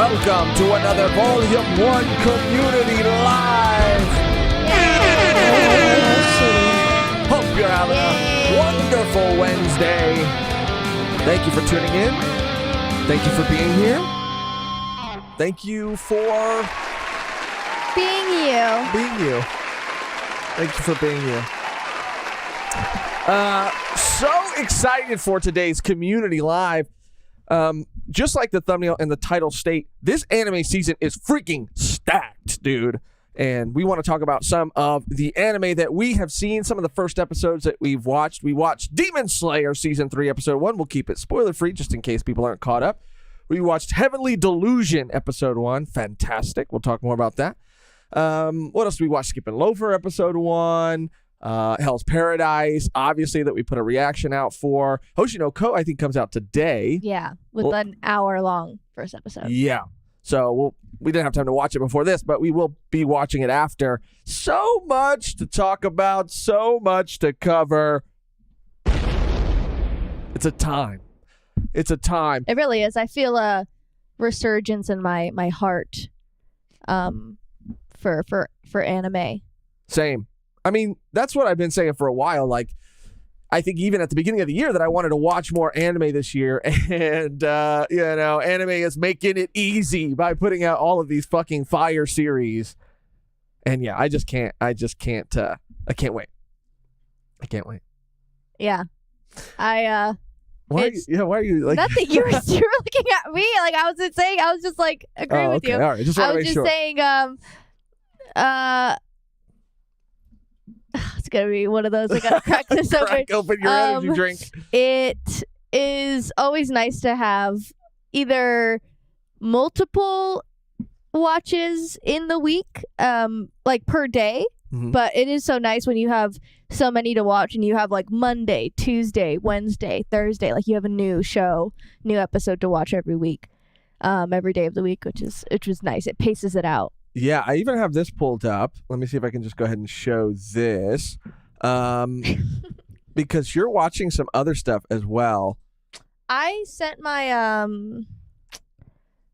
welcome to another Volume 1 Community Live. Hope you're having a wonderful Wednesday. Thank you for tuning in. Thank you for being here. Thank you for being you. Being you. Thank you for being you. So excited for today's Community Live. Just like the thumbnail and the title state, this anime season is freaking stacked, dude. And we want to talk about some of the anime that we have seen, some of the first episodes that we've watched. We watched Demon Slayer Season 3, Episode 1. We'll keep it spoiler-free just in case people aren't caught up. We watched Heavenly Delusion, Episode 1. Fantastic. We'll talk more about that. What else did we watch? Skipping Loafer, Episode 1. Hell's Paradise, obviously, that we put a reaction out for. Hoshi no Ko, I think, comes out today. Yeah, with an hour-long first episode. Yeah. So we didn't have time to watch it before this, but we will be watching it after. So much to talk about, so much to cover. It's a time. It's a time. It really is. I feel a resurgence in my heart for anime. Same. I mean, that's what I've been saying for a while. Like, I think even at the beginning of the year that I wanted to watch more anime this year. And, anime is making it easy by putting out all of these fucking fire series. And yeah, I can't wait. I can't wait. Yeah. Why are you like nothing? You were looking at me like I wasn't saying. I was just like agreeing with you. All right. I was just saying. It's gonna be one of those. I gotta crack this open. Crack open your energy drink. It is always nice to have either multiple watches in the week, like per day. Mm-hmm. But it is so nice when you have so many to watch and you have like Monday, Tuesday, Wednesday, Thursday. Like you have a new show, new episode to watch every week, every day of the week, which was nice. It paces it out. Yeah, I even have this pulled up. Let me see if I can just go ahead and show this. Because you're watching some other stuff as well. I sent my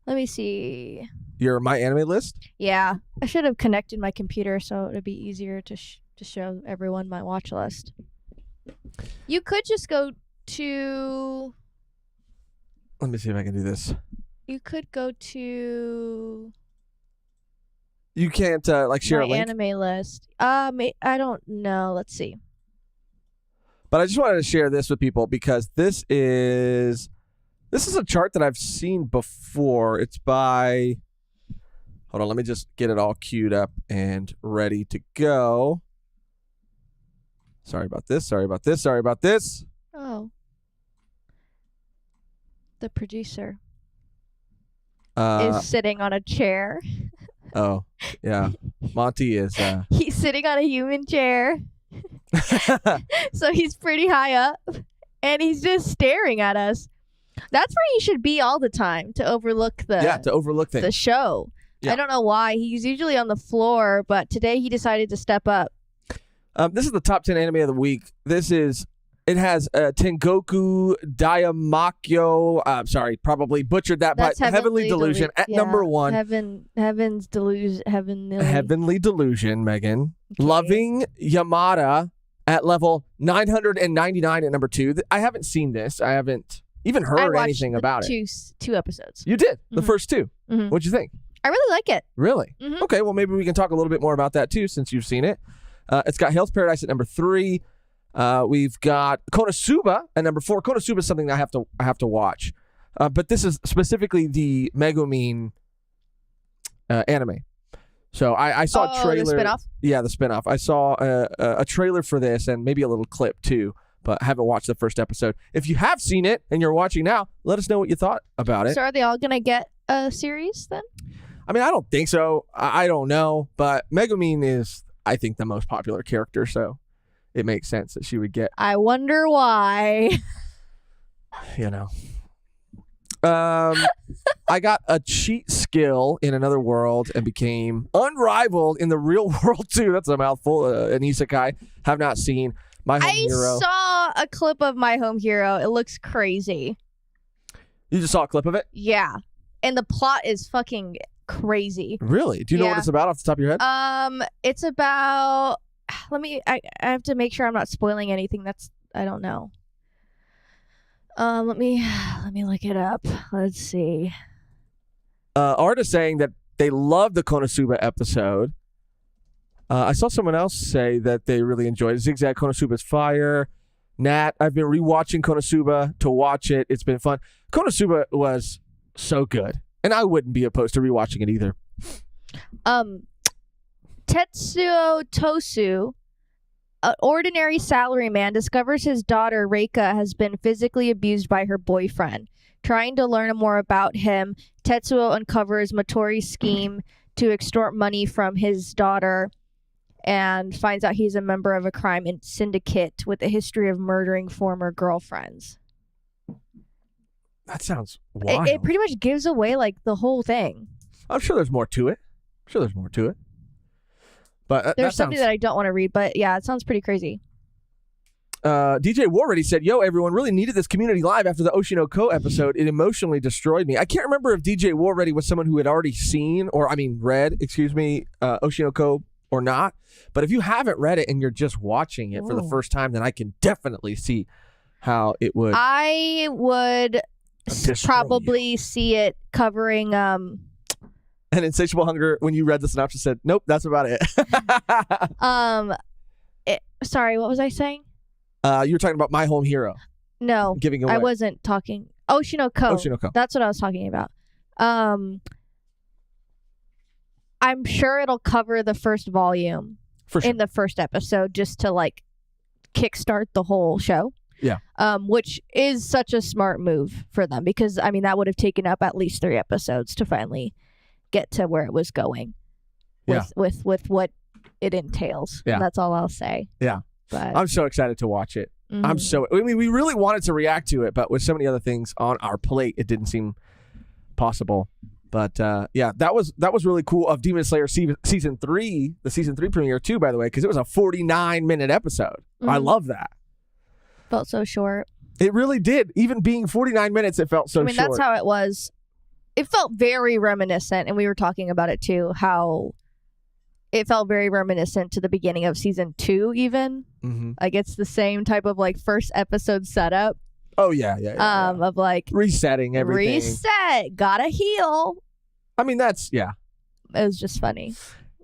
let me see. Your My Anime list? Yeah. I should have connected my computer so it would be easier to show everyone my watch list. You could just go to... Let me see if I can do this. You could go to... You can't share a link? My anime list. I don't know. Let's see. But I just wanted to share this with people because this is a chart that I've seen before. It's by... Hold on, let me just get it all queued up and ready to go. Sorry about this. Oh. The producer is sitting on a chair. Oh, yeah. Monty is... He's sitting on a human chair. So he's pretty high up. And he's just staring at us. That's where he should be all the time, to overlook things. The show. Yeah. I don't know why. He's usually on the floor, but today he decided to step up. This is the top 10 anime of the week. It has Tengoku Daimakyo. Sorry, probably butchered that, but Heavenly Delusion at number 1. Heavenly Delusion, Mehgan. Okay. Loving Yamada at level 999 at number 2. I haven't seen this. I haven't even heard anything about it. Two episodes. You did? The first 2? Mm-hmm. What'd you think? I really like it. Really? Mm-hmm. Okay, well, maybe we can talk a little bit more about that, too, since you've seen it. It's got Hell's Paradise at number 3. We've got Konosuba at number 4. Konosuba is something that I have to watch. But this is specifically the Megumin anime. So I saw a trailer. The spinoff? Yeah, the spinoff. I saw a trailer for this and maybe a little clip, too. But I haven't watched the first episode. If you have seen it and you're watching now, let us know what you thought about it. So are they all going to get a series then? I mean, I don't think so. I don't know. But Megumin is, I think, the most popular character, so it makes sense that she would get. I wonder why. You know. I got a cheat skill in another world and became unrivaled in the real world, too. That's a mouthful. An isekai. Have not seen My Home Hero. I saw a clip of My Home Hero. It looks crazy. You just saw a clip of it? Yeah. and the plot is fucking crazy. Really? Do you know what it's about off the top of your head? It's about. I have to make sure I'm not spoiling anything. I don't know. Let me look it up. Let's see. Art is saying that they love the Konosuba episode. I saw someone else say that they really enjoyed it. Zigzag Konosuba's fire. Nat, I've been rewatching Konosuba to watch it. It's been fun. Konosuba was so good, and I wouldn't be opposed to rewatching it either. Tetsuo Tosu, an ordinary salaryman, discovers his daughter Reika has been physically abused by her boyfriend. Trying to learn more about him, Tetsuo uncovers Motori's scheme to extort money from his daughter and finds out he's a member of a crime syndicate with a history of murdering former girlfriends. That sounds wild. It pretty much gives away like the whole thing. I'm sure there's more to it. But there's something that I don't want to read, but yeah, it sounds pretty crazy. DJ Warready said, "Yo, everyone really needed this community live after the Oshinoko episode. It emotionally destroyed me." I can't remember if DJ Warready was someone who had already read Oshinoko or not. But if you haven't read it and you're just watching it for the first time, then I can definitely see how it would. I would probably see it covering. An Insatiable Hunger, when you read the synopsis, said, "Nope, that's about it." Sorry, what was I saying? You were talking about My Home Hero. No, giving away. I wasn't talking. Oshinoko. That's what I was talking about. I'm sure it'll cover the first volume in the first episode just to like kickstart the whole show. Yeah. Which is such a smart move for them because I mean that would have taken up at least 3 episodes to finally get to where it was going with what it entails. Yeah. That's all I'll say. Yeah. But I'm so excited to watch it. mm-hmm. We really wanted to react to it, but with so many other things on our plate, it didn't seem possible. But that was really cool of Demon Slayer season 3, the season 3 premiere too, by the way, because it was a 49-minute episode. Mm-hmm. I love that. Felt so short. It really did. Even being 49 minutes, it felt so short. That's how it was. It felt very reminiscent, and we were talking about it too, how it felt very reminiscent to the beginning of season 2 even. Mm-hmm. Like it's the same type of like first episode setup. Oh yeah. Of like resetting everything. Reset. Gotta heal. I mean, that's It was just funny.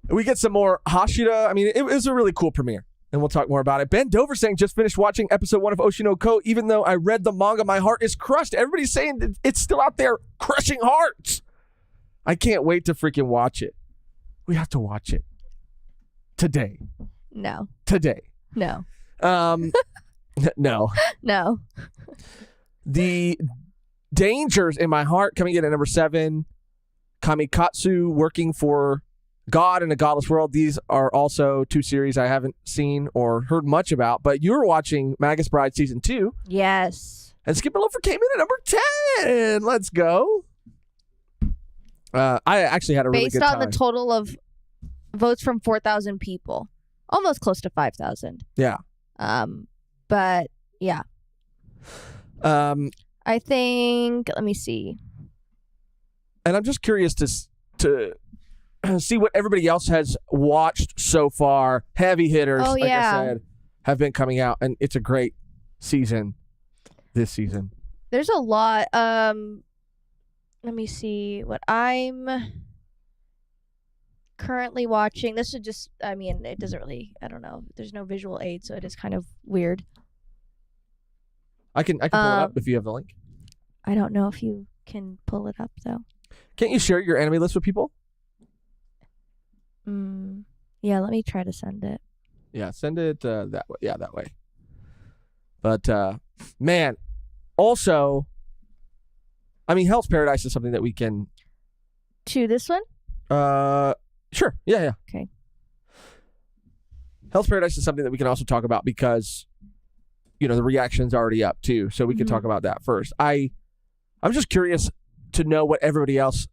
We get some more Hashira. I mean, it was a really cool premiere. And we'll talk more about it. Ben Dover saying, just finished watching episode 1 of Oshinoko. Even though I read the manga, my heart is crushed. Everybody's saying that it's still out there crushing hearts. I can't wait to freaking watch it. We have to watch it. Today. No. Today. No. No. No. The Dangers in My Heart coming in at number 7. Kamikatsu, Working for God in a Godless World. These are also 2 series I haven't seen or heard much about, but you were watching Magus Bride season 2. Yes. And Skip and Loafer came in at number 10. Let's go. I actually had a really good time. Based on the total of votes from 4,000 people. Almost close to 5,000. Yeah. But yeah. I think, let me see. And I'm just curious to see what everybody else has watched so far. Heavy hitters, I said, have been coming out, and it's a great season this season. There's a lot. Let me see what I'm currently watching. This is just, I mean, it doesn't really, I don't know. There's no visual aid, so it is kind of weird. I can pull it up if you have the link. I don't know if you can pull it up, though. Can't you share your anime list with people? Yeah, let me try to send it. Yeah, send it that way. Yeah, that way. But, man, also, I mean, Hell's Paradise is something that we can... To this one? Sure. Yeah. Okay. Hell's Paradise is something that we can also talk about because, you know, the reaction's already up, too. So we can talk about that first. I'm just curious to know what everybody else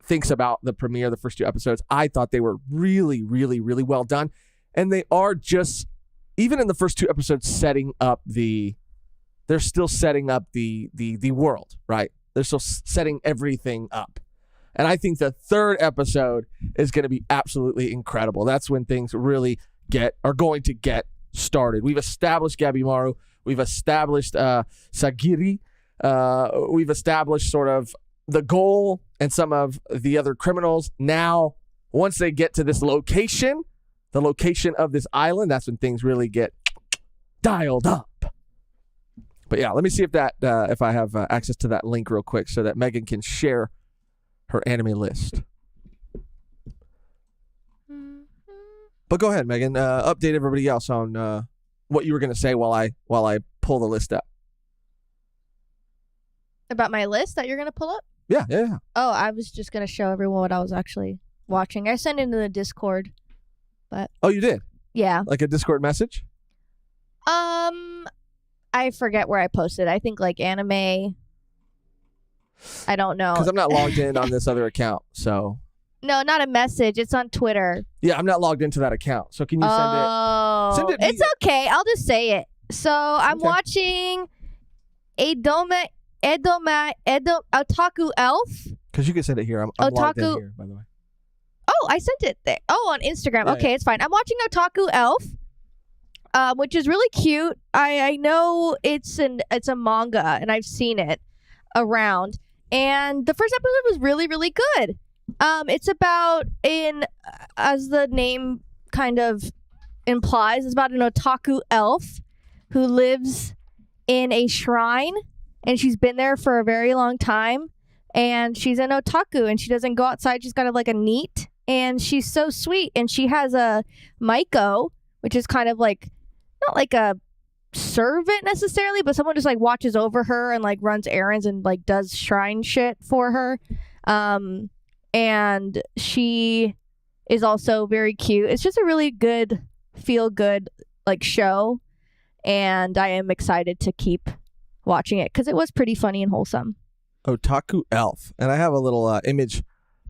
thinks about the premiere of the first 2 episodes. I thought they were really, really, really well done. And they are just, even in the first 2 episodes, they're still setting up the world, right? They're still setting everything up. And I think the third episode is going to be absolutely incredible. That's when things really are going to get started. We've established Gabimaru. We've established Sagiri. We've established sort of the goal and some of the other criminals. Now, once they get to this location, the location of this island, that's when things really get dialed up. But yeah, let me see if I have access to that link real quick so that Mehgan can share her anime list. But go ahead, Mehgan. Update everybody else on what you were going to say while I pull the list up. About my list that you're going to pull up? Yeah. Oh, I was just going to show everyone what I was actually watching. I sent it into the Discord. But oh, you did? Yeah. Like a Discord message? I forget where I posted. I think like anime. I don't know. Because I'm not logged in on this other account, so. No, not a message. It's on Twitter. Yeah, I'm not logged into that account. So can you send it? Oh, Send it it's okay. I'll just say it. So I'm watching Otaku Elf. Because you can send it here. I'm logged in here, by the way. Oh, I sent it there. Oh, on Instagram. Yeah, okay, It's fine. I'm watching Otaku Elf, which is really cute. I know it's a manga, and I've seen it around. And the first episode was really, really good. It's about as the name kind of implies, it's about an otaku elf who lives in a shrine, and she's been there for a very long time. And she's an otaku, and she doesn't go outside. She's kind of like a NEET, and she's so sweet. And she has a Maiko, which is kind of like not like a servant necessarily, but someone just like watches over her and like runs errands and like does shrine shit for her. And she is also very cute. It's just a really good, feel good like show, and I am excited to keep watching it because it was pretty funny and wholesome. Otaku Elf, and I have a little image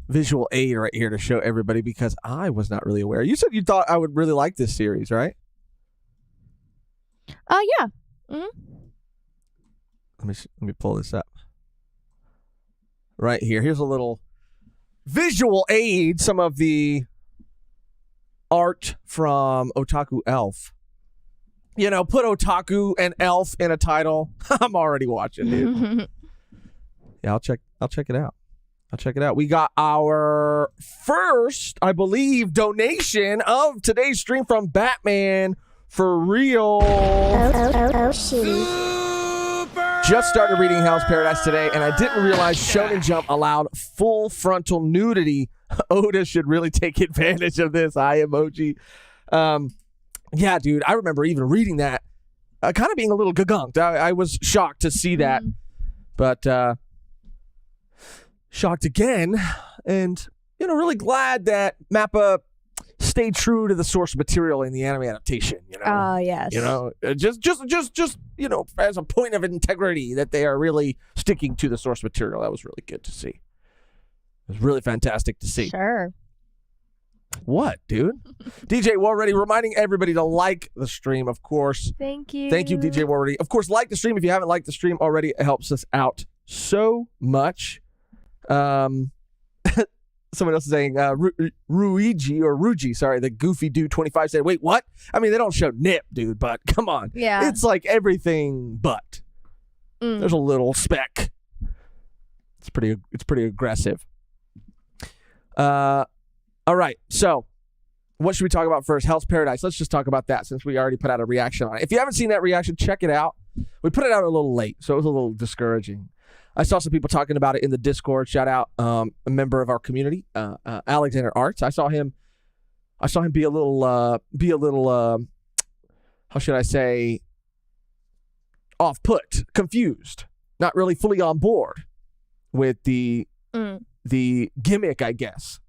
visual aid right here to show everybody because I was not really aware. You said you thought I would really like this series, right? Yeah. Mm-hmm. Let me pull this up. Right here. Here's a little visual aid. Some of the art from Otaku Elf. You know, put Otaku and Elf in a title. I'm already watching, dude. Yeah, I'll check it out. We got our first, I believe, donation of today's stream from Batman for real. Just started reading Hell's Paradise today, and I didn't realize Shonen Jump allowed full frontal nudity. Oda should really take advantage of this. Eye emoji. Yeah, dude, I remember even reading that, kind of being a little gagunked. I was shocked to see that, but shocked again, and really glad that Mappa stayed true to the source material in the anime adaptation. Yes. Just as a point of integrity that they are really sticking to the source material. That was really good to see. It was really fantastic to see. Sure. What, dude? DJ Warready reminding everybody to like the stream, of course. Thank you, DJ Warready. Of course, like the stream. If you haven't liked the stream already, it helps us out so much. Someone else is saying Ruigi, sorry, the goofy dude 25 said, wait, what? I mean, they don't show nip, dude, but come on. Yeah. It's like everything but. There's a little speck. It's pretty aggressive. All right, so what should we talk about first? Hell's Paradise. Let's just talk about that since we already put out a reaction on it. If you haven't seen that reaction, check it out. We put it out a little late, so it was a little discouraging. I saw some people talking about it in the Discord. Shout out a member of our community, Alexander Arts. I saw him be a little how should I say, off-put, confused, not really fully on board with the gimmick, I guess,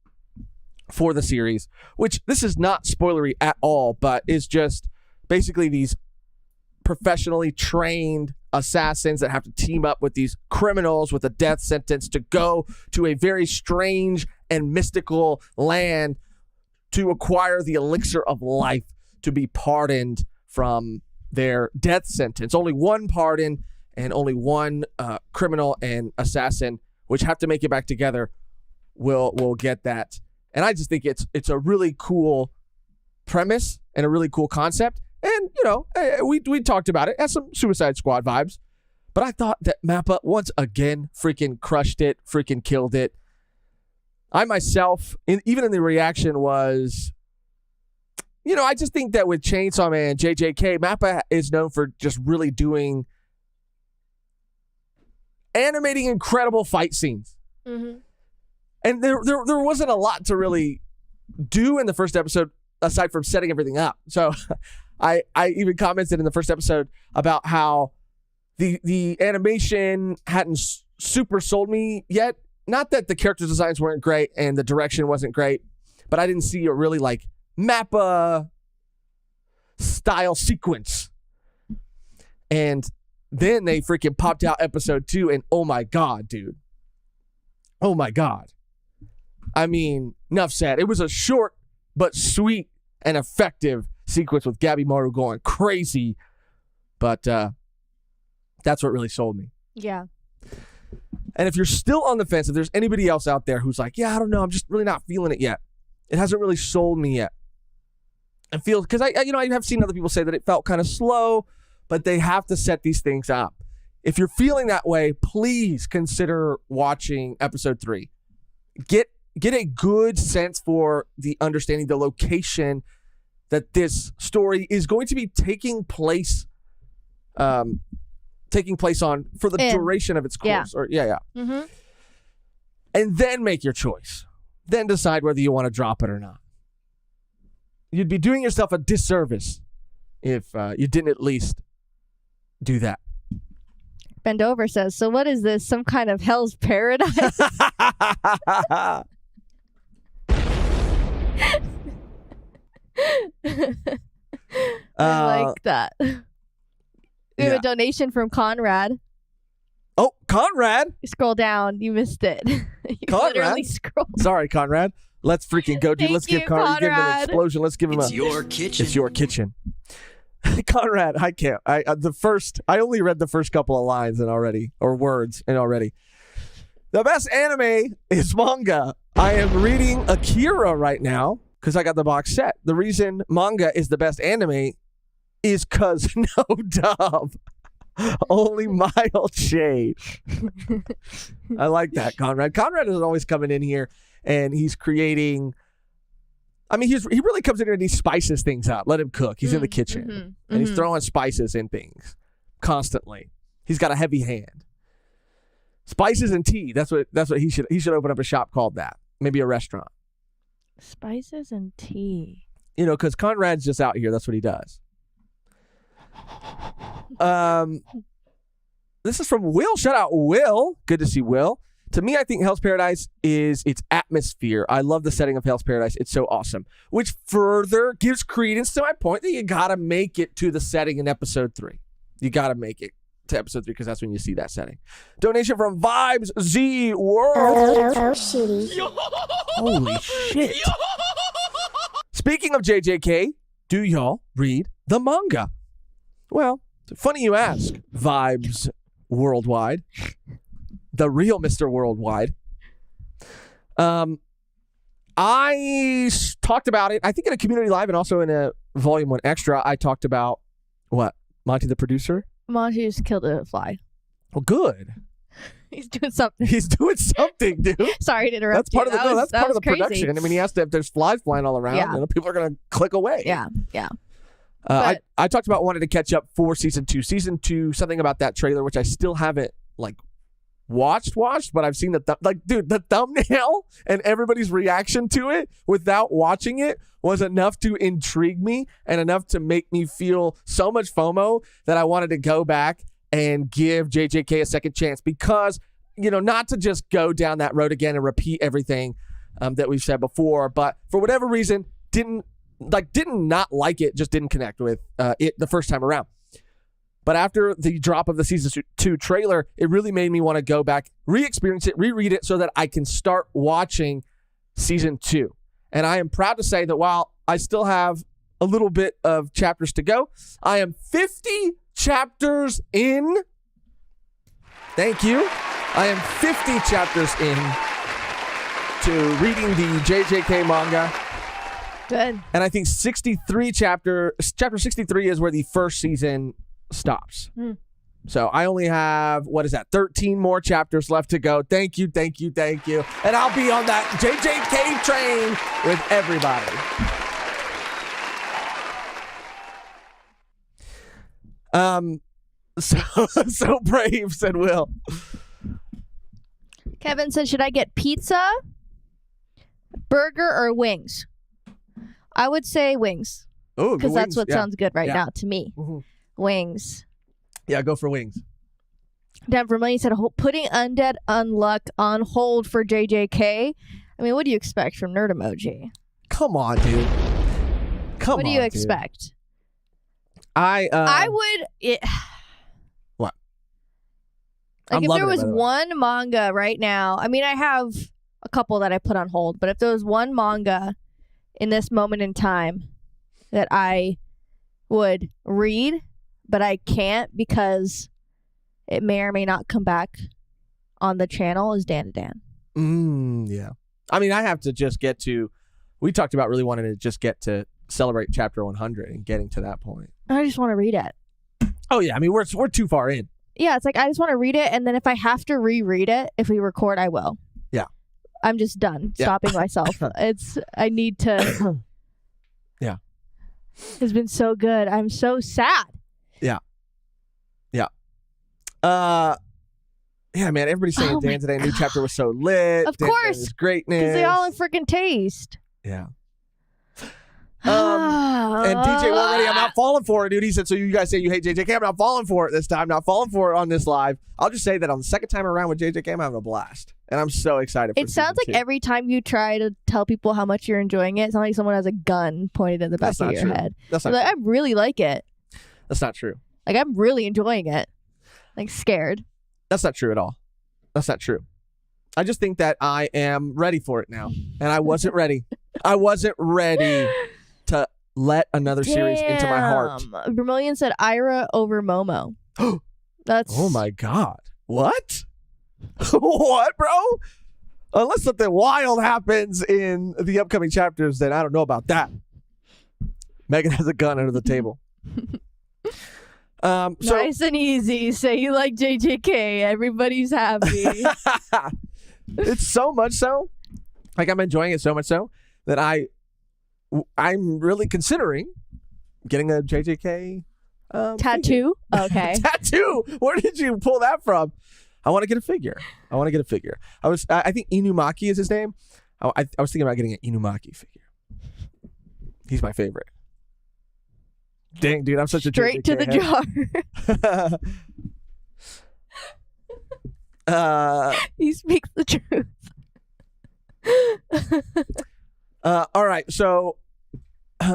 for the series, which this is not spoilery at all, but is just basically these professionally trained assassins that have to team up with these criminals with a death sentence to go to a very strange and mystical land to acquire the elixir of life to be pardoned from their death sentence. Only one pardon and only one criminal and assassin, which have to make it back together, will get that. And I just think it's a really cool premise and a really cool concept. And, we talked about it. It has some Suicide Squad vibes. But I thought that Mappa, once again, freaking crushed it, freaking killed it. I myself, even in the reaction, was, I just think that with Chainsaw Man, JJK, Mappa is known for just really animating incredible fight scenes. Mm-hmm. And there wasn't a lot to really do in the first episode aside from setting everything up. So I even commented in the first episode about how the animation hadn't super sold me yet. Not that the character designs weren't great and the direction wasn't great, but I didn't see a really like Mappa style sequence. And then they freaking popped out episode 2 and oh my God, dude. Oh my God. I mean, enough said. It was a short but sweet and effective sequence with Gabby Maru going crazy. But that's what really sold me. Yeah. And if you're still on the fence, if there's anybody else out there who's like, yeah, I don't know, I'm just really not feeling it yet. It hasn't really sold me yet. I feel, because I have seen other people say that it felt kind of slow, but they have to set these things up. If you're feeling that way, please consider watching episode 3. Get a good sense for the understanding, the location that this story is going to be taking place on for the duration of its course. Yeah. Mm-hmm. And then make your choice. Then decide whether you want to drop it or not. You'd be doing yourself a disservice if you didn't at least do that. Bend Over says, so what is this? Some kind of hell's paradise? I like that. We have a donation from Conrad. Oh, Conrad! You scroll down. You missed it. You Conrad? literally scrolled. Sorry, Conrad. Let's freaking go, dude. Let's give Conrad an explosion. Let's give him It's your kitchen. It's your kitchen. Conrad, I can't. I only read the first couple of lines or words already. The best anime is manga. I am reading Akira right now because I got the box set. The reason manga is the best anime is because no dub. Only mild shade. I like that, Conrad. Conrad is always coming in here and he's creating. I mean, he really comes in here and he spices things up. Let him cook. He's in the kitchen and he's throwing spices in things constantly. He's got a heavy hand. Spices and tea. That's what he should open up a shop called that. Maybe a restaurant. Spices and tea. Because Conrad's just out here. That's what he does. This is from Will. Shout out, Will. Good to see Will. To me, I think Hell's Paradise is its atmosphere. I love the setting of Hell's Paradise. It's so awesome. Which further gives credence to my point that you got to make it to the setting in episode 3. You got to make it to episode 3 because that's when you see that setting. Donation from Vibes Z World. Holy shit. Speaking of JJK, do y'all read the manga? Well, funny you ask, Vibes Worldwide. The real Mr. Worldwide. I talked about it, I think in a community live and also in a volume 1 extra. I talked about what? Monty the producer? Monty just killed a fly. Well, good. He's doing something. He's doing something, dude. Sorry to interrupt. That's part you. of the that's part of the crazy. production. I mean, he has to. If there's flies flying all around, and people are gonna click away. Yeah. I talked about wanting to catch up for season 2. Season 2, something about that trailer, which I still haven't watched, but I've seen the thumbnail and everybody's reaction to it without watching it was enough to intrigue me and enough to make me feel so much FOMO that I wanted to go back and give JJK a second chance because, not to just go down that road again and repeat everything that we've said before, but for whatever reason, didn't not like it, just didn't connect with it the first time around. But after the drop of the season 2 trailer, it really made me want to go back, re-experience it, reread it so that I can start watching season 2. And I am proud to say that while I still have a little bit of chapters to go, I am 50 chapters in. Thank you. I am 50 chapters in. to reading the JJK manga. Good. And I think chapter 63 is where the first season stops. So I only have, 13 more chapters left to go. Thank you. And I'll be on that JJK train with everybody. So brave, said Will. Kevin said, should I get pizza, burger, or wings? I would say wings. Oh, because that's what sounds good right now to me. Mm-hmm. Wings. Yeah, go for wings. Dan Vermillion said, putting Undead Unluck on hold for JJK. I mean, what do you expect from Nerd Emoji? Come on, dude. What do you expect? I would... What? Like, if there was one manga right now, I mean, I have a couple that I put on hold, but if there was one manga in this moment in time that I would read, but I can't because it may or may not come back on the channel, is Dan to Dan. Yeah. I mean, I have to just get to... We talked about really wanting to just get to celebrate chapter 100 and getting to that point. I just want to read it. Oh, yeah. I mean, we're too far in. Yeah, it's like I just want to read it, and then if I have to reread it, if we record, I will. Yeah. I'm just done stopping myself. I need to. Yeah. It's been so good. I'm so sad. Yeah. Yeah, man. Everybody's saying Dan today. New chapter was so lit. Of course. Greatness. Because they all have freaking taste. Yeah. And DJ already, I'm not falling for it, dude. He said, so you guys say you hate JJK. I'm not falling for it this time. Not falling for it on this live. I'll just say that on the second time around with JJK, I'm having a blast. And I'm so excited for it. Sounds like every time you try to tell people how much you're enjoying it, it's not like someone has a gun pointed at the back of your head. That's not true. I really like it. That's not true. Like, I'm really enjoying it. Like, scared. That's not true at all. That's not true. I just think that I am ready for it now. And I wasn't ready. I wasn't ready to let another series into my heart. Vermillion said Ira over Momo. That's... Oh my God. What? What, bro? Unless something wild happens in the upcoming chapters, then I don't know about that. Mehgan has a gun under the table. Nice and easy. Say you like JJK. Everybody's happy. It's so much so. Like, I'm enjoying it so much so that I'm really considering getting a JJK tattoo. Figure. Okay. Tattoo. Where did you pull that from? I want to get a figure. I think Inumaki is his name. I was thinking about getting an Inumaki figure. He's my favorite. Dang, dude, I'm such a straight to the jar. He speaks the truth. All right, so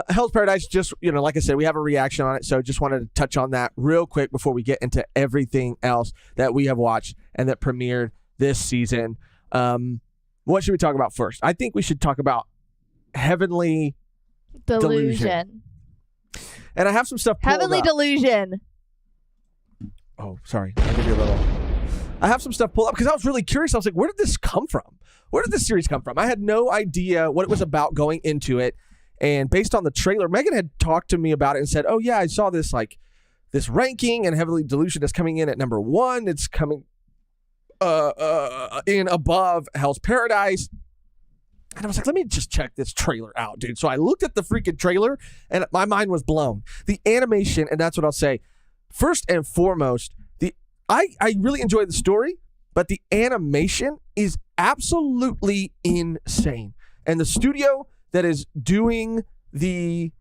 Hell's Paradise, just, like I said, we have a reaction on it, so just wanted to touch on that real quick before we get into everything else that we have watched and that premiered this season. What should we talk about first? I think we should talk about Heavenly Delusion. And I have some stuff pulled Heavenly up. Delusion. Oh, sorry. I'll give you a little. I have some stuff pulled up because I was really curious. I was like, where did this come from? Where did this series come from? I had no idea what it was about going into it. And based on the trailer, Mehgan had talked to me about it and said, oh, yeah, I saw this ranking, and Heavenly Delusion is coming in at number 1. It's coming in above Hell's Paradise. And I was like, let me just check this trailer out, dude. So I looked at the freaking trailer, and my mind was blown. The animation, and that's what I'll say. First and foremost, I really enjoyed the story, but the animation is absolutely insane. And the studio that is doing the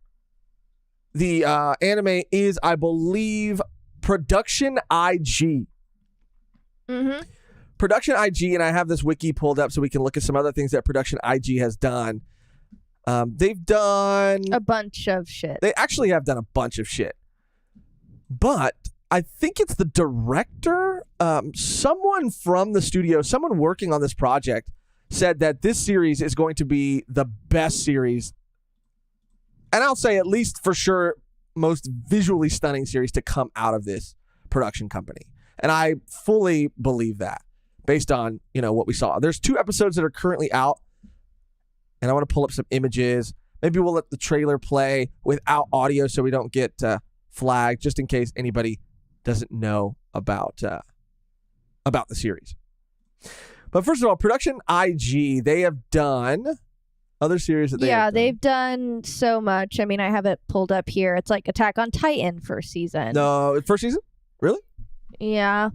anime is, I believe, Production IG. Mm-hmm. Production IG, and I have this wiki pulled up so we can look at some other things that Production IG has done. They've done a bunch of shit. They actually have done a bunch of shit. But I think it's the director, someone from the studio, someone working on this project said that this series is going to be the best series. And I'll say at least for sure, most visually stunning series to come out of this production company. And I fully believe that based on, what we saw. There's 2 episodes that are currently out and I want to pull up some images. Maybe we'll let the trailer play without audio so we don't get flagged, just in case anybody doesn't know about the series. But first of all, Production IG, they have done other series that they've done so much. I mean, I have it pulled up here. It's like Attack on Titan first season. No, first season? Really? Yeah.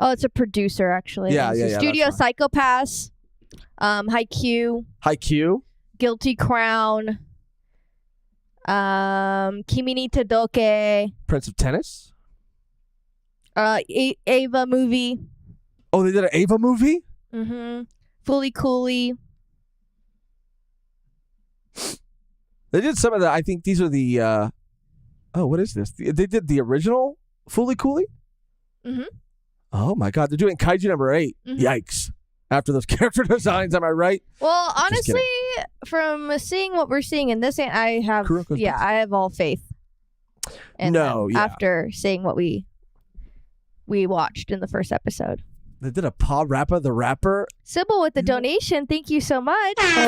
Oh, it's a producer, actually. Yeah. Studio Psychopaths, Haikyuu, Guilty Crown, Kimi ni Todoke, Prince of Tennis, Ava movie. Oh, they did an Ava movie? Mm-hmm. Fully Cooley. They did some of the, I think these are the, what is this? They did the original Fully Cooley? Mm-hmm. Oh my God, they're doing Kaiju number 8. Mm-hmm. Yikes. After those character designs, am I right? Well, honestly, from seeing what we're seeing in this, I have all faith in them after seeing what we watched in the first episode. They did a Paw Rappa the Rapper. Sybil with the donation. Thank you so much. Don't know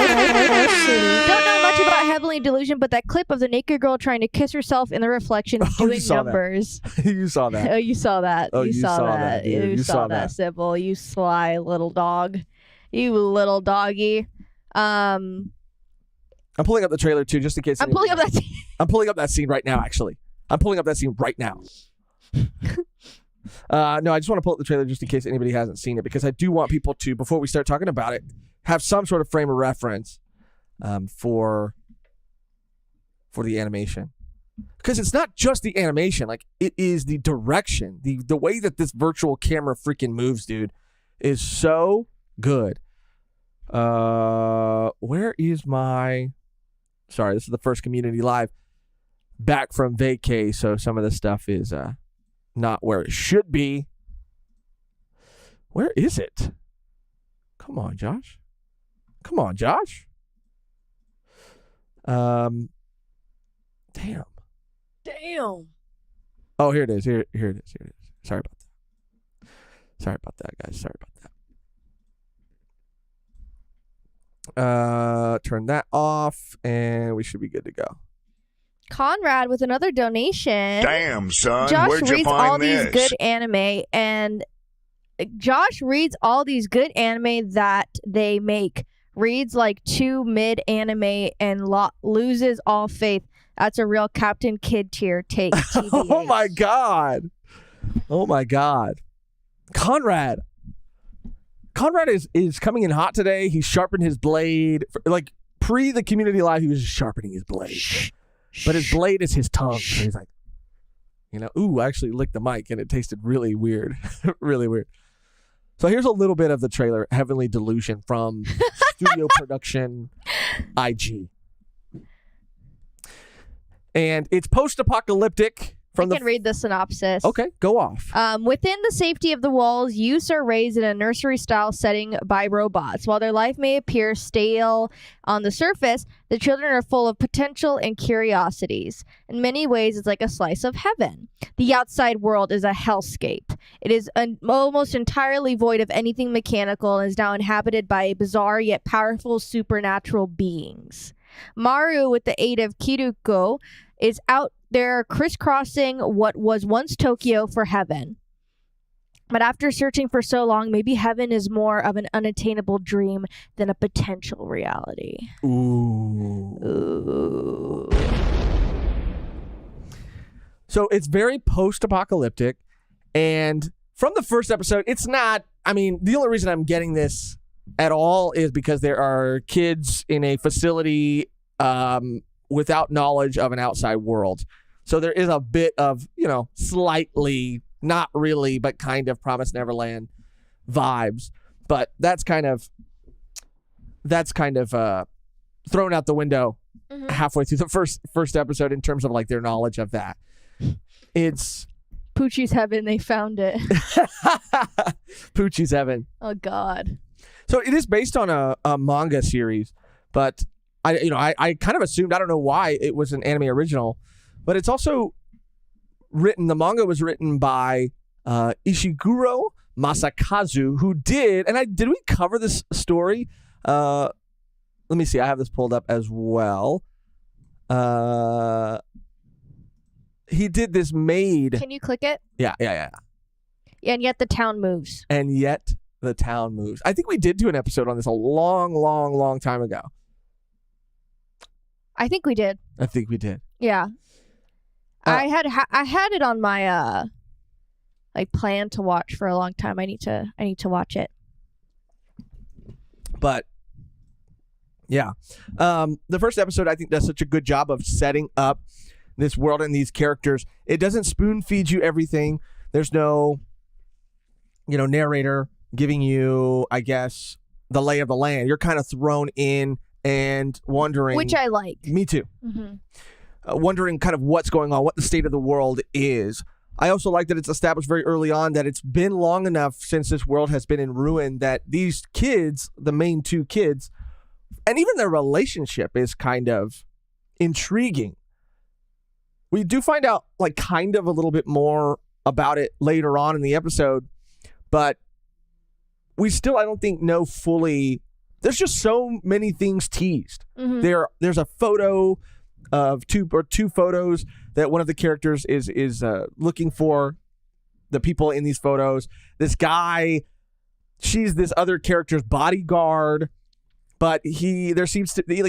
much about Heavenly Delusion, but that clip of the naked girl trying to kiss herself in the reflection doing numbers. You saw that. Oh, you saw that. Oh, you saw that. You saw that, Sybil. You sly little dog. You little doggy. I'm pulling up the trailer too, just in case. I'm pulling up that scene. I'm pulling up that scene right now, actually. I'm pulling up that scene right now. No, I just want to pull up the trailer just in case anybody hasn't seen it, because I do want people to, before we start talking about it, have some sort of frame of reference for the animation. Because it's not just the animation, like it is the direction, the way that this virtual camera freaking moves, dude, is so good. Where is my? Sorry, this is the first community live back from vacay, so some of this stuff is not where it should be. Where is it? Come on, Josh. Damn. Oh, here it is. Here it is. Sorry about that, guys. Turn that off, and we should be good to go. Conrad with another donation. Damn, son. Josh Where'd you reads find all this? these good anime, and Josh reads all these good anime that they make. Reads like 2 mid anime and loses all faith. That's a real Captain Kid tier take. Oh my god. Conrad is coming in hot today. He sharpened his blade. Like pre the community live, he was just sharpening his blade. But his blade is his tongue. So he's like, I actually licked the mic and it tasted really weird. Really weird. So here's a little bit of the trailer, Heavenly Delusion from Studio Production IG. And it's post-apocalyptic. I can read the synopsis. Okay, go off. Within the safety of the walls, youths are raised in a nursery-style setting by robots. While their life may appear stale on the surface, the children are full of potential and curiosities. In many ways, it's like a slice of heaven. The outside world is a hellscape. It is almost entirely void of anything mechanical and is now inhabited by bizarre yet powerful supernatural beings. Maru, with the aid of Kiruko, is out there crisscrossing what was once Tokyo for heaven. But after searching for so long, maybe heaven is more of an unattainable dream than a potential reality. Ooh. So it's very post-apocalyptic, and from the first episode, it's not, the only reason I'm getting this at all is because there are kids in a facility without knowledge of an outside world. So there is a bit of, slightly, not really, but kind of Promised Neverland vibes. But that's kind of thrown out the window halfway through the first episode in terms of like their knowledge of that. It's Poochie's Heaven. They found it. Poochie's Heaven. Oh God. So it is based on a manga series, but I kind of assumed, I don't know why it was an anime original, but it's also written, the manga was written by Ishiguro Masakazu, who did we cover this story let me see. I have this pulled up as well. He did this made. Can you click it? Yeah. And yet the town moves. And yet the town moves. I think we did do an episode on this a long time ago. I think we did. I think we did. Yeah. I had it on my plan to watch for a long time. I need to watch it. But yeah. The first episode I think does such a good job of setting up this world and these characters. It doesn't spoon feed you everything. There's no narrator giving you, I guess, the lay of the land. You're kind of thrown in and wondering, which I like. Me too. Mm-hmm. Wondering kind of what's going on, what the state of the world is. I also like that it's established very early on that it's been long enough since this world has been in ruin that these kids, the main two kids, and even their relationship is kind of intriguing. We do find out kind of a little bit more about it later on in the episode, but we still, I don't think, know fully. There's just so many things teased. Mm-hmm. There's a photo of two photos that one of the characters is looking for the people in these photos. This guy, she's this other character's bodyguard, but there seems to be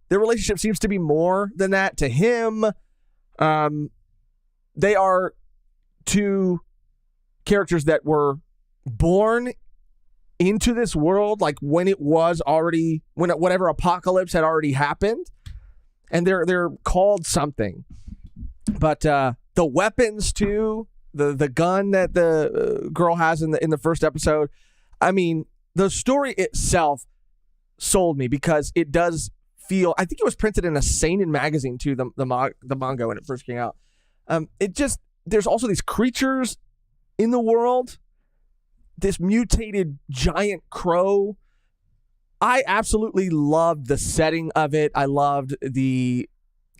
their relationship seems to be more than that to him. They are two characters that were born into this world when it was already, whatever apocalypse had already happened, and they're called something. But the weapons too, the gun that the girl has in the first episode, I mean, the story itself sold me because it does feel, I think it was printed in a seinen magazine too, the manga when it first came out. There's also these creatures in the world, this mutated giant crow. I absolutely loved the setting of it. I loved the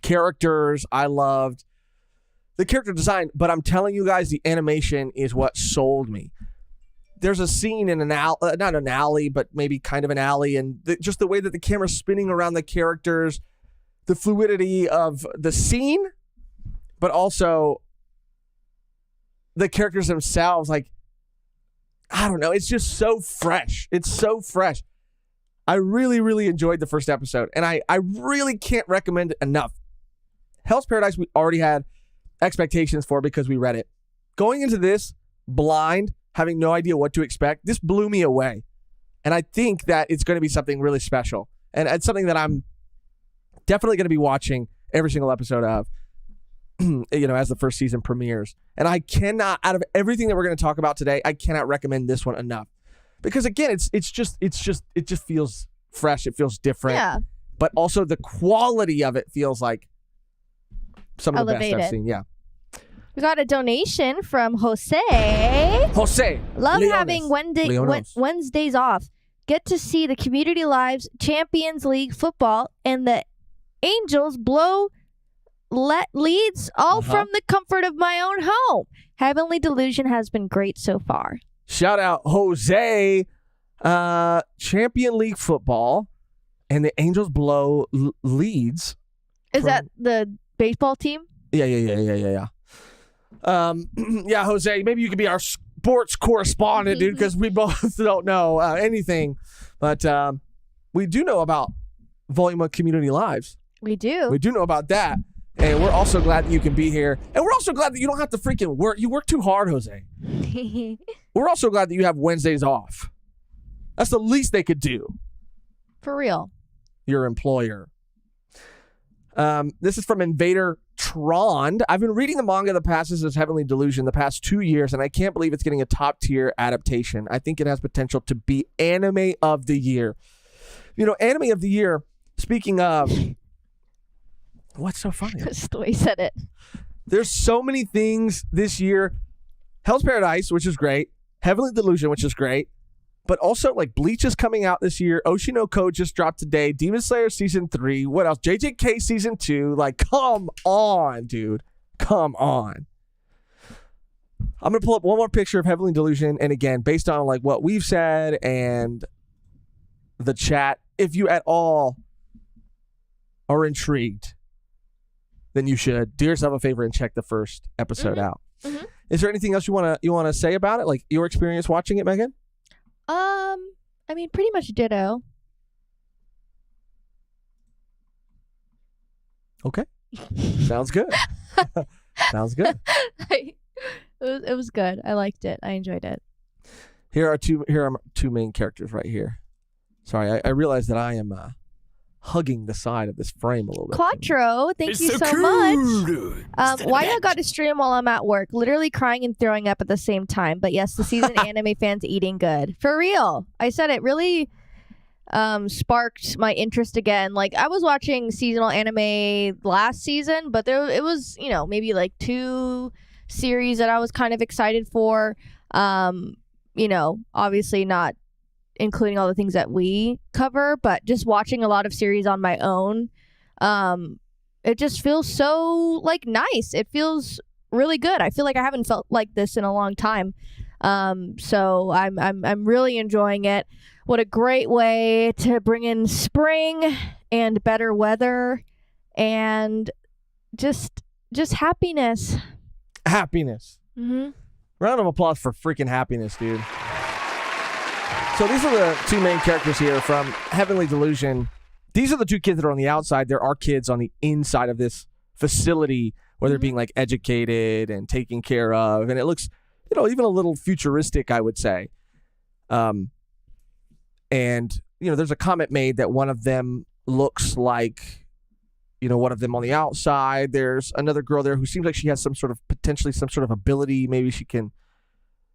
characters. I loved the character design, but I'm telling you guys, the animation is what sold me. There's a scene in not an alley, but maybe kind of an alley, and just the way that the camera's spinning around the characters, the fluidity of the scene, but also the characters themselves. I don't know. It's just so fresh. It's so fresh. I really, really enjoyed the first episode, and I really can't recommend it enough. Hell's Paradise, we already had expectations for because we read it. Going into this blind, having no idea what to expect, this blew me away. And I think that it's going to be something really special. And it's something that I'm definitely going to be watching every single episode of, as the first season premieres. And I cannot, out of everything that we're going to talk about today, I cannot recommend this one enough. Because again, it just feels fresh. It feels different. Yeah. But also the quality of it feels like some of the best I've seen. Yeah. We got a donation from Jose. Love Leonis. Having Wednesdays off. Get to see the Community Lives Champions League football and the Angels blow leads all from the comfort of my own home. Heavenly Delusion has been great so far. Shout out Jose. Champion League football and the Angels blow leads. Is that the baseball team? Yeah. Yeah, Jose, maybe you could be our sports correspondent, dude, because we both don't know anything. But we do know about Volume of Community Lives. We do. We do know about that. And we're also glad that you can be here. And we're also glad that you don't have to freaking work. You work too hard, Jose. We're also glad that you have Wednesdays off. That's the least they could do. For real. Your employer. This is from Invader Trond. I've been reading the manga The Passes as Heavenly Delusion the past 2 years, and I can't believe it's getting a top-tier adaptation. I think it has potential to be Anime of the Year. Anime of the Year, speaking of... What's so funny? That's the way he said it. There's so many things this year. Hell's Paradise, which is great. Heavenly Delusion, which is great. But also, Bleach is coming out this year. Oshi no Ko just dropped today. Demon Slayer Season 3. What else? JJK Season 2. Come on, dude. Come on. I'm going to pull up one more picture of Heavenly Delusion. And again, based on, what we've said and the chat, if you at all are intrigued, then you should do yourself a favor and check the first episode out. Mm-hmm. Is there anything else you wanna say about it? Like your experience watching it, Mehgan? I mean, pretty much ditto. Okay. Sounds good. Sounds good. It was good. I liked it. I enjoyed it. Here are two main characters right here. Sorry, I realize that I am hugging the side of this frame a little bit. Quattro, thank you so much. Why I got to stream while I'm at work, literally crying and throwing up at the same time. But yes, the seasoned anime fans eating good. For real. I said it really sparked my interest again. Like, I was watching seasonal anime last season, but it was, maybe like 2 series that I was kind of excited for. Obviously not including all the things that we cover, but just watching a lot of series on my own, it just feels so like nice. It feels really good. I feel like I haven't felt like this in a long time. So I'm really enjoying it. What a great way to bring in spring and better weather and just happiness. Happiness. Mm-hmm. Round of applause for freaking happiness, dude. So these are the 2 main characters here from Heavenly Delusion. These are the 2 kids that are on the outside. There are kids on the inside of this facility where they're being like educated and taken care of. And it looks, even a little futuristic, I would say. And, there's a comment made that one of them looks like, one of them on the outside. There's another girl there who seems like she has potentially some sort of ability. Maybe she can,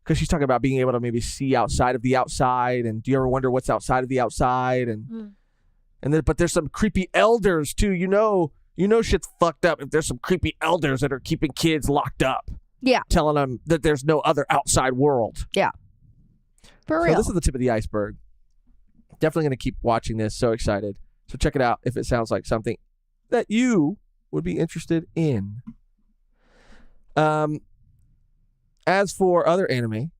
because she's talking about being able to maybe see outside of the outside. And do you ever wonder what's outside of the outside? But there's some creepy elders too. Shit's fucked up if there's some creepy elders that are keeping kids locked up. Yeah. Telling them that there's no other outside world. Yeah. For real. So this is the tip of the iceberg. Definitely going to keep watching this. So excited. So check it out if it sounds like something that you would be interested in. As for other anime,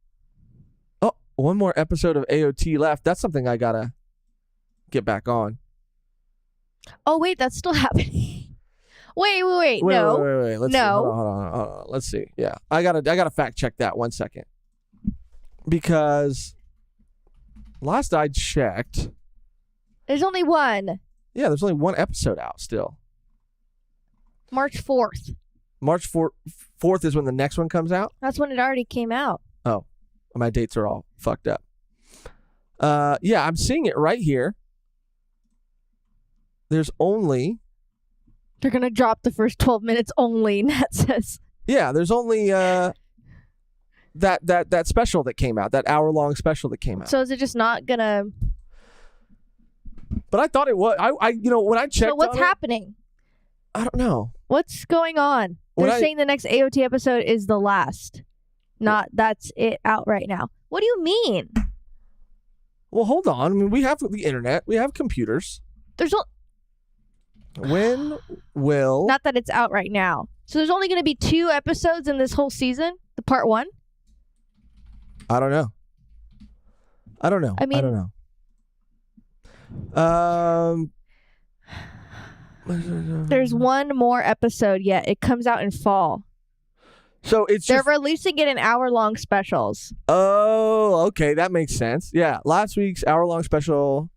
one more episode of AOT left. That's something I gotta get back on. Oh wait, that's still happening. Wait. No. Wait. Let's see. No. Hold on. Let's see. Yeah, I gotta fact check that 1 second, because last I checked, there's only one. Yeah, there's only 1 episode out still. March 4th. March 4th is when the next one comes out? That's when it already came out. Oh, my dates are all fucked up. Yeah, I'm seeing it right here. There's only... They're going to drop the first 12 minutes only, Nat says. Yeah, there's only that special that came out, that hour-long special that came out. So is it just not going to... But I thought it was... when I checked. So what's happening? I don't know. What's going on? They're saying the next AOT episode is the last. Not that's it out right now. What do you mean? Well, hold on. I mean, we have the internet. We have computers. When will... Not that it's out right now. So there's only going to be 2 episodes in this whole season? The part 1? I don't know. I don't know. There's 1 more episode yet. It comes out in fall. So they're releasing it in hour-long specials. Oh, okay, that makes sense. Yeah, last week's hour-long special.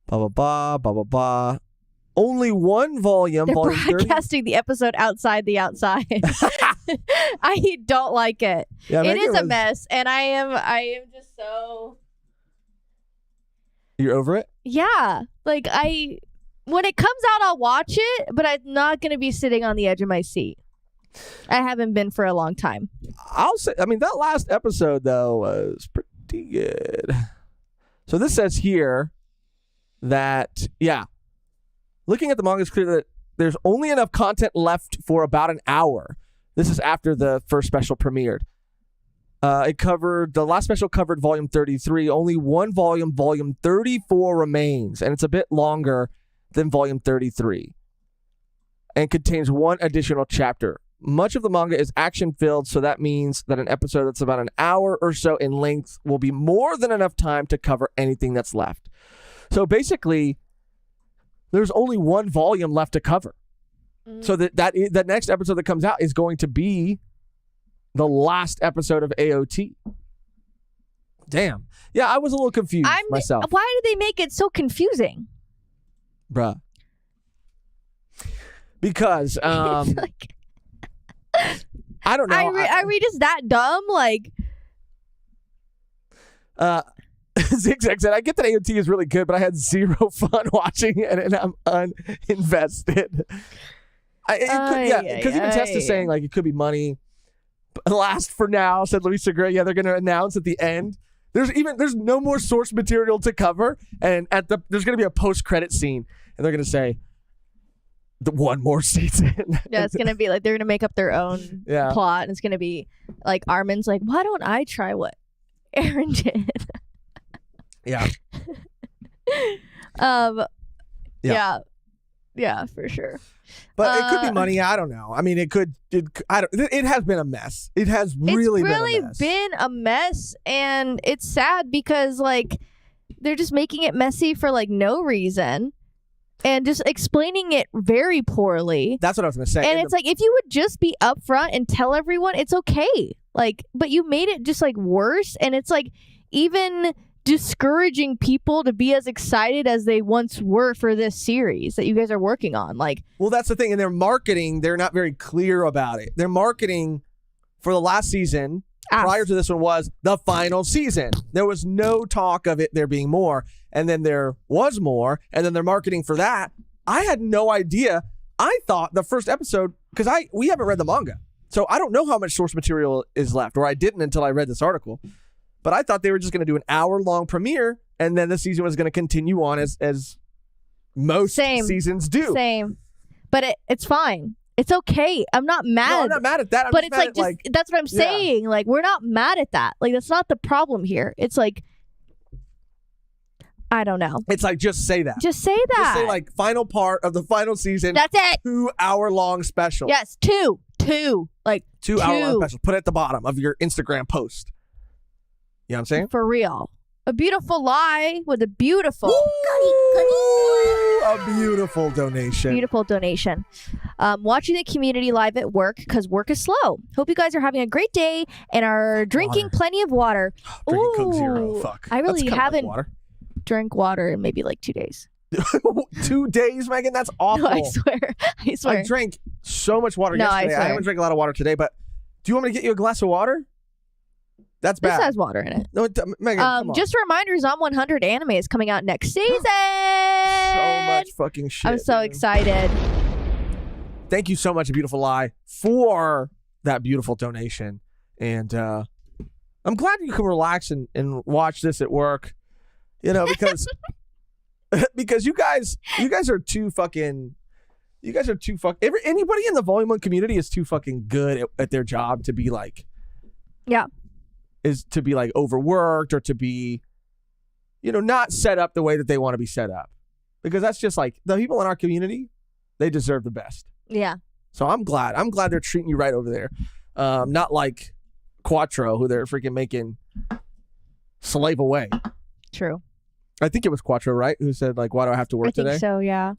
Blah blah blah. Only 1 volume. They're volume broadcasting 30? the episode outside the outside. I don't like it. Yeah, it is a mess, and I am just so. You're over it? Yeah, like when it comes out, I'll watch it, but I'm not going to be sitting on the edge of my seat. I haven't been for a long time. I'll say, that last episode, though, was pretty good. So this says here that, looking at the manga, it's clear that there's only enough content left for about an hour. This is after the first special premiered. The last special covered volume 33. Only 1 volume, volume 34 remains, and it's a bit longer than volume 33 and contains 1 additional chapter. Much of the manga is action-filled, so that means that an episode that's about an hour or so in length will be more than enough time to cover anything that's left. So basically, there's only one volume left to cover. So that next episode that comes out is going to be the last episode of AOT. Damn. Yeah, I was a little confused myself. Why did they make it so confusing? Bruh. Because Like, I don't know. Are we just that dumb? Like, Zigzag said, I get that AOT is really good, but I had zero fun watching it and I'm uninvested. Because even Tess is saying like it could be money. Last for now, said Luisa Gray. Yeah, they're going to announce at the end. There's no more source material to cover, and there's going to be a post-credit scene, and they're going to say the one more season. Yeah, it's going to be like they're going to make up their own plot, and it's going to be like Armin's like, why don't I try what Aaron did? Yeah. Yeah, for sure. But it could be money. I don't know. I mean, it has been a mess. It has really been a mess, and it's sad because like they're just making it messy for like no reason, and just explaining it very poorly. That's what I was gonna say. And it's like if you would just be upfront and tell everyone, it's okay. Like, but you made it just like worse, and it's like even discouraging people to be as excited as they once were for this series that you guys are working on. Like, well, that's the thing. And their marketing, they're not very clear about it. Their marketing for the last season prior to this one was the final season. There was no talk of it there being more. And then there was more. And then their marketing for that, I had no idea. I thought the first episode, because we haven't read the manga. So I don't know how much source material is left, or I didn't until I read this article. But I thought they were just going to do an hour-long premiere, and then the season was going to continue on as most seasons do. Same. But it's fine. It's okay. I'm not mad. No, I'm not mad at that. But it's like, that's what I'm saying. Like, we're not mad at that. Like, that's not the problem here. It's like, I don't know. It's like, just say that. Just say that. Just say, like, final part of the final season. That's it. 2-hour-long special. Yes, two. Like, 2-hour-long special. Put it at the bottom of your Instagram post. You know what I'm saying? For real. A beautiful lie with a beautiful... A beautiful donation. Beautiful donation. Watching the community live at work because work is slow. Hope you guys are having a great day and are drinking plenty of water. Drinking Coke Zero. Fuck. I really haven't like drank water in maybe like 2 days. 2 days, Megan? That's awful. No, I swear. I drank so much water yesterday. I haven't drank a lot of water today, but do you want me to get you a glass of water? That's bad. This has water in it. No, Megan, come on. Just a reminder, Zom 100 anime is coming out next season. So much fucking shit. I'm so excited. Thank you so much, A Beautiful Lie, for that beautiful donation. And I'm glad you can relax and watch this at work. You know, because because you guys are too fucking. You guys are too fucking. Anybody in the Volume 1 community is too fucking good at their job to be like. Yeah. Is to be like overworked or to be, you know, not set up the way that they want to be set up. Because that's just like the people in our community, they deserve the best. Yeah. So I'm glad they're treating you right over there. Not like Quattro, who they're freaking making slave away. True. I think it was Quattro, right? Who said like, why do I have to work today? I think so, yeah.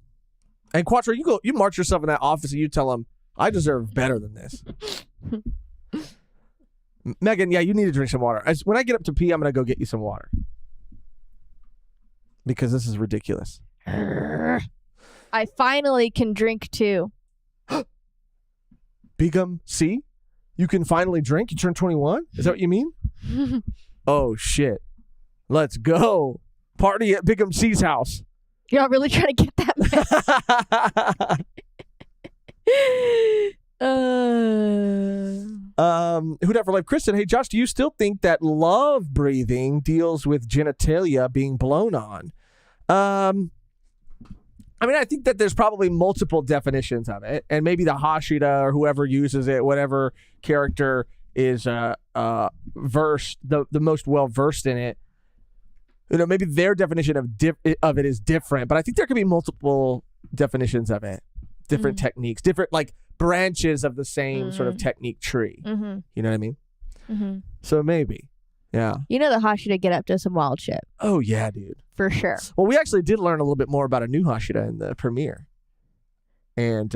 And Quattro, you march yourself in that office and you tell them, I deserve better than this. Megan, yeah, you need to drink some water. When I get up to pee, I'm going to go get you some water. Because this is ridiculous. I finally can drink too. Begum, see? You can finally drink? You turned 21? Is that what you mean? Oh, shit. Let's go. Party at Big C's house. You're not really trying to get that Who'd ever live? Kristen, hey Josh, do you still think that love breathing deals with genitalia being blown on? I mean, I think that there's probably multiple definitions of it, and maybe the Hashira or whoever uses it, whatever character is versed, the most well versed in it, you know, maybe their definition of it is different. But I think there could be multiple definitions of it, different techniques, different like branches of the same sort of technique tree. You know what I mean? So maybe. Yeah. You know the Hashira get up to some wild shit. Oh, yeah, dude. For sure. Well, we actually did learn a little bit more about a new Hashira in the premiere. And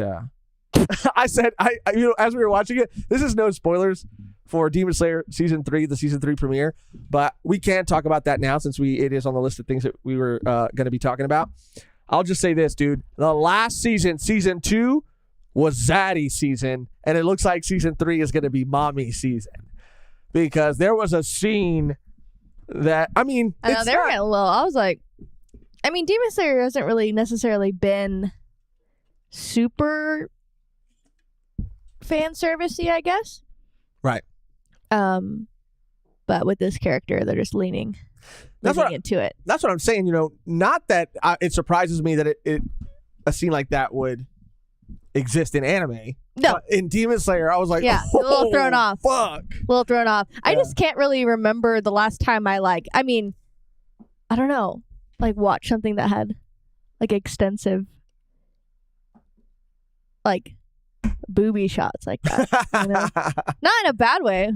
I said, as we were watching it, this is no spoilers for Demon Slayer Season 3, the Season 3 premiere. But we can talk about that now since it is on the list of things that we were going to be talking about. I'll just say this, dude. The last season, Season 2, was Zaddy season. And it looks like Season 3 is going to be Mommy season. Because there was a scene that, I mean, I know, they were getting a little, I was like, I mean, Demon Slayer hasn't really necessarily been super fan servicey, I guess. Right. But with this character, they're just leaning into it. That's what I'm saying. Not that it surprises me that a scene like that would exist in anime. No. But in Demon Slayer, I was like, a little thrown off. Fuck. A little thrown off. Yeah. I just can't really remember the last time I don't know, watched something that had extensive booby shots like that. Not in a bad way.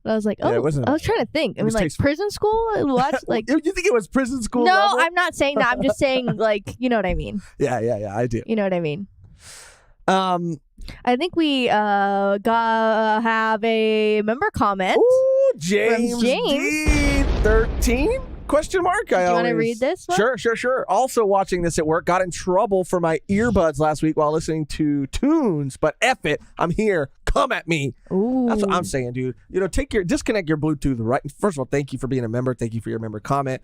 But I was like, I was trying to think. I mean, prison school? What? You think it was prison school? No, level? I'm not saying that. I'm just saying, you know what I mean. Yeah, I do. You know what I mean. I think we have a member comment. Ooh, James D13? Question mark. Do you want to read this one? Sure. Also watching this at work, got in trouble for my earbuds last week while listening to tunes, but F it, I'm here. Come at me. Ooh. That's what I'm saying, dude. Disconnect your Bluetooth. Right. First of all, thank you for being a member. Thank you for your member comment.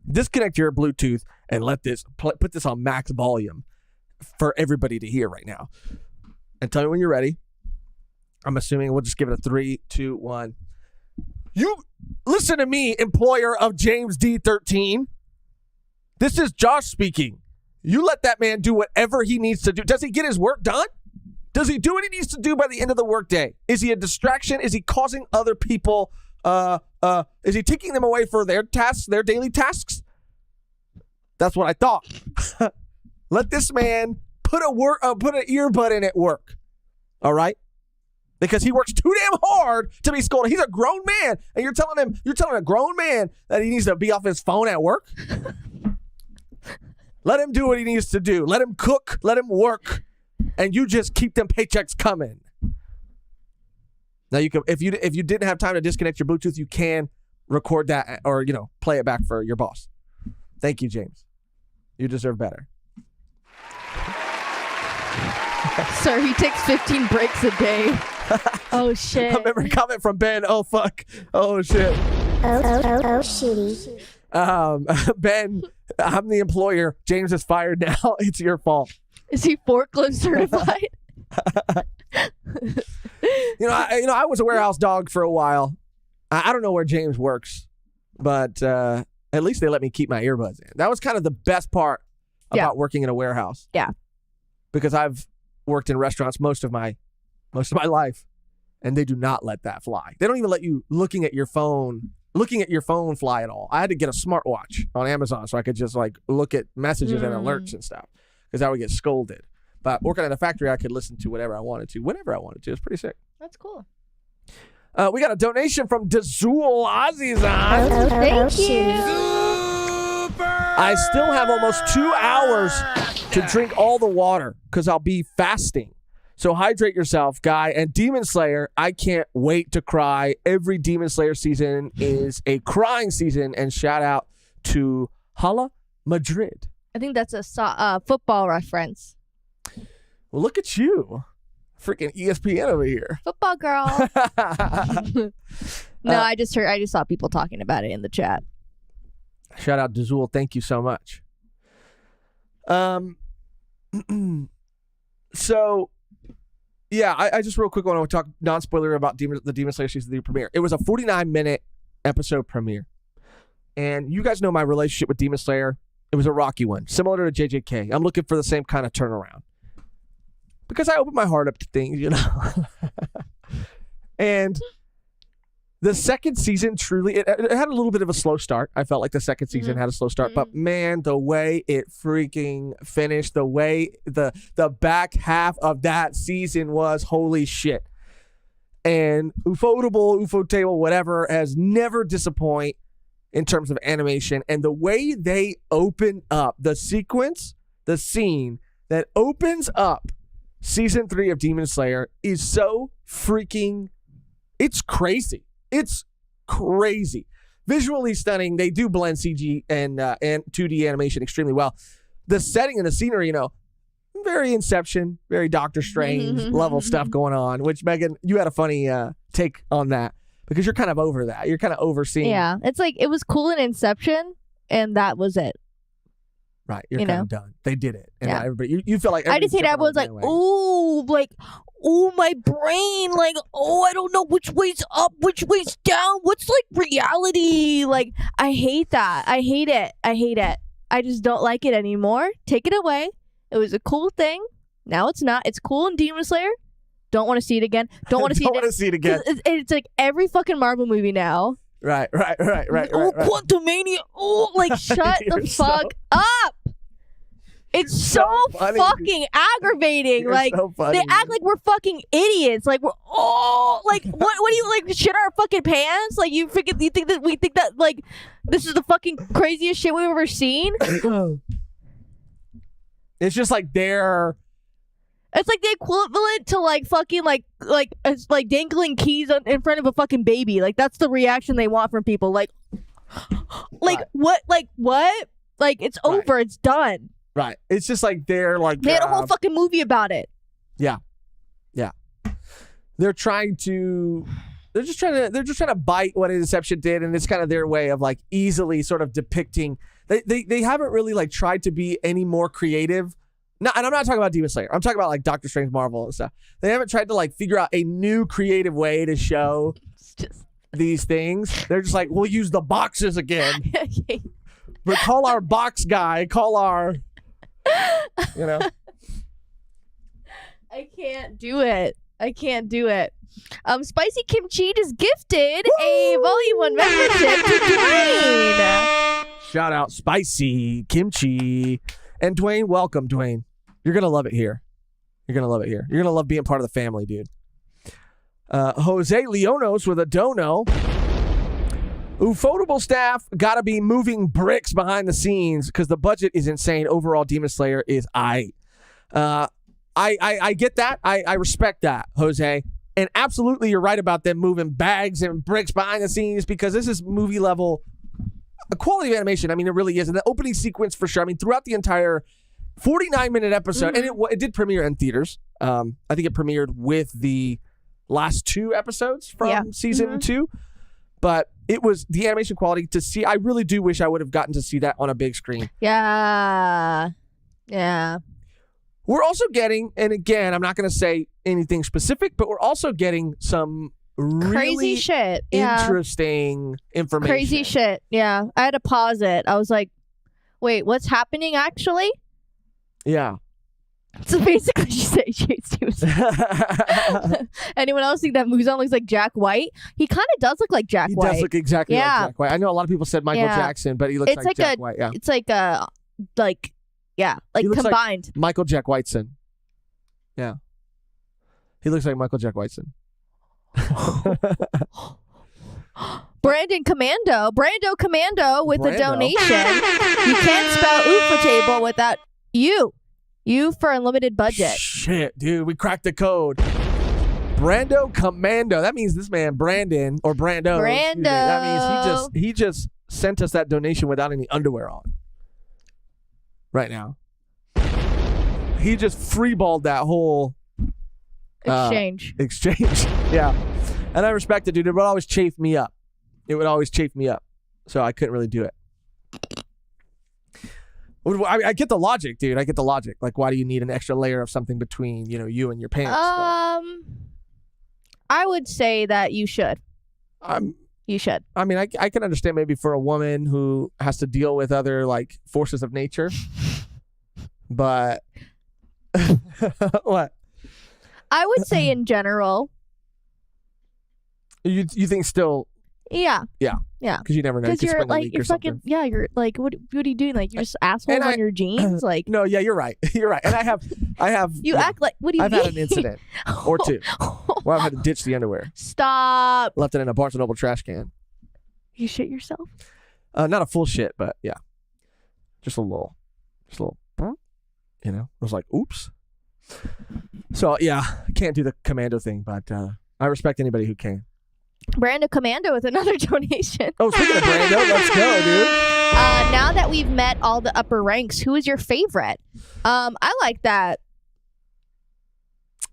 Disconnect your Bluetooth and let this put this on max volume for everybody to hear right now. And tell me when you're ready. I'm assuming we'll just give it a 3, 2, 1. You listen to me, employer of James D13. This is Josh speaking. You let that man do whatever he needs to do. Does he get his work done? Does he do what he needs to do by the end of the workday? Is he a distraction? Is he causing other people? Is he taking them away for their tasks, their daily tasks? That's what I thought. Let this man put an earbud in at work. All right? Because he works too damn hard to be scolded. He's a grown man, and you're telling a grown man that he needs to be off his phone at work? Let him do what he needs to do. Let him cook. Let him work. And you just keep them paychecks coming. Now you can, if you didn't have time to disconnect your Bluetooth, you can record that or play it back for your boss. Thank you, James. You deserve better. Sir, he takes 15 breaks a day. Oh shit. I remember a comment from Ben. Oh fuck. Oh shit. Oh shitty. Ben, I'm the employer. James is fired now. It's your fault. Is he forklift certified? I was a warehouse dog for a while. I don't know where James works, but at least they let me keep my earbuds in. That was kind of the best part about working in a warehouse. Yeah. Because I've worked in restaurants most of my life, and they do not let that fly. They don't even let you looking at your phone fly at all. I had to get a smartwatch on Amazon so I could just look at messages and alerts and stuff, because I would get scolded. But working at a factory, I could listen to whatever I wanted to, whenever I wanted to. It's pretty sick. That's cool. We got a donation from Dazul Azizan. Thank you. I still have almost 2 hours to drink all the water because I'll be fasting. So hydrate yourself, guy. And Demon Slayer, I can't wait to cry. Every Demon Slayer season is a crying season. And shout out to Hala Madrid. I think that's a football reference. Well, look at you. Freaking ESPN over here. Football girl. No, I just saw people talking about it in the chat. Shout out to Zool. Thank you so much. So, yeah, I just real quick want to talk non-spoiler about the Demon Slayer Season 3 premiere. It was a 49-minute episode premiere. And you guys know my relationship with Demon Slayer. It was a rocky one, similar to JJK. I'm looking for the same kind of turnaround. Because I open my heart up to things, And the second season truly, it had a little bit of a slow start. I felt like the second season had a slow start. But man, the way it freaking finished, the way the back half of that season was, holy shit. And Ufotable, whatever, has never disappoint in terms of animation. And the way they open up the sequence, the scene that opens up season 3 of Demon Slayer is so freaking, it's crazy. It's crazy. Visually stunning. They do blend CG and 2D animation extremely well. The setting and the scenery, very Inception, very Doctor Strange level stuff going on, which, Mehgan, you had a funny take on that because you're kind of over that. You're kind of overseeing. Yeah. It's like it was cool in Inception and that was it. Right. You're kind of done. They did it. And Yeah. everybody, you feel like I just hate everyone's like, oh, my brain, I don't know which way's up, which way's down. What's reality? I hate that. I hate it. I just don't like it anymore. Take it away. It was a cool thing. Now it's not. It's cool in Demon Slayer. Don't want to see it again. Don't want to see it again. It's like every fucking Marvel movie now. Right. Oh, Quantumania. Oh, shut the fuck up. It's so funny, fucking aggravating. You're so funny, they act like we're fucking idiots. We're what do you shit our fucking pants? You think that we think that this is the fucking craziest shit we've ever seen? It's just they're. It's the equivalent to fucking it's dangling keys in front of a fucking baby. That's the reaction they want from people. Right. What? It's over. It's done. Right. It's just they're they had a whole fucking movie about it. Yeah. They're trying to bite what Inception did, and it's kind of their way of easily sort of depicting. They haven't really tried to be any more creative. No, and I'm not talking about Demon Slayer. I'm talking about Doctor Strange, Marvel, and stuff. They haven't tried to figure out a new creative way to show these things. They're just we'll use the boxes again. But call our box guy. Call our. I can't do it. Spicy Kimchi just gifted a Volume 1 membership to Dwayne. Shout out Spicy Kimchi. And Dwayne, welcome, Dwayne. You're going to love it here. You're going to love being part of the family, dude. Jose Leonos with a dono. Ufotable staff got to be moving bricks behind the scenes because the budget is insane. Overall, Demon Slayer is I get that. I respect that, Jose. And absolutely, you're right about them moving bags and bricks behind the scenes because this is movie level quality of animation. I mean, it really is. And the opening sequence for sure. I mean, throughout the entire 49-minute episode, and it did premiere in theaters. I think it premiered with the last 2 episodes from season 2. But it was the animation quality to see. I really do wish I would have gotten to see that on a big screen. Yeah. We're also getting, and again, I'm not going to say anything specific, but we're also getting some really crazy shit. Interesting information. Crazy shit. Yeah. I had to pause it. I was like, wait, what's happening actually? Yeah. So basically, she said she hates Stevenson. Anyone else think that Muzan looks like Jack White? He kind of does look like Jack White. He does look exactly like Jack White. I know a lot of people said Michael Jackson, but he looks like Jack White. Yeah. It's He looks combined. Like Michael Jack Whiteson. Yeah. He looks like Michael Jack Whiteson. Brando Commando with the donation. You can't spell Ufotable without you. You for unlimited budget. Shit, dude, we cracked the code. Brando Commando. That means this man, Brandon, or Brando. That means he just sent us that donation without any underwear on. Right now. He just freeballed that whole exchange. Yeah. And I respect it, dude. It would always chafe me up. So I couldn't really do it. I get the logic, dude. I get the logic. Why do you need an extra layer of something between, you and your pants? I would say that you should. You should. I mean, I can understand maybe for a woman who has to deal with other forces of nature, but what? I would say in general. You think still? Yeah. Because you never know. Because you're you're fucking you're what are you doing? You're just assholes on your jeans. No, yeah, you're right. And I have. You act like what do you I've mean? had an incident or two. Well, I've had to ditch the underwear. Stop. Left it in a Barnes & Noble trash can. You shit yourself? Not a full shit, but yeah. Just a little, you know, I was like, oops. So yeah, I can't do the commando thing, but I respect anybody who can. Brando Commando with another donation. Oh, speaking of Brando, let's go, dude. Now that we've met all the upper ranks, who is your favorite? I like that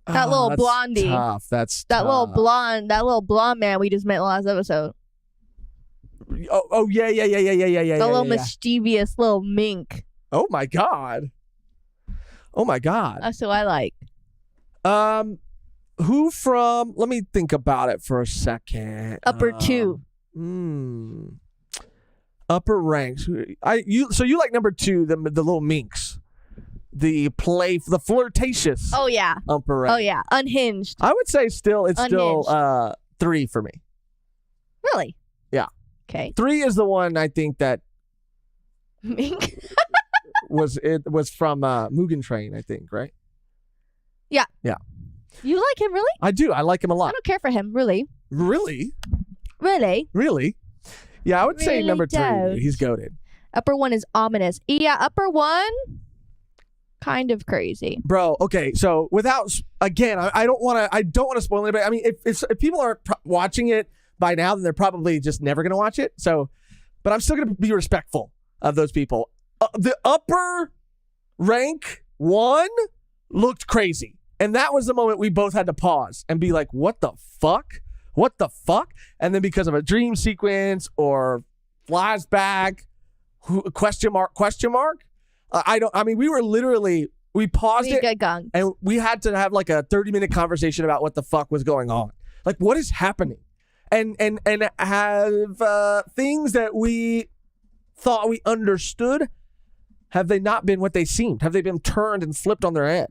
little That's blondie. Tough. That's that tough. little blonde man we just met last episode. Oh yeah. The little mischievous little mink. Oh my god. That's who I like. Who from? Let me think about it for a second. Upper two. Upper ranks. So you like number 2, the little minx, the flirtatious. Oh yeah. Upper rank. Oh yeah. Unhinged. I would say it's still Unhinged. 3 for me. Really? Yeah. Okay. 3 is the one I think that Mink. was from Mugen Train, I think, right? Yeah. Yeah. You like him, really? I do. I like him a I lot. don't care for him, really. Really? Really? Yeah, I would say Really number 3. don't. Dude. He's goated. Upper one is ominous. Yeah, upper one, kind of crazy. Bro, okay, so again, I don't want to spoil anybody. I mean, if people aren't watching it by now, then they're probably just never going to watch it. So, but I'm still going to be respectful of those people. The upper rank 1 looked crazy. And that was the moment we both had to pause and be like, what the fuck? What the fuck? And then because of a dream sequence or flashback, question mark. We paused it and we had to have like a 30-minute conversation about what the fuck was going on. Like, what is happening? And have things that we thought we understood, have they not been what they seemed? Have they been turned and flipped on their head?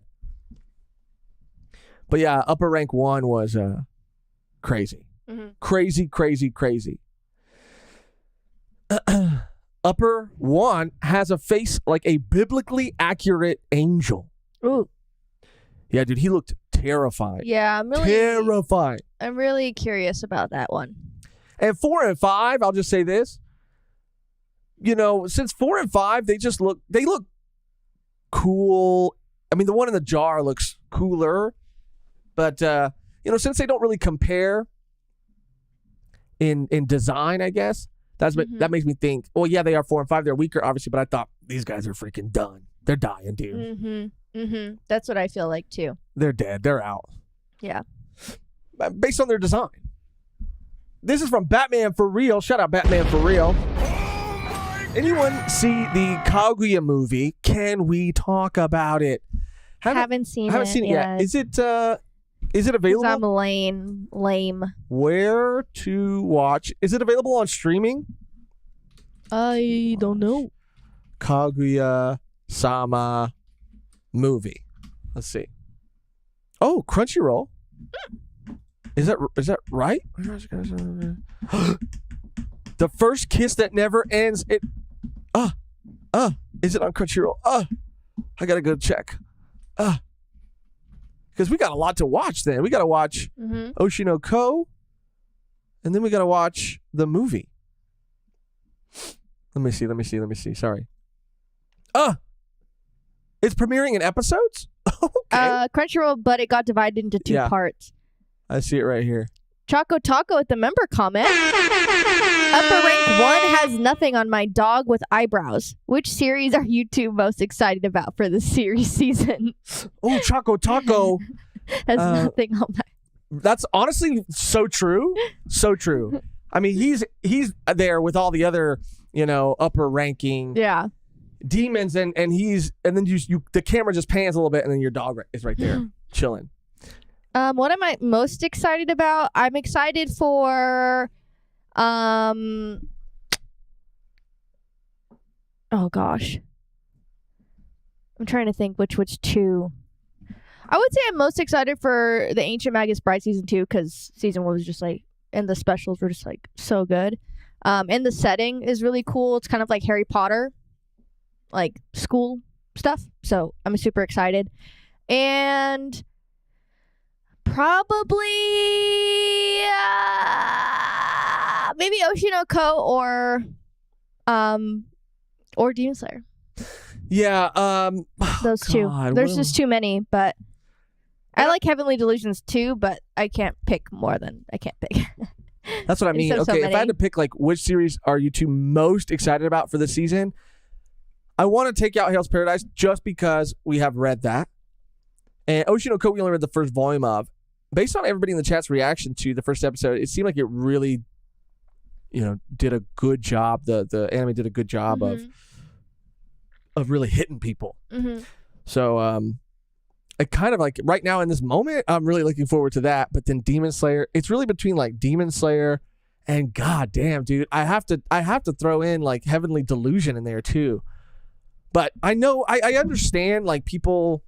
But yeah, upper rank 1 was crazy. Mm-hmm. Crazy. Upper 1 has a face like a biblically accurate angel. Ooh. Yeah, dude, he looked terrifying. Yeah, terrifying. I'm really curious about that one. And 4 and 5, I'll just say this. You know, since 4 and 5, they look cool. I mean, the one in the jar looks cooler. But, you know, since they don't really compare in design, I guess, that makes me think, well, yeah, they are 4 and 5. They're weaker, obviously, but I thought these guys are freaking done. They're dying, dude. That's what I feel like, too. They're dead. They're out. Yeah. Based on their design. This is from Batman for Real. Shout out Batman for Real. Anyone see the Kaguya movie? Can we talk about it? Haven't seen it yet. Is it available? I'm lame. Where to watch? Is it available on streaming? I don't know. Kaguya-sama movie. Let's see. Oh, Crunchyroll. Is that right? The First Kiss That Never Ends. Is it on Crunchyroll? I gotta go check. Because we got a lot to watch then. We got to watch Oshinoko, and then we got to watch the movie. Let me see. Sorry. It's premiering in episodes? Okay. Crunchyroll, but it got divided into 2 parts. I see it right here. Choco Taco at the member comment. Upper rank 1 has nothing on my dog with eyebrows. Which series are you 2 most excited about for the series season? Oh, Choco Taco has nothing on my. That's honestly so true. So true. I mean, he's there with all the other, you know, upper ranking demons, and then you the camera just pans a little bit, and then your dog is right there chilling. What am I most excited about? I'm excited for oh gosh. I'm trying to think which 2. I would say I'm most excited for the Ancient Magus Bride season 2 because season 1 was just like, and the specials were just like so good. And the setting is really cool. It's kind of like Harry Potter, like school stuff. So I'm super excited. And Probably maybe Oshinoko or Demon Slayer. Yeah, Those two. There's just too many, but I like Heavenly Delusions too, but I can't pick more than I can't pick. That's what I mean. Okay, if I had to pick like which series are you two most excited about for this season, I want to take out Hell's Paradise just because we have read that. And Oshinoko we only read the first volume of. Based on everybody in the chat's reaction to the first episode, it seemed like it really, did a good job. The anime did a good job of really hitting people. Mm-hmm. So I kind of like right now in this moment, I'm really looking forward to that. But then Demon Slayer, it's really between like Demon Slayer and goddamn, dude, I have to throw in like Heavenly Delusion in there too. But I know I understand like people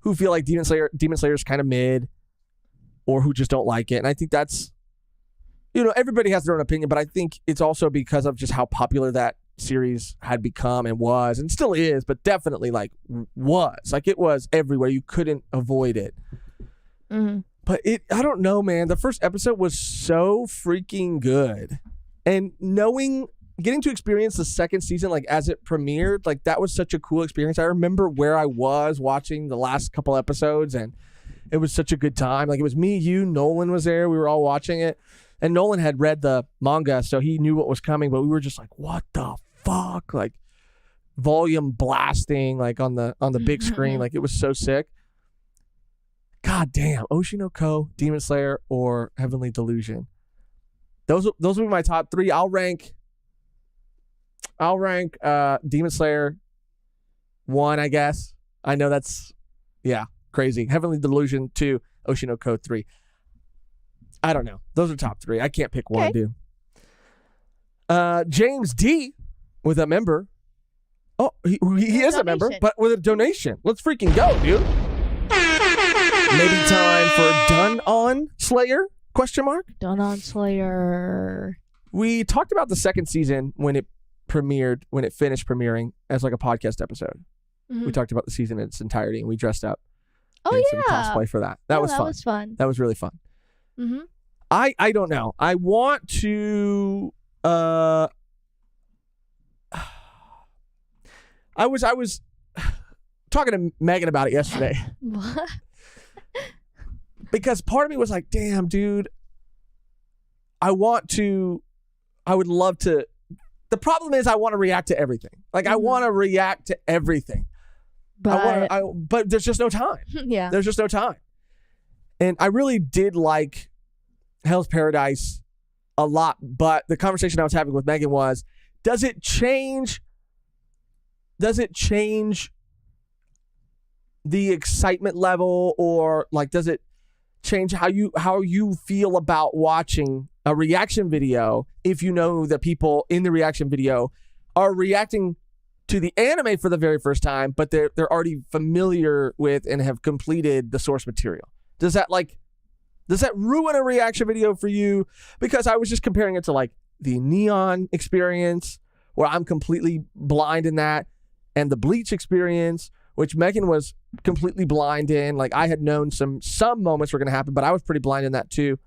who feel like Demon Slayer is kind of mid, or who just don't like it, and I think that's, everybody has their own opinion, but I think it's also because of just how popular that series had become and was, and still is, but definitely like was. Like it was everywhere. You couldn't avoid it. Mm-hmm. But I don't know, man. The first episode was so freaking good. And getting to experience the second season, like as it premiered, like that was such a cool experience. I remember where I was watching the last couple episodes, and it was such a good time. Like it was me, you, Nolan was there. We were all watching it. And Nolan had read the manga, so he knew what was coming, but we were just like, what the fuck? Like volume blasting, like on the big screen. Like it was so sick. God damn. Oshinoko, Demon Slayer, or Heavenly Delusion. Those will be my top three. I'll rank Demon Slayer 1, I guess. I know that's crazy. Heavenly Delusion 2, Oshinoko 3. I don't know. Those are top 3. I can't pick one, dude. James D with a member. Oh, he is a member, but with a donation. Let's freaking go, dude. Maybe time for Done On Slayer? ? Done On Slayer. We talked about the second season when it finished premiering as like a podcast episode. Mm-hmm. We talked about the season in its entirety, and we dressed up. Some cosplay for that. That was fun. That was really fun. Mm-hmm. I don't know. I want to. I was talking to Mehgan about it yesterday. What? Because part of me was like, damn, dude. I would love to. The problem is I want to react to everything. Like I want to react to everything. But but there's just no time. Yeah. There's just no time. And I really did like Hell's Paradise a lot, but the conversation I was having with Mehgan was, does it change the excitement level, or like does it change how you feel about watching a reaction video if you know that people in the reaction video are reacting to the anime for the very first time, but they're already familiar with and have completed the source material? Does that ruin a reaction video for you? Because I was just comparing it to like the Neon experience, where I'm completely blind in that, and the Bleach experience, which Mehgan was completely blind in. Like I had known some moments were going to happen, but I was pretty blind in that too.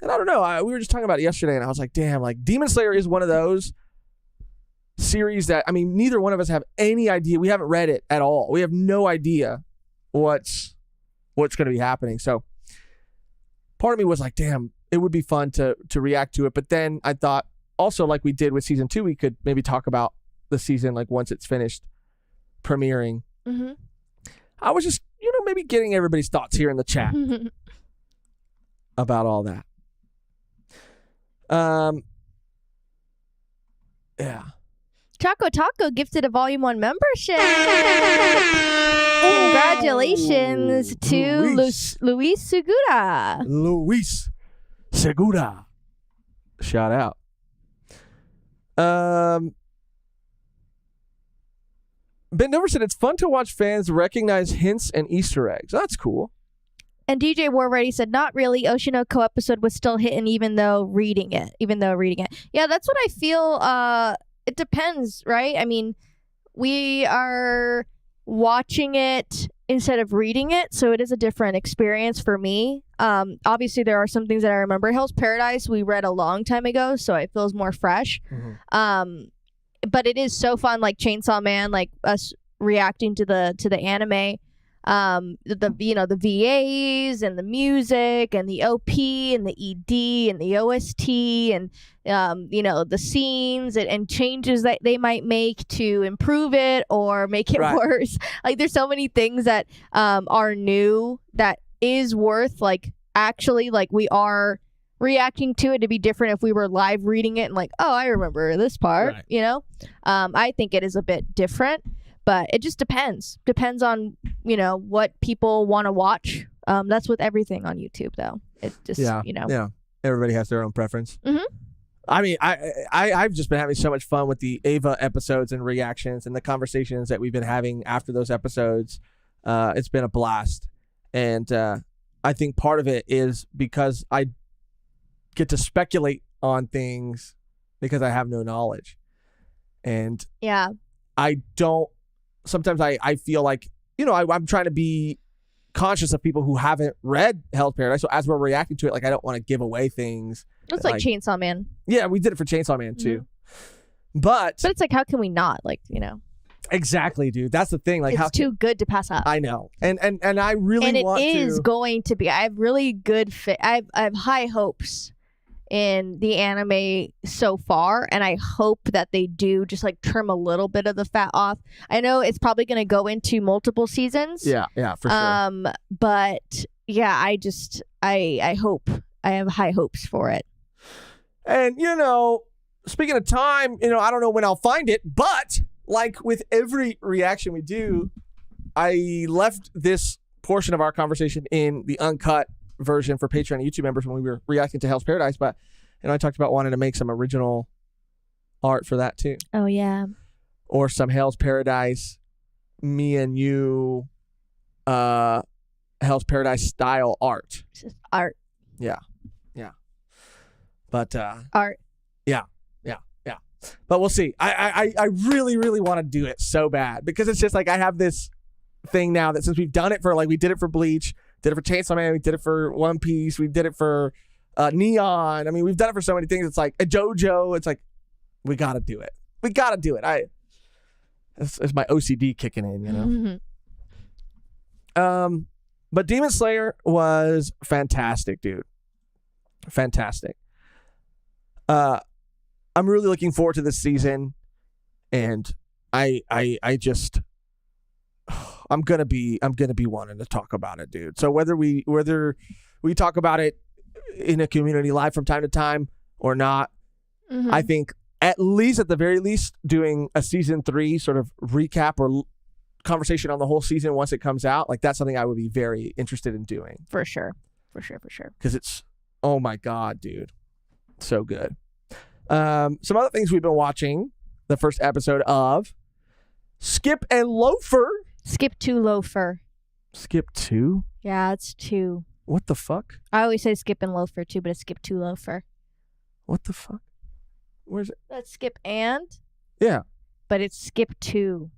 And I don't know. We were just talking about it yesterday, and I was like, damn, like Demon Slayer is one of those series that, I mean, neither one of us have any idea. We haven't read it at all. We have no idea what's going to be happening. So part of me was like, damn, it would be fun to react to it. But then I thought also, like we did with season 2, we could maybe talk about the season like once it's finished premiering. Mm-hmm. I was just, maybe getting everybody's thoughts here in the chat about all that. Yeah. Choco Taco gifted a Volume 1 membership. Congratulations to Luis Segura. Luis Segura. Shout out. Ben Dover said it's fun to watch fans recognize hints and Easter eggs. That's cool. And DJ Warready said, not really. Oshinoko episode was still hitting even though reading it. Yeah, that's what I feel. It depends, right? I mean, we are watching it instead of reading it, so it is a different experience for me. Obviously there are some things that I remember. Hell's Paradise we read a long time ago, so it feels more fresh. But it is so fun, like Chainsaw Man, like us reacting to the anime. The VAs and the music and the OP and the ED and the OST and the scenes and changes that they might make to improve it or make it worse. Like there's so many things that are new that is worth like actually like we are reacting to it to be different if we were live reading it and like, oh, I remember this part, I think it is a bit different. But it just depends on, what people want to watch. That's with everything on YouTube, though. It just, Yeah. Everybody has their own preference. Mm-hmm. I mean, I've just been having so much fun with the Ava episodes and reactions and the conversations that we've been having after those episodes. It's been a blast. And I think part of it is because I get to speculate on things because I have no knowledge. And yeah, I don't. Sometimes I feel like, I'm trying to be conscious of people who haven't read Hell's Paradise. So as we're reacting to it, like, I don't want to give away things. It's like Chainsaw Man. Yeah, we did it for Chainsaw Man, too. Mm-hmm. But it's like, how can we not? Like, Exactly, dude. That's the thing. Like, it's too good to pass up. I know. And I really want to. And it is going to be. I have really good I have high hopes in the anime so far, and I hope that they do just like trim a little bit of the fat off. I know it's probably going to go into multiple seasons. Yeah, for sure. But yeah, I hope. I have high hopes for it. And speaking of time, I don't know when I'll find it, but like with every reaction we do, I left this portion of our conversation in the uncut version for Patreon and YouTube members when we were reacting to Hell's Paradise, but I talked about wanting to make some original art for that too. Oh yeah. Or some Hell's Paradise, me and you, Hell's Paradise style art. It's just art. Yeah. But art. Yeah. But we'll see. I really, really want to do it so bad because it's just like I have this thing now that since we've done it for we did it for Bleach, did it for Chainsaw Man, we did it for One Piece, we did it for Neon. I mean, we've done it for so many things. It's like a JoJo. It's like we got to do it. It's my OCD kicking in, Mm-hmm. But Demon Slayer was fantastic, dude. Fantastic. I'm really looking forward to this season, and I just I'm gonna be wanting to talk about it, dude. So whether we talk about it in a community live from time to time or not, I think at the very least doing a season 3 sort of recap or conversation on the whole season once it comes out, like that's something I would be very interested in doing. For sure. Because it's, oh my God, dude, so good. Some other things we've been watching. The first episode of Skip and Loafer. Skip to Loafer. Skip 2? Yeah, it's 2. What the fuck? I always say Skip and Loafer too, but it's Skip to Loafer. What the fuck? Where's it? That's Skip and? Yeah. But it's Skip 2.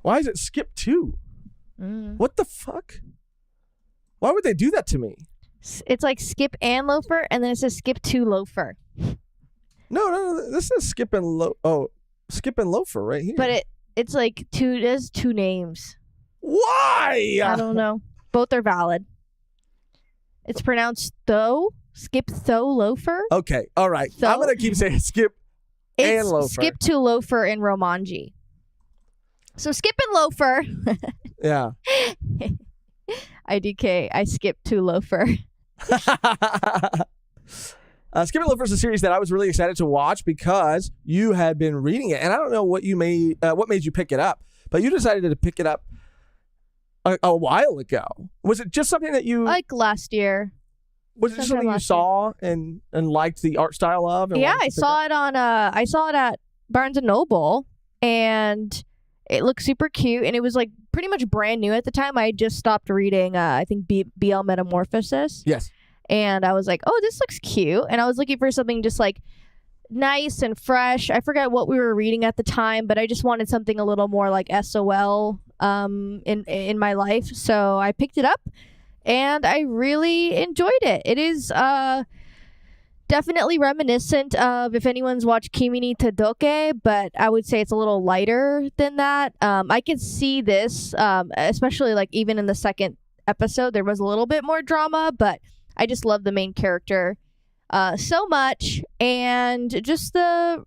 Why is it Skip 2? What the fuck? Why would they do that to me? It's like Skip and Loafer, and then it says Skip to Loafer. No. This is Skip and Skip and Loafer right here. But it's like there's 2 names. Why? I don't know. Both are valid. It's pronounced Tho. Skip Tho Loafer. Okay. All right. Tho? I'm gonna keep saying Skip and Loafer. Skip to Loafer in Romanji. So Skip and Loafer. Yeah. IDK. I skip to Loafer. Skip and Loafer is a series that I was really excited to watch because you had been reading it, and I don't know what made you pick it up, but you decided to pick it up a while ago. Was it just something that you like last year? Was it just something you saw and liked the art style of? Yeah, I saw it at Barnes and Noble, and it looked super cute, and it was like pretty much brand new at the time. I had just stopped reading, I think BL Metamorphosis. Yes. And I was like, oh, this looks cute. And I was looking for something just like nice and fresh. I forgot what we were reading at the time, but I just wanted something a little more like SOL in my life. So I picked it up and I really enjoyed it. It is definitely reminiscent of if anyone's watched Kimi ni Todoke, but I would say it's a little lighter than that. I could see this, especially like even in the second episode, there was a little bit more drama, but I just love the main character so much, and just the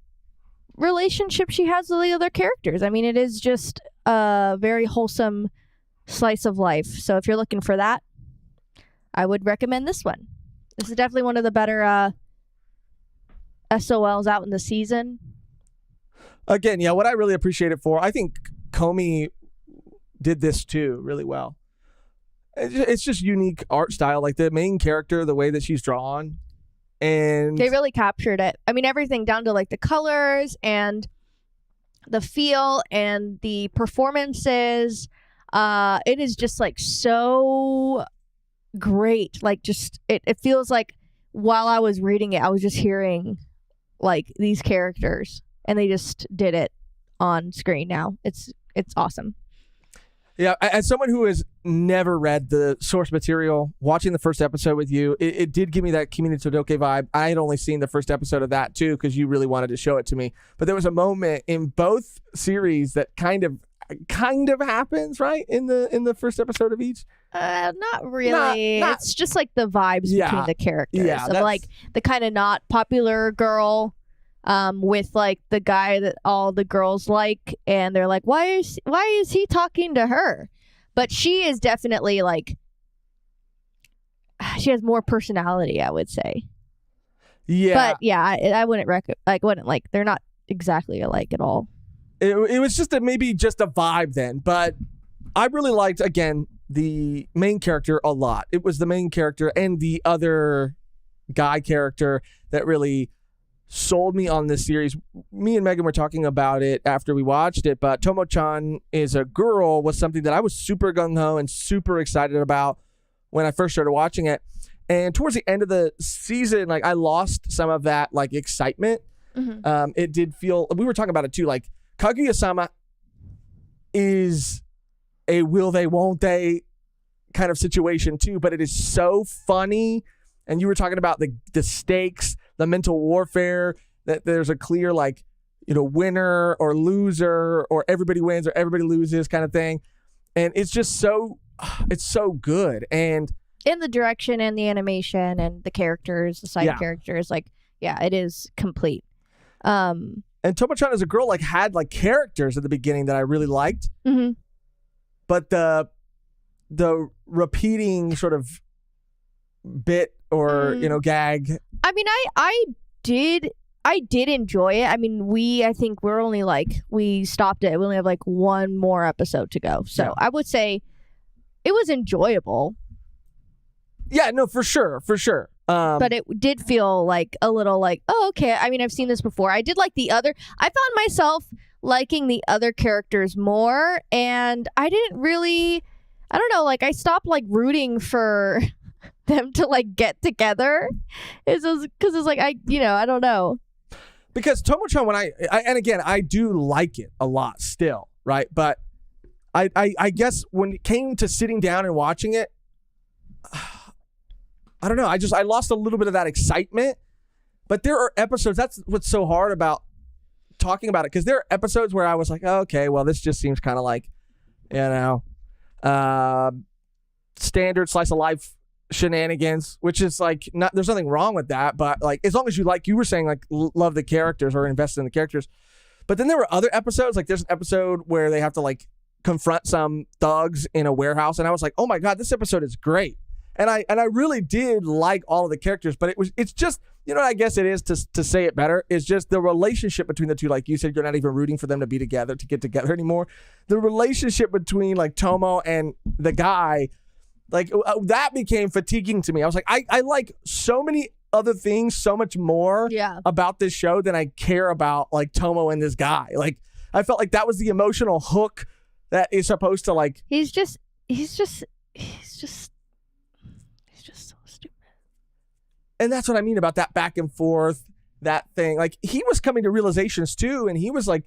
relationship she has with the other characters. I mean, it is just a very wholesome slice of life. So if you're looking for that, I would recommend this one. This is definitely one of the better SOLs out in the season. Again, yeah, what I really appreciate it for, I think Komi did this too really well. It's just unique art style, like the main character, the way that she's drawn, and they really captured it. I mean, everything down to like the colors and the feel and the performances. It is just like so great. Like just it feels like while I was reading it, I was just hearing like these characters, and they just did it on screen now. It's awesome. Yeah, as someone who has never read the source material, watching the first episode with you, it did give me that Kimi ni Todoke vibe. I had only seen the first episode of that too, because you really wanted to show it to me. But there was a moment in both series that kind of happens, right? In the first episode of each. Not really. It's just like the vibes between the characters. Yeah, of like the kind of not popular girl with like the guy that all the girls like, and they're like, why is he talking to her? But she is definitely like, she has more personality, I would say. Yeah. But yeah, I wouldn't they're not exactly alike at all. It was just maybe just a vibe then, but I really liked, again, the main character a lot. It was the main character and the other guy character that really sold me on this series. Me and Mehgan were talking about it after we watched it, but Tomo-chan is a girl was something that I was super gung-ho and super excited about when I first started watching it. And towards the end of the season, like I lost some of that like excitement. Mm-hmm. It did feel, we were talking about it too, like Kaguya-sama is a will they, won't they kind of situation too, but it is so funny. And you were talking about the stakes, the mental warfare, that there's a clear like, winner or loser, or everybody wins or everybody loses kind of thing. And it's just it's so good. And in the direction and the animation and the characters, the side characters, like, yeah, it is complete. And Tomo-chan as a girl like had like characters at the beginning that I really liked. Mm-hmm. But the repeating sort of bit or gag. I mean, I did enjoy it. I mean, I think we stopped it. We only have like one more episode to go. So I would say it was enjoyable. Yeah, no, for sure. But it did feel like a little like, oh, okay. I mean, I've seen this before. I did like I found myself liking the other characters more, and I didn't really, I don't know, like I stopped like rooting for them to like get together. Because it's like, I don't know. Because Tomo-chan, when and again, I do like it a lot still, right? But I guess when it came to sitting down and watching it, I don't know. I lost a little bit of that excitement. But there are episodes, that's what's so hard about talking about it, because there are episodes where I was like, oh, okay, well, this just seems kind of like, standard slice of life shenanigans, which is like, there's nothing wrong with that, but like, as long as you were saying, like, love the characters or invest in the characters. But then there were other episodes, like there's an episode where they have to like confront some thugs in a warehouse, and I was like, oh my God, this episode is great. And I really did like all of the characters, but it's just, I guess it is to say it better, is just the relationship between the two. Like you said, you're not even rooting for them to be together, to get together anymore. The relationship between like Tomo and the guy, like that became fatiguing to me. I was like, I like so many other things so much more about this show than I care about like Tomo and this guy. Like I felt like that was the emotional hook that is supposed to like. He's just so stupid. And that's what I mean about that back and forth, that thing. Like he was coming to realizations too, and he was like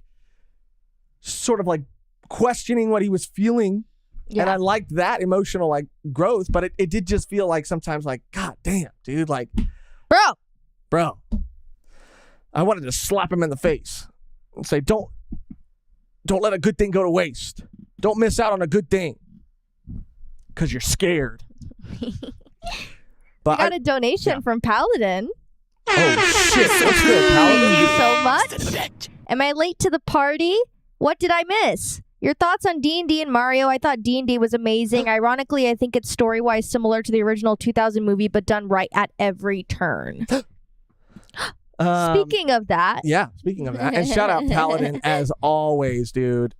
sort of like questioning what he was feeling. Yeah. And I liked that emotional like growth, but it did just feel like sometimes like, God damn, dude, like, bro, I wanted to slap him in the face and say, don't let a good thing go to waste. Don't miss out on a good thing because you're scared. But I got a donation from Paladin. Oh shit, that's good, Paladin. Thank you so much. Am I late to the party? What did I miss? Your thoughts on D&D and Mario? I thought D&D was amazing. Ironically, I think it's story-wise similar to the original 2000 movie, but done right at every turn. Speaking of that. Yeah, speaking of that. And shout out Paladin as always, dude.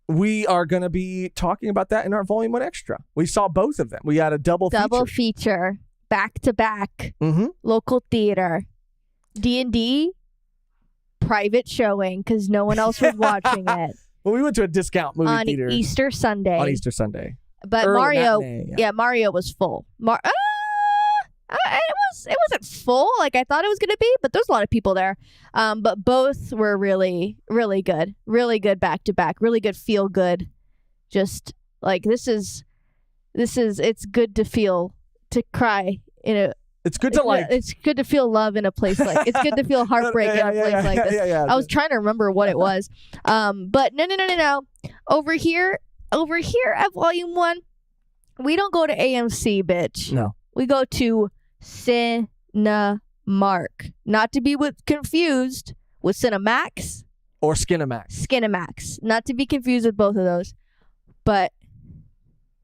We are going to be talking about that in our Volume 1 Extra. We saw both of them. We had a double feature. Back to back. Mm-hmm. Local theater. D&D. Private showing because no one else was watching it. Well, we went to a discount movie theater. On Easter Sunday. But Early Mario, matinee, Mario was full. It wasn't full like I thought it was going to be, but there's a lot of people there. But both were really, really good. Really good back to back. Really good feel good. Just like it's good to cry in a. It's good to feel love in a place like. It's good to feel heartbreak in a place like this. I was trying to remember what it was. But no. Over here at Volume 1, we don't go to AMC, bitch. No. We go to Cinemark. Not to be confused with Cinemax. Or Skinemax. Skinemax. Not to be confused with both of those. But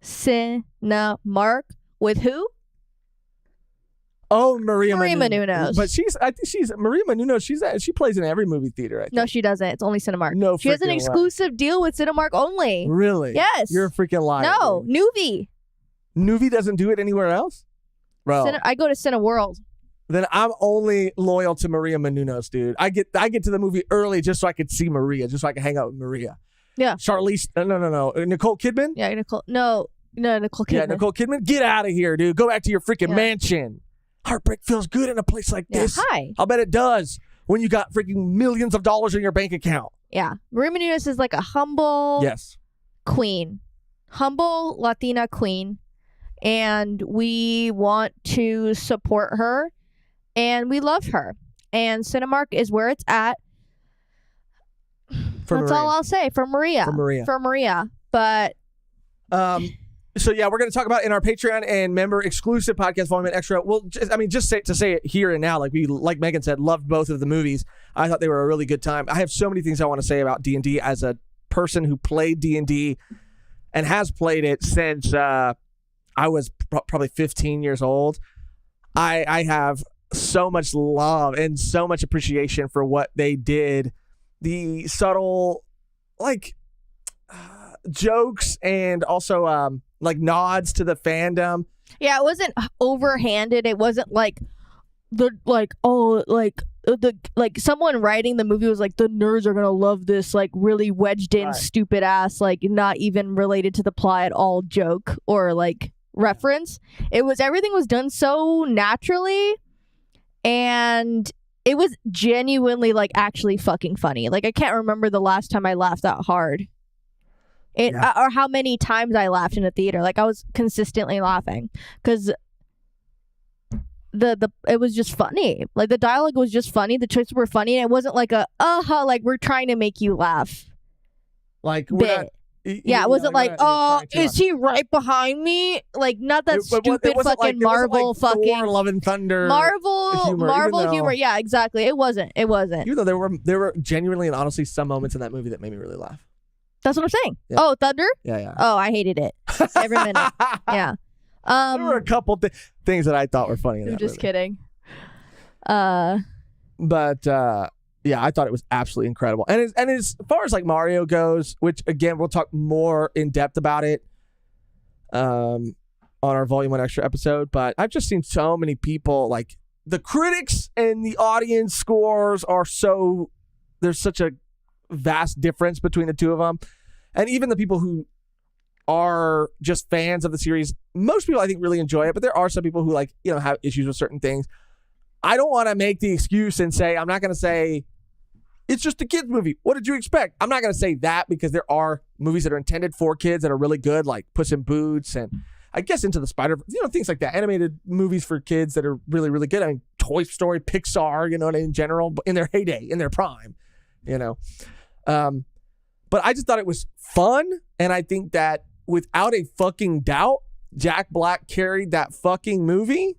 Cinemark with who? Oh, Maria Menounos. But I think she's Maria Menounos. She plays in every movie theater. I think. No, she doesn't. It's only Cinemark. No, she has an exclusive deal with Cinemark only. Really? Yes. You're a freaking liar. No, Nuvi. Nuvi doesn't do it anywhere else, bro. I go to Cineworld. Then I'm only loyal to Maria Menounos, dude. I get to the movie early just so I could see Maria, just so I can hang out with Maria. Yeah. Charlize. No. Nicole Kidman. Yeah, Nicole. No, Nicole Kidman. Yeah, Nicole Kidman. Get out of here, dude. Go back to your freaking mansion. Heartbreak feels good in a place like this. Hi. I'll bet it does when you got freaking millions of dollars in your bank account. Yeah. Maria Menounos is like a humble queen. Humble Latina queen. And we want to support her. And we love her. And Cinemark is where it's at. That's all I'll say. For Maria. But... So yeah, we're going to talk about in our Patreon and member exclusive podcast Volume Extra. Well, just to say it here and now, like Mehgan said, loved both of the movies. I thought they were a really good time. I have so many things I want to say about D&D as a person who played D&D and has played it since I was probably 15 years old. I have so much love and so much appreciation for what they did. The subtle, jokes and also like nods to the fandom. Yeah, it wasn't overhanded. It wasn't like someone writing the movie was like, the nerds are gonna love this like really wedged in stupid ass like not even related to the plot at all joke or like reference. Everything was done so naturally and it was genuinely like actually fucking funny. Like I can't remember the last time I laughed that hard. Or how many times I laughed in a theater. Like I was consistently laughing because it was just funny. Like the dialogue was just funny. The choices were funny, and it wasn't like like we're trying to make you laugh. Like bit. It wasn't like, is he right behind me? Like not that stupid fucking like, Marvel fucking Thor, Love and Thunder Marvel humor. Yeah, exactly. It wasn't. Even though there were genuinely and honestly some moments in that movie that made me really laugh. That's what I'm saying. Yeah. Oh, Thunder? Yeah. Oh, I hated it. Every minute. Yeah. There were a couple things that I thought were funny in that movie. Just kidding. But yeah, I thought it was absolutely incredible. And as far as like Mario goes, which again we'll talk more in depth about it on our Volume 1 Extra episode, but I've just seen so many people, like the critics and the audience scores there's such a vast difference between the two of them. And even the people who are just fans of the series, most people I think really enjoy it, but there are some people who have issues with certain things. I don't want to make the excuse and say, I'm not going to say it's just a kids movie. What did you expect? I'm not going to say that because there are movies that are intended for kids that are really good, like Puss in Boots and I guess Into the Spider, things like that. Animated movies for kids that are really, really good. I mean, Toy Story, Pixar, in general, in their heyday, in their prime, But I just thought it was fun. And I think that without a fucking doubt, Jack Black carried that fucking movie.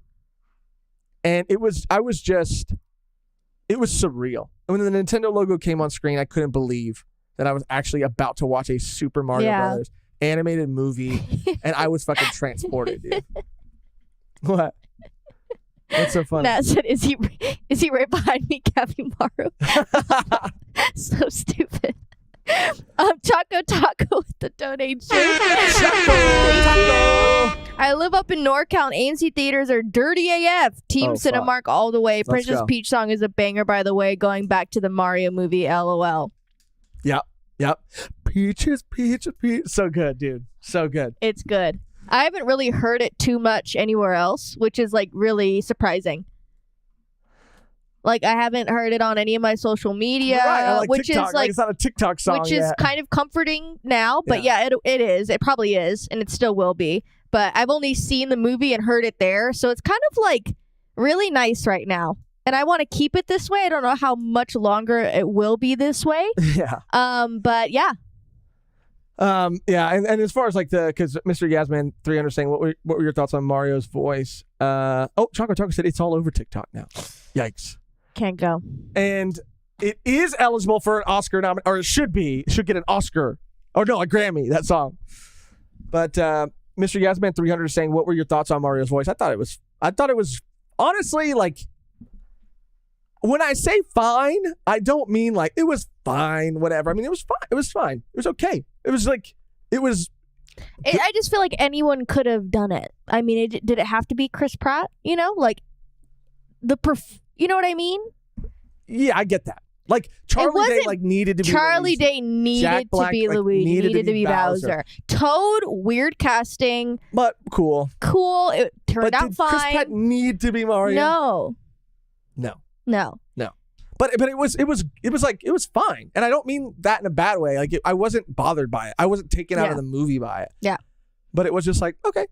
And it was surreal. When the Nintendo logo came on screen, I couldn't believe that I was actually about to watch a Super Mario Brothers animated movie, and I was fucking transported, dude. What? What's so funny? Nat said, "Is he right behind me, Capybara?" So stupid. Choco Taco with the donation. Choco Taco. I live up in NorCal, and AMC theaters are dirty AF. Team Cinemark all the way. Princess Peach song is a banger, by the way. Going back to the Mario movie, LOL. Yep. Peaches. So good, dude. So good. It's good. I haven't really heard it too much anywhere else, which is like really surprising. Like I haven't heard it on any of my social media, right, which TikTok. is like it's not a TikTok song, which is kind of comforting now. But it is. It probably is, and it still will be. But I've only seen the movie and heard it there, so it's kind of like really nice right now. And I want to keep it this way. I don't know how much longer it will be this way. Yeah. But yeah. And as far as like because Mr. Yasmin 300 saying what were your thoughts on Mario's voice? Choco Taco said it's all over TikTok now. Yikes. Can't go. And it is eligible for an Oscar nomination, or it should get an Oscar. Or no, a Grammy, that song. But Mr. Yasmin 300 is saying, what were your thoughts on Mario's voice? I thought it was honestly like, when I say fine, I don't mean like it was fine, whatever. I mean, it was fine. It was fine. It was okay. It was like, I just feel like anyone could have done it. I mean, did it have to be Chris Pratt? Like you know what I mean? Yeah, I get that. Like Charlie Day needed to be Charlie Luigi. Day needed Jack Black, to be Luigi, needed to be Bowser. Toad, weird casting, but cool. It turned out fine. Chris Pratt need to be Mario? No. But it was fine, and I don't mean that in a bad way. Like I wasn't bothered by it. I wasn't taken out of the movie by it. Yeah. But it was just like, okay.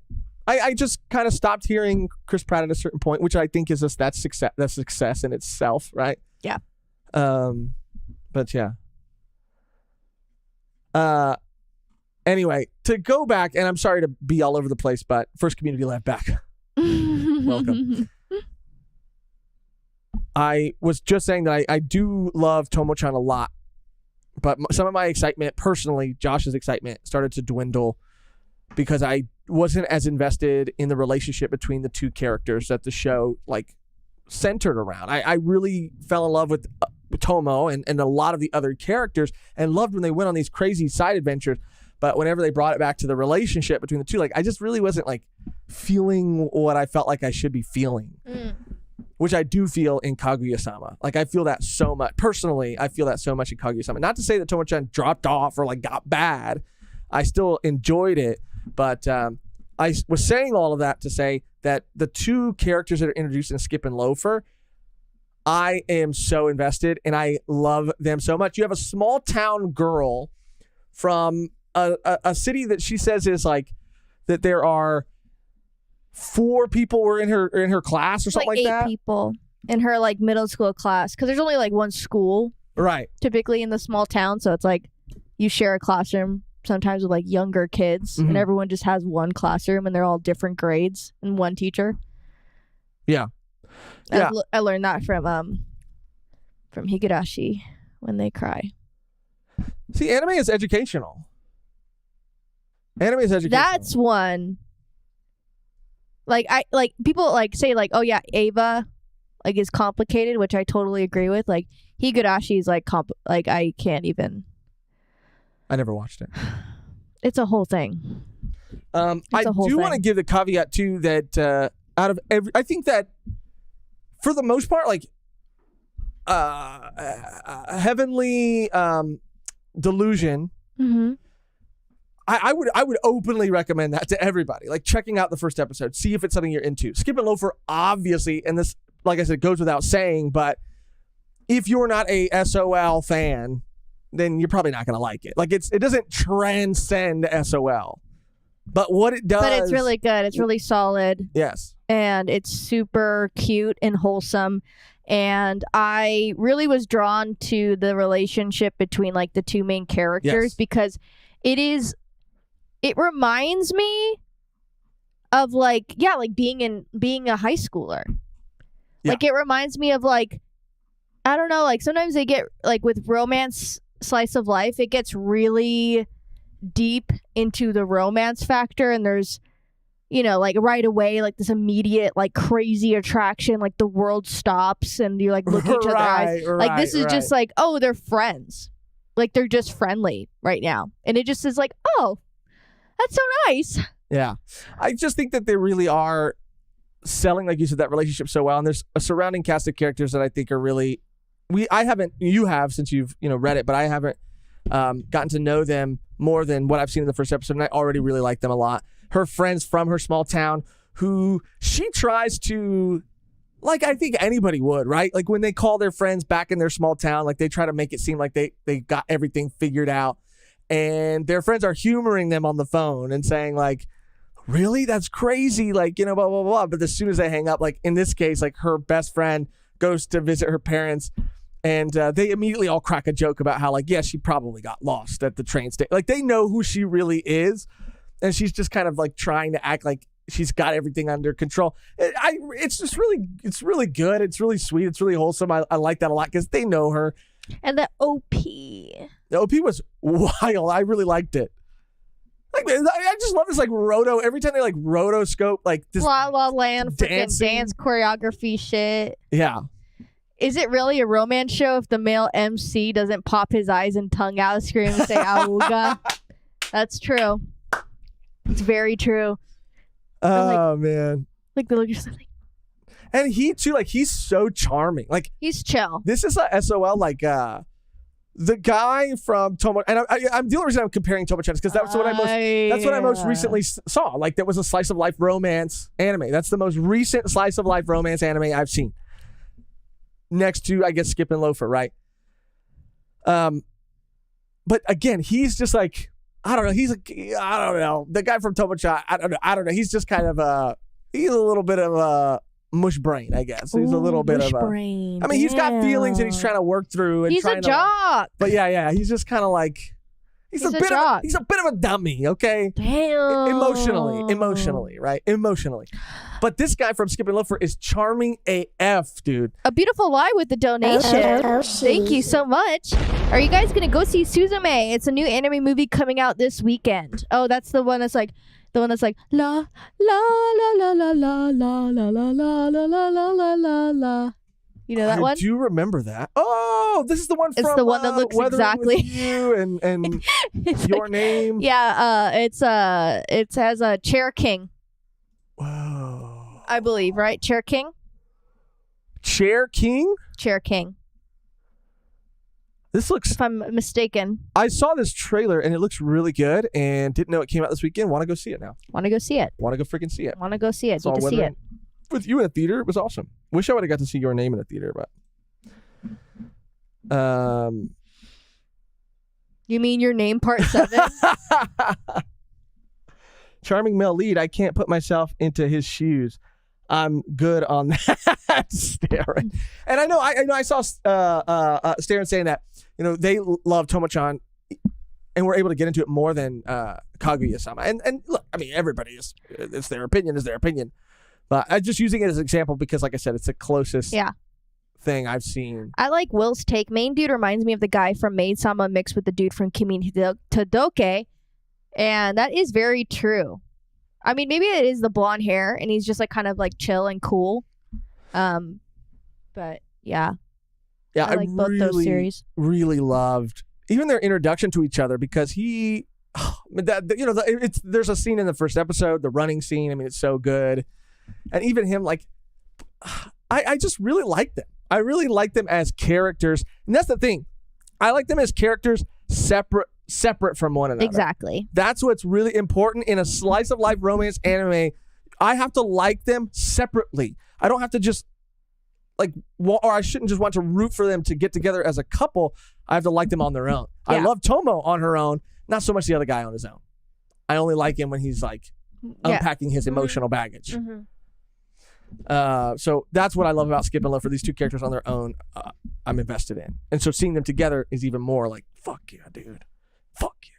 I just kind of stopped hearing Chris Pratt at a certain point, which I think is just that's success in itself, right? Yeah. But yeah. Anyway, to go back, and I'm sorry to be all over the place, but first community lab back. Welcome. I was just saying that I do love Tomo-chan a lot, but some of my excitement, personally, Josh's excitement, started to dwindle because I wasn't as invested in the relationship between the two characters that the show centered around. I really fell in love with Tomo and a lot of the other characters, and loved when they went on these crazy side adventures. But whenever they brought it back to the relationship between the two, I just really wasn't feeling what I felt like I should be feeling. Which I do feel in Kaguya-sama. I feel that so much. Personally, I feel that so much in Kaguya-sama. Not to say that Tomo-chan dropped off or got bad. I still enjoyed it. But I was saying all of that to say that the two characters that are introduced in Skip and Loafer, I am so invested and I love them so much. You have a small town girl from a city that she says is that there are 4 people were in her class or something like that. 8 people in her middle school class, because there's only one school, right? Typically in the small town, so it's you share a classroom sometimes with younger kids, and everyone just has one classroom, and they're all different grades and one teacher. Yeah, I learned that from Higurashi when they cry. See, anime is educational. That's one. People say oh yeah, Ava is complicated, which I totally agree with. Higurashi is I can't even. I never watched it. It's a whole thing. I do want to give the caveat too that out of I think that for the most part, Heavenly Delusion. Mm-hmm. I would openly recommend that to everybody. Checking out the first episode, see if it's something you're into. Skip and Loafer, obviously, and this, like I said, goes without saying, but if you're not a SOL fan, then you're probably not going to like it. Like it doesn't transcend SOL. But what it does... But it's really good. It's really solid. Yes. And it's super cute and wholesome. And I really was drawn to the relationship between like the two main characters because it reminds me of like being a high schooler. Yeah. Like it reminds me of like, I don't know, like sometimes they get like with romance slice of life, it gets really deep into the romance factor, and there's, you know, like right away, like this immediate, like crazy attraction, like the world stops and you like look at each other's eyes. Like this is just like, oh, they're friends. Like they're just friendly right now. And it just is like, oh, that's so nice. Yeah. I just think that they really are selling, like you said, that relationship so well. And there's a surrounding cast of characters that I think are really, you have since you've, read it, but I haven't gotten to know them more than what I've seen in the first episode. And I already really like them a lot. Her friends from her small town who she tries to, like I think anybody would, right? Like when they call their friends back in their small town, like they try to make it seem like they got everything figured out. And their friends are humoring them on the phone and saying like, really? That's crazy. Like, blah, blah, blah. But as soon as they hang up, like in this case, like her best friend goes to visit her parents and they immediately all crack a joke about how like, yeah, she probably got lost at the train station. Like they know who she really is. And she's just kind of like trying to act like she's got everything under control. It's really good. It's really sweet. It's really wholesome. I like that a lot because they know her. And the OP. The OP was wild. I really liked it. Like I just love this like roto. Every time they like rotoscope like this La La Land freaking dancing. dance choreography shit. Yeah. Is it really a romance show if the male MC doesn't pop his eyes and tongue out, scream and say "Auga"? That's true. It's very true. Oh man. Like the look of something. And he too, like he's so charming. Like he's chill. This is a SOL like the guy from Tomo, and I'm the only reason I'm comparing Tomo-chan is because that's what I most recently saw. Like that was a slice of life romance anime. That's the most recent slice of life romance anime I've seen. Next to I guess Skip and Loafer, right? But again, he's just like I don't know. I don't know. The guy from Tomo-chan, I don't know. He's just kind of he's a little bit of a mush brain, I guess. He's a little bit of a brain. I mean, he's got feelings and he's trying to work through. And he's a jock. But yeah. He's just kind of like he's a bit of a dummy. Okay. Damn. Emotionally, right? Emotionally. But this guy from Skip and Loafer is charming AF, dude. A beautiful lie with the donation. Thank you so much. Are you guys gonna go see Suzume? It's a new anime movie coming out this weekend. Oh, that's the one that's like la la la la la la la la la la la la la la la. You know that one? I do remember that. Oh, this is the one from it's the one that looks Whether exactly It Was You and Your like, Name. Yeah, it has a Chair King. Whoa. I believe, right? Chair King? Chair King? Chair King. This looks... If I'm mistaken. I saw this trailer and it looks really good and didn't know it came out this weekend. Want to go see it now. Want to go see it. Want to go freaking see it. Want to go see it. Saw Need to see it. With you in a theater, it was awesome. Wish I would have got to see Your Name in a theater, but... You mean Your Name Part 7? Charming male lead. I can't put myself into his shoes. I'm good on that. Staring. And I know I saw Staring saying that, they love Tomo-chan and were able to get into it more than Kaguya-sama. And look, I mean, it's their opinion is their opinion. But I'm just using it as an example because, like I said, it's the closest thing I've seen. I like Will's take. Main dude reminds me of the guy from Maid-sama mixed with the dude from Kimi Todoke. And that is very true. I mean, maybe it is the blonde hair and he's just like kind of like chill and cool. But yeah. Yeah, I like both those series. Really loved even their introduction to each other because there's a scene in the first episode, the running scene. I mean, it's so good. And even him, like, I just really like them. I really like them as characters. And that's the thing. I like them as characters separate from one another. Exactly. That's what's really important in a slice of life romance anime. I have to like them separately. I don't have to just or I shouldn't just want to root for them to get together as a couple. I have to like them on their own. Yeah. I love Tomo on her own, not so much the other guy on his own. I only like him when he's like unpacking his emotional baggage. So that's what I love about Skip and Loafer. These two characters on their own, I'm invested in. And so seeing them together is even more like, fuck yeah, dude. Fuck yeah.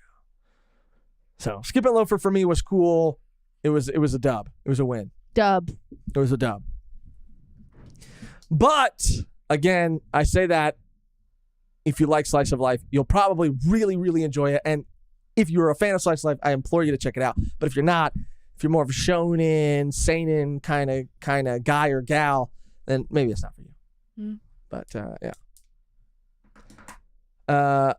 So Skip and Loafer for me was cool. It was a dub. It was a win. Dub. It was a dub. But again, I say that if you like slice of life, you'll probably really, really enjoy it. And if you're a fan of slice of life, I implore you to check it out. But if you're not, if you're more of a shonen, seinen kind of guy or gal, then maybe it's not for you. But yeah.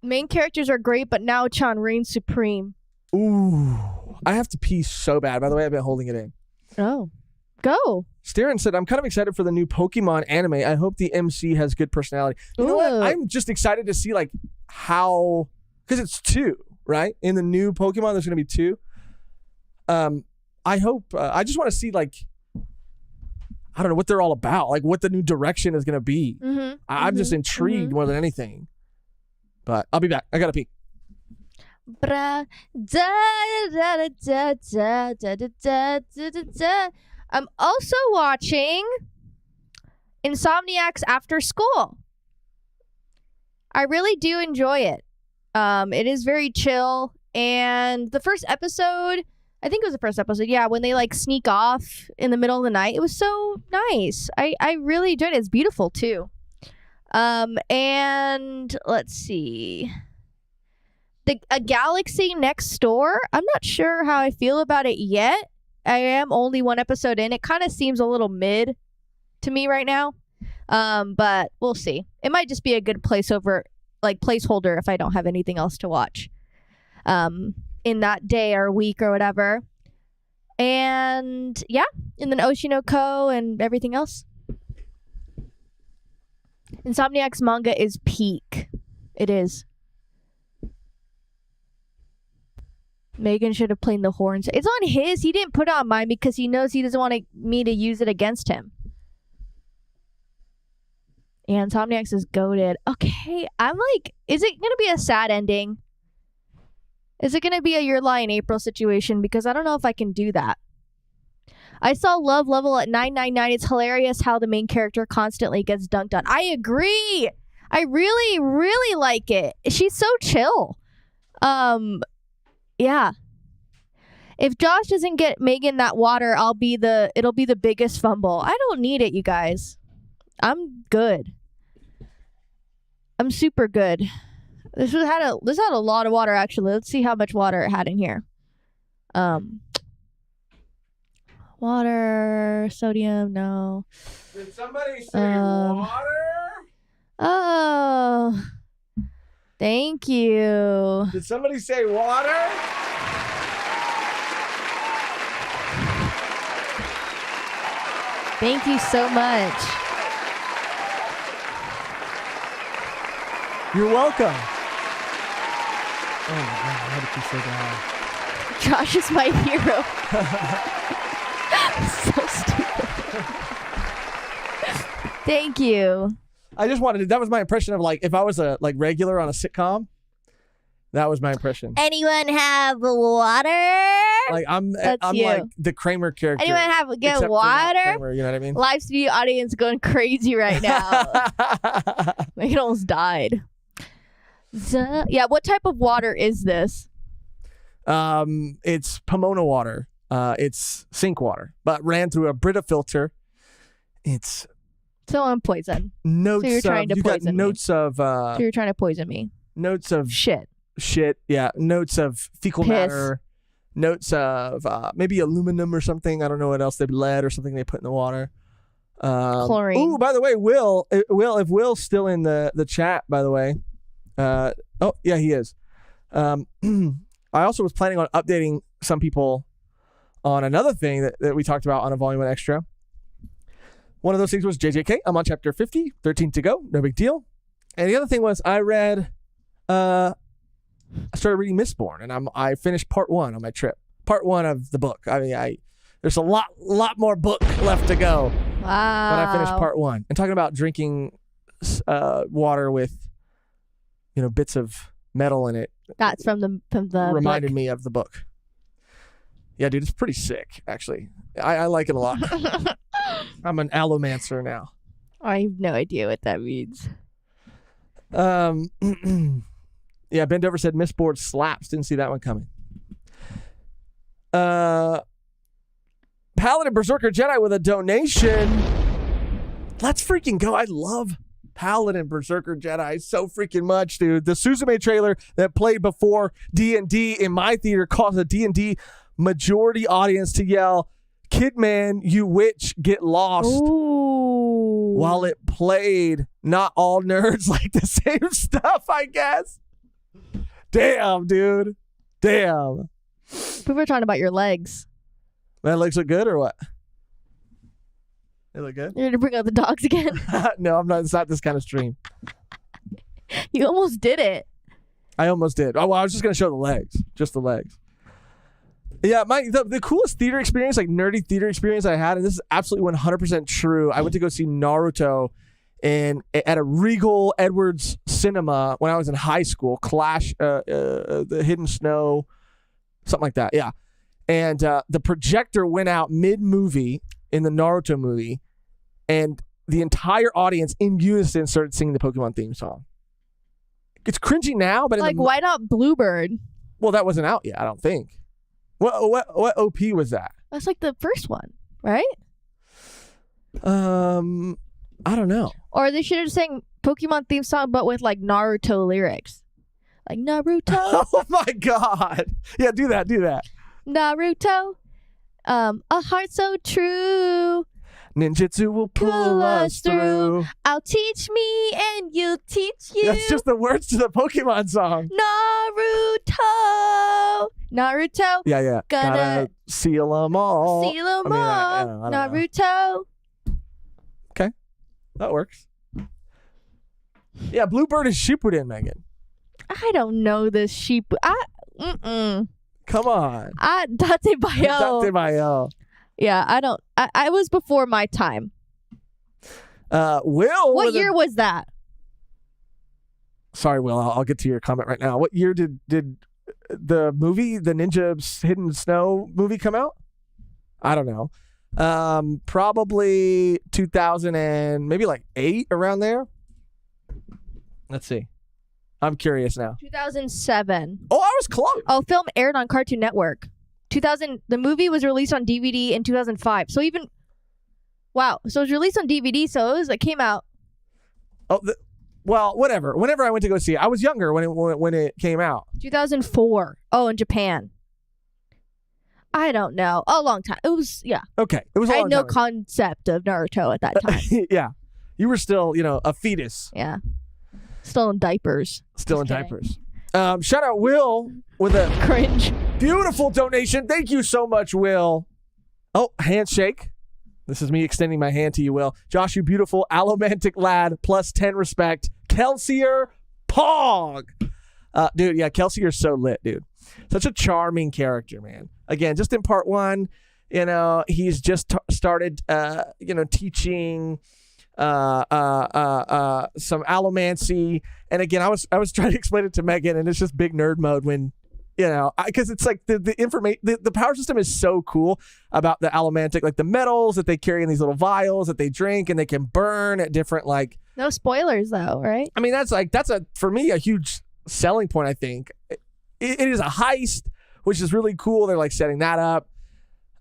Main characters are great, but now Chan reigns supreme. Ooh, I have to pee so bad. By the way, I've been holding it in. Oh, go. Staren said, I'm kind of excited for the new Pokemon anime. I hope the MC has good personality. You know what? I'm just excited to see like how, because it's 2, right? In the new Pokemon, there's going to be 2. I hope, I just want to see like, I don't know what they're all about, like what the new direction is going to be. I'm just intrigued more than anything. But I'll be back. I gotta pee. I'm also watching Insomniacs After School. I really do enjoy it. It is very chill. And the first episode, I think it was the first episode, yeah, when they like sneak off in the middle of the night, it was so nice. I really enjoyed it. It's beautiful too. And let's see. A Galaxy Next Door. I'm not sure how I feel about it yet. I am only 1 episode in. It kind of seems a little mid to me right now. But we'll see. It might just be a good placeholder if I don't have anything else to watch. In that day or week or whatever. And yeah, and then Oshinoko and everything else. Insomniac's manga is peak. It is. Mehgan should have played the horns. It's on his. He didn't put it on mine because he knows he doesn't want me to use it against him. And Insomniacs is goated. Okay, I'm like, is it going to be a sad ending? Is it going to be a Your Lie in April situation? Because I don't know if I can do that. I saw Love Level at 999. It's hilarious how the main character constantly gets dunked on. I agree. I really, really like it. She's so chill. Yeah. If Josh doesn't get Mehgan that water, it'll be the biggest fumble. I don't need it, you guys. I'm good. I'm super good. This had a lot of water actually. Let's see how much water it had in here. Water, sodium, no. Did somebody say water? Oh. Thank you. Did somebody say water? Thank you so much. You're welcome. Oh my God, how did you say that? Josh is my hero. So stupid. Thank you. I just wanted to, that was my impression of like, if I was a like regular on a sitcom, that was my impression. Anyone have water? Like I'm you. like the Kramer character. Anyone get water? Kramer, you know what I mean? Live studio audience going crazy right now. It almost died. Yeah, what type of water is this? It's Pomona water. It's sink water, but ran through a Brita filter. It's so I'm poison. Notes. So you're trying to poison me. Notes of. So you're trying to poison me. Notes of shit. Yeah. Notes of fecal matter. Notes of maybe aluminum or something. I don't know what else. Lead or something they put in the water. Chlorine. Ooh, by the way, if Will's still in the chat, by the way. Oh yeah, he is. I also was planning on updating some people on another thing that we talked about on a Volume 1 Extra. One of those things was JJK. I'm on chapter 50, 13 to go. No big deal. And the other thing was I started reading Mistborn, and I finished part 1 on my trip. Part 1 of the book. I mean, there's a lot more book left to go. Wow. when I finished part 1. And talking about drinking water with, bits of metal in it. That's from the reminded book. me of the book. Yeah, dude, it's pretty sick, actually. I like it a lot. I'm an allomancer now. I have no idea what that means. Yeah, Bendover said Mistboard slaps. Didn't see that one coming. Paladin Berserker Jedi with a donation. Let's freaking go. I love Paladin Berserker Jedi so freaking much, dude. The Suzume trailer that played before D&D in my theater caused a D&D majority audience to yell, "Kidman, you witch, get lost." Ooh. While it played. Not all nerds like the same stuff, I guess. Damn, dude. Damn. We were talking about your legs. My legs look good or what? They look good? You're going to bring out the dogs again? No, I'm not. It's not this kind of stream. You almost did it. I almost did. Oh, well, I was just going to show the legs. Just the legs. Yeah, the coolest theater experience, like nerdy theater experience I had, and this is absolutely 100% true. I went to go see Naruto at a Regal Edwards Cinema when I was in high school. Clash, the Hidden Snow, something like that. Yeah. And the projector went out mid-movie in the Naruto movie, and the entire audience in unison started singing the Pokemon theme song. It's cringy now, but why not Bluebird? Well, that wasn't out yet, I don't think. What OP was that? That's like the first one, right? I don't know. Or they should have sang Pokemon theme song, but with like Naruto lyrics, like Naruto. Oh my god! Yeah, do that. Naruto, a heart so true. Ninjutsu will pull us through. I'll teach me and you'll teach you. That's just the words to the Pokemon song. Naruto. Yeah. Gotta seal them all. Naruto. Okay, that works. Yeah, Bluebird is Shippuden, Megan. I don't know this sheep. Come on. Date Bayo. Yeah, I don't. I was before my time. Will. What year was that? Sorry, Will. I'll get to your comment right now. What year did the movie, the Ninja Hidden Snow movie, come out? I don't know. Probably 2000 and maybe like 8, around there. Let's see. I'm curious now. 2007. Oh, I was close. Oh, film aired on Cartoon Network. 2000. The movie was released on DVD in 2005. So wow. So it was released on DVD. So it came out. Oh, well, whatever. Whenever I went to go see it, I was younger when it came out. 2004. Oh, in Japan. I don't know. A long time. It was, yeah. Okay. It was a I long had no time. concept of Naruto at that time. Yeah. You were still, a fetus. Yeah. Still in diapers. Still in Just kidding. diapers. Shout out Will with a Cringe. beautiful donation. Thank you so much, Will. Oh, handshake. This is me extending my hand to you, Will. Josh, you beautiful allomantic lad, plus 10 respect. Kelsier Pog. Dude, yeah, Kelsier's so lit, dude. Such a charming character, man. Again, just in part 1, he's just started, teaching some allomancy. And again, I was trying to explain it to Mehgan, and it's just big nerd mode when, because it's like the information, the power system is so cool about the allomantic, like the metals that they carry in these little vials that they drink, and they can burn at different, like. No spoilers though, right? I mean, for me, a huge selling point, I think. It is a heist, which is really cool. They're like setting that up.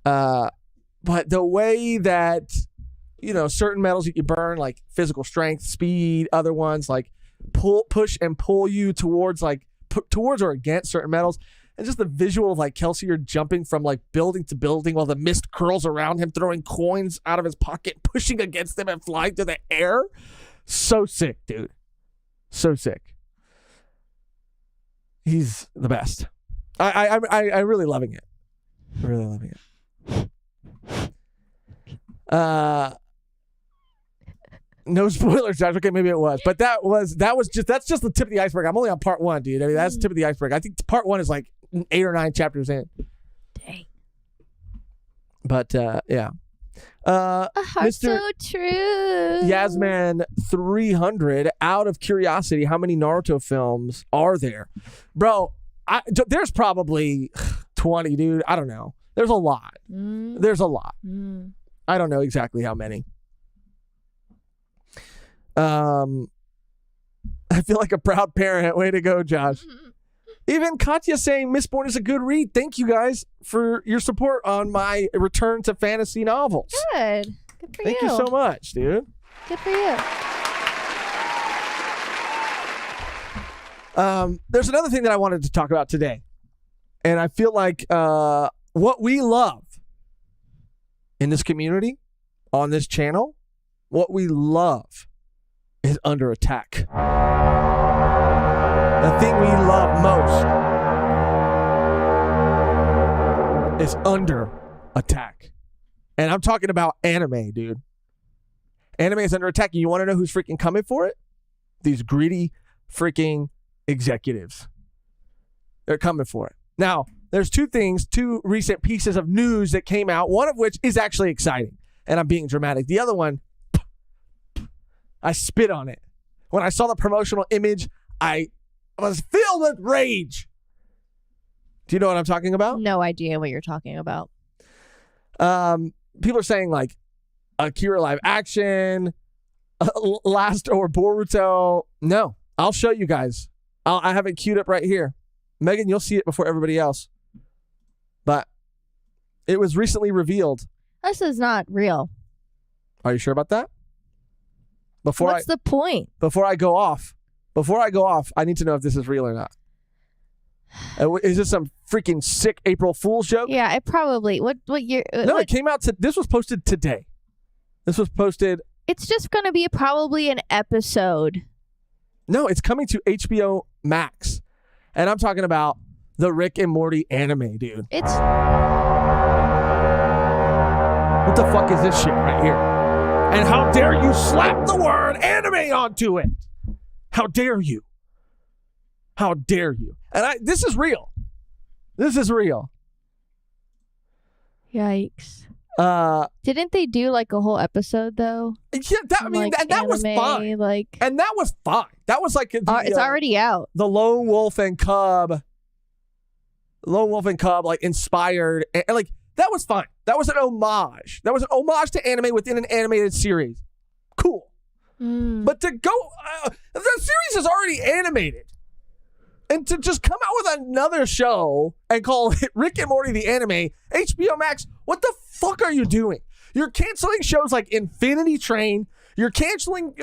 But the way that, certain metals that you burn, like physical strength, speed, other ones like push and pull you towards towards or against certain metals. And just the visual of like Kelsier jumping from like building to building while the mist curls around him, throwing coins out of his pocket, pushing against them and flying through the air. So sick, dude. So sick. He's the best. I'm really loving it. Really loving it. No spoilers, Josh. Okay, maybe it was, but that's just the tip of the iceberg. I'm only on part 1, dude. I mean, that's the tip of the iceberg. I think part 1 is like 8 or 9 chapters in. Dang. But yeah, A heart Mr. so true. Yasman 300. Out of curiosity, how many Naruto films are there, bro? There's probably 20, dude. I don't know. There's a lot. There's a lot. I don't know exactly how many. I feel like a proud parent. Way to go, Josh. Even Katya saying Mistborn is a good read. Thank you guys for your support on my return to fantasy novels. Good. Good for you. Thank you so much, dude. Good for you. There's another thing that I wanted to talk about today. And I feel like what we love in this community, on this channel, what we love is under attack. The thing we love most is under attack. And I'm talking about anime, dude. Anime is under attack. And you want to know who's freaking coming for it? These greedy freaking executives. They're coming for it. Now, there's two recent pieces of news that came out, one of which is actually exciting. And I'm being dramatic. The other one, I spit on it. When I saw the promotional image, I was filled with rage. Do you know what I'm talking about? No idea what you're talking about. People are saying like Akira live action, Last or Boruto. No, I'll show you guys. I have it queued up right here. Mehgan, you'll see it before everybody else. But it was recently revealed. This is not real. Are you sure about that? What's the point? Before I go off, I need to know if this is real or not. Is this some freaking sick April Fool's joke? Yeah, it probably. What year? No, it came out. This was posted today. This was posted. It's just going to be probably an episode. No, it's coming to HBO Max. And I'm talking about the Rick and Morty anime, dude. It's. What the fuck is this shit right here? And how dare you slap the word anime onto it? How dare you? How dare you? And this is real. This is real. Yikes. Didn't they do like a whole episode though? Yeah, that was fine. And that was fine. That was like it's already out. The Lone Wolf and Cub like inspired and like that was fine. That was an homage. That was an homage to anime within an animated series. Cool. But to go, the series is already animated. And to just come out with another show and call it Rick and Morty the anime, HBO Max, what the fuck are you doing? You're canceling shows like Infinity Train. You're canceling,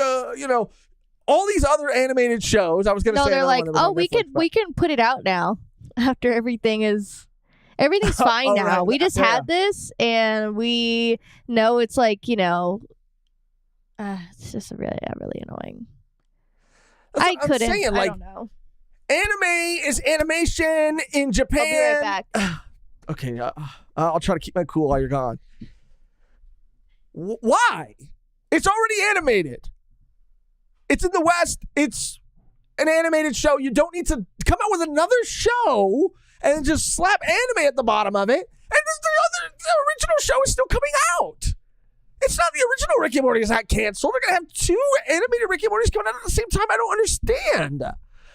all these other animated shows. I was going to say. No, they're like, we can put it out now after everything's fine now. Right. We just had this and we know it's like, it's just really annoying. I couldn't. I don't know. Anime is animation in Japan. I'll be right back. Okay, I'll try to keep my cool while you're gone. Why? It's already animated. It's in the West. It's an animated show. You don't need to come out with another show and just slap anime at the bottom of it. And the original show is still coming out. It's not the original Rick and Morty is not canceled. They're going to have two animated Rick and Mortys coming out at the same time.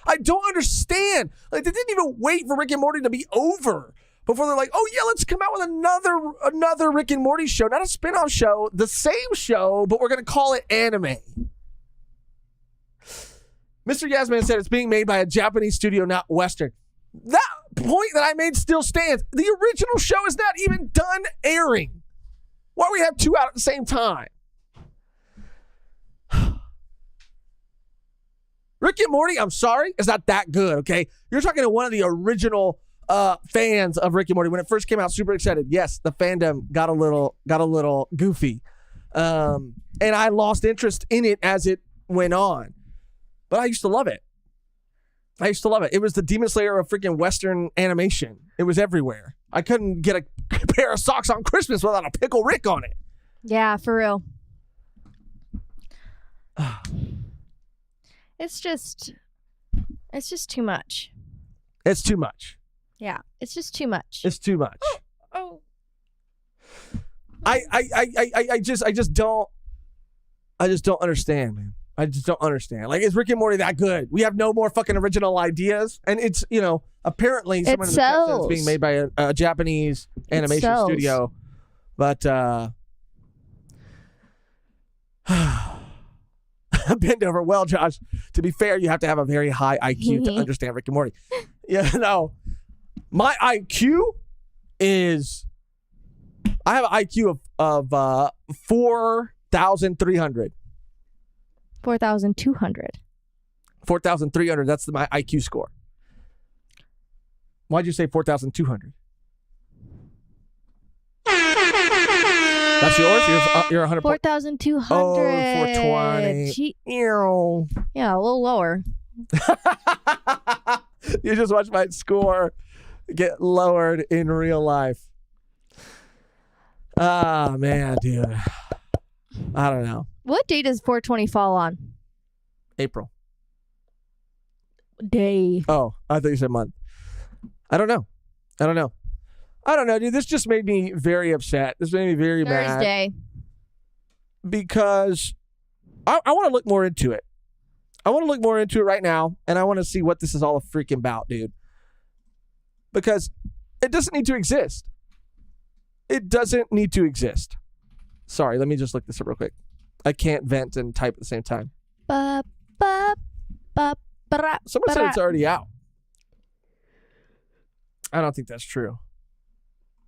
I don't understand. Like, they didn't even wait for Rick and Morty to be over before they're like, oh, yeah, let's come out with another Rick and Morty show. Not a spin-off show, the same show, but we're going to call it anime. Mr. Yasman said it's being made by a Japanese studio, not Western. That point that I made still stands. The original show is not even done airing. Why do we have two out at the same time? Rick and Morty, I'm sorry, is not that good, okay? You're talking to one of the original fans of Rick and Morty when it first came out, super excited. Yes, the fandom got a little goofy. And I lost interest in it as it went on. But I used to love it. It was the Demon Slayer of freaking Western animation. It was everywhere. I couldn't get a pair of socks on Christmas without a Pickle Rick on it. Yeah, for real. It's just too much. It's too much. Yeah, it's just too much. It's too much. Oh. I just don't understand, man. I just don't understand. Like, is Rick and Morty that good? We have no more fucking original ideas, and it's apparently someone in the chat said it's being made by a Japanese animation studio, but bend over. Well, Josh, to be fair, you have to have a very high IQ to understand Rick and Morty. Yeah, no, my IQ is I have an IQ of 4,300. 4,200. 4,300. That's my IQ score. Why'd you say 4,200? That's yours? You're 100. 4,200. Oh, 420. Yeah, a little lower. You just watched my score get lowered in real life. Ah, man, dude. I don't know. What day does 420 fall on? April. Day. Oh, I thought you said month. I don't know, dude. This just made me very upset. This made me very mad. Thursday. Because I want to look more into it. I want to look more into it right now, and I want to see what this is all freaking about, dude. Because it doesn't need to exist. It doesn't need to exist. Sorry, let me just look this up real quick. I can't vent and type at the same time. Someone said it's already out. I don't think that's true.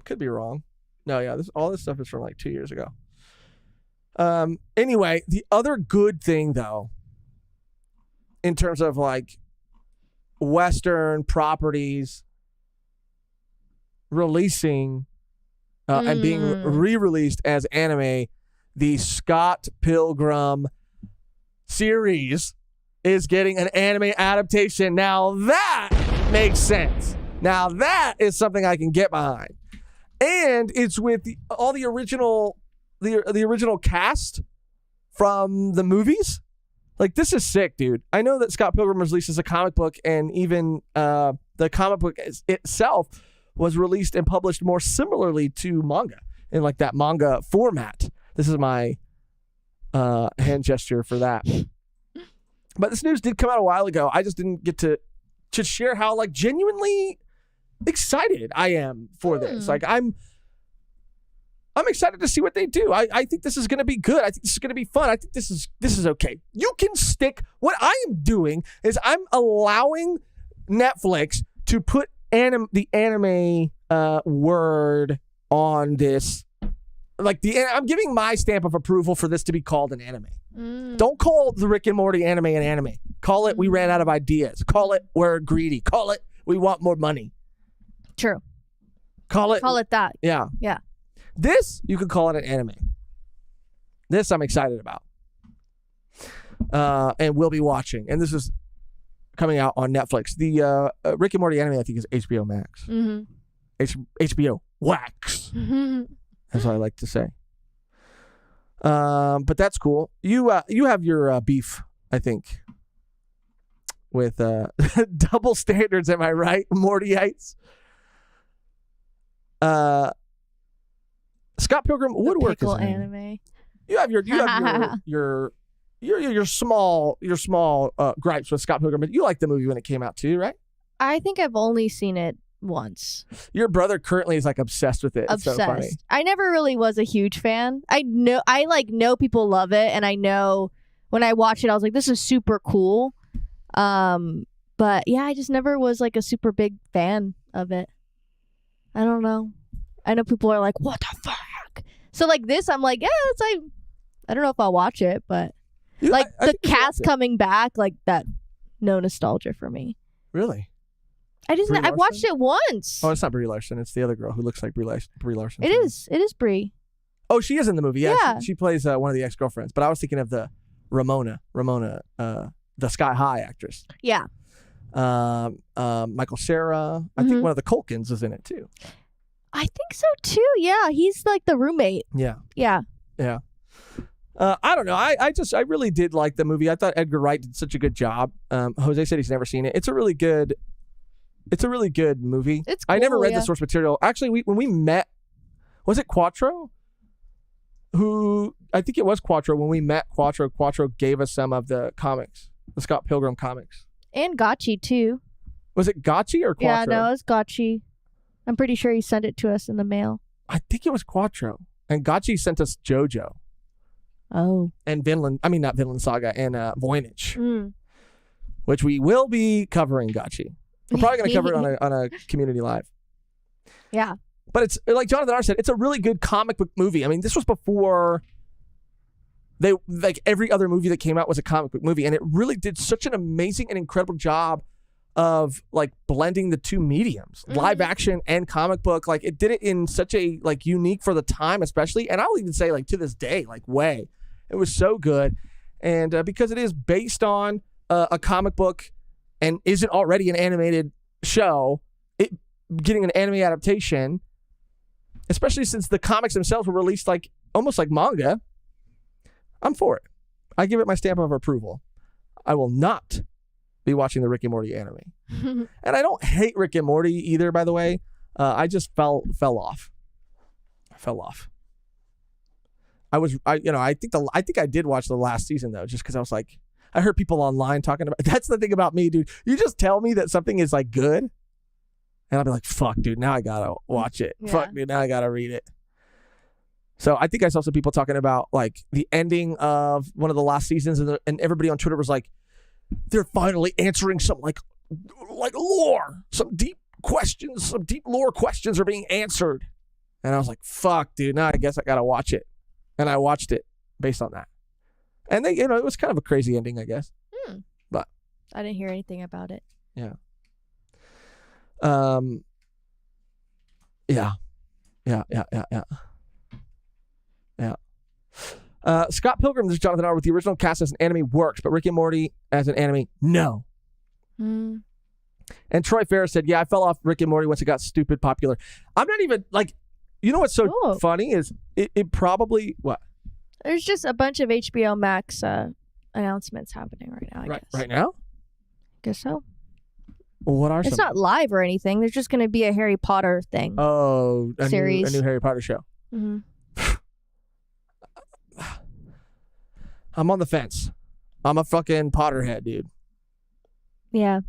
Could be wrong. No, yeah, all this stuff is from like 2 years ago. Anyway, the other good thing, though, in terms of like Western properties releasing and being re-released as anime, the Scott Pilgrim series is getting an anime adaptation. Now that makes sense. Now that is something I can get behind. And it's with all the original cast from the movies. Like, this is sick, dude. I know that Scott Pilgrim was released as a comic book, and even the comic book itself was released and published more similarly to manga in like that manga format. This is my hand gesture for that. But this news did come out a while ago. I just didn't get to share how like genuinely excited I am for this. Like, I'm excited to see what they do. I think this is going to be good. I think this is going to be fun. I think this is okay. You can stick. What I am doing is I'm allowing Netflix to put the anime word on this. Like, I'm giving my stamp of approval for this to be called an anime. Don't call the Rick and Morty anime an anime. Call it we ran out of ideas. Call it we're greedy. Call it we want more money. True. Call it that. Yeah. Yeah. This, you could call it an anime. This I'm excited about. And we'll be watching. And this is coming out on Netflix. The Rick and Morty anime, I think, is HBO Max. HBO Wax. That's what I like to say. But that's cool. You have your beef, I think, with double standards. Am I right, Mortyites? Scott Pilgrim Woodwork is anime. You have your small gripes with Scott Pilgrim, but you liked the movie when it came out too, right? I think I've only seen it once. Your brother currently is like obsessed with it. Obsessed. It's so funny. I never really was a huge fan. I know people love it, and I know when I watched it, I was like, this is super cool. But yeah, I just never was like a super big fan of it. I don't know. I know people are like, what the fuck? So like this, I'm like, yeah, it's like, I don't know if I'll watch it, but like the cast coming back, like that, no nostalgia for me. Really? I watched it once. Oh, it's not Brie Larson. It's the other girl who looks like Brie Larson. It is Brie. Oh, she is in the movie. Yeah. She plays one of the ex-girlfriends. But I was thinking of the Ramona, the Sky High actress. Yeah. Michael Cera. I think one of the Culkins is in it too. I think so too. Yeah, he's like the roommate. Yeah. Yeah. Yeah. I don't know. I really did like the movie. I thought Edgar Wright did such a good job. Jose said he's never seen it. It's a really good movie. It's cool, I never read the source material. Actually, when we met, was it Quattro? who I think it was Quattro. When we met Quattro gave us some of the comics, the Scott Pilgrim comics. And Gotchi, too. Was it Gotchi or Quattro? Yeah, no, it was Gotchi. I'm pretty sure he sent it to us in the mail. I think it was Quattro. And Gotchi sent us JoJo. Oh. And not Vinland Saga, and Voynich. Mm. Which we will be covering, Gotchi. We're probably going to cover it on a community live. Yeah. But it's, like Jonathan R. said, it's a really good comic book movie. I mean, this was before every other movie that came out was a comic book movie. And it really did such an amazing and incredible job of like blending the two mediums, live action and comic book. Like it did it in such a like unique for the time, especially. And I'll even say like to this day, like way, it was so good. And because it is based on a comic book and isn't already an animated show, it getting an anime adaptation, especially since the comics themselves were released like almost like manga, I'm for it. I give it my stamp of approval. I will not be watching the Rick and Morty anime. And I don't hate Rick and Morty either, by the way. I just fell off. I fell off. I think I did watch the last season though, just because I was like, I heard people online talking about. That's the thing about me, dude. You just tell me that something is like good, and I'll be like, "Fuck, dude, now I gotta watch it. Yeah. Fuck, dude, now I gotta read it." So I think I saw some people talking about like the ending of one of the last seasons, and everybody on Twitter was like, "They're finally answering some like lore, some deep questions, some deep lore questions are being answered." And I was like, "Fuck, dude, now I guess I gotta watch it," and I watched it based on that. And they, it was kind of a crazy ending, I guess. But I didn't hear anything about it. Yeah. Scott Pilgrim, this is Jonathan R. with the original cast as an anime works, but Rick and Morty as an anime, no. And Troy Ferris said, yeah, I fell off Rick and Morty once it got stupid popular. I'm not even, like, you know what's so funny is it probably, what? There's just a bunch of HBO Max announcements happening right now, I guess. Right now? Guess so. Well, what are It's some? not live or anything. There's just going to be a Harry Potter thing. Oh, a series. New Harry Potter show. Mm-hmm. I'm on the fence. I'm a fucking Potterhead, dude. Yeah.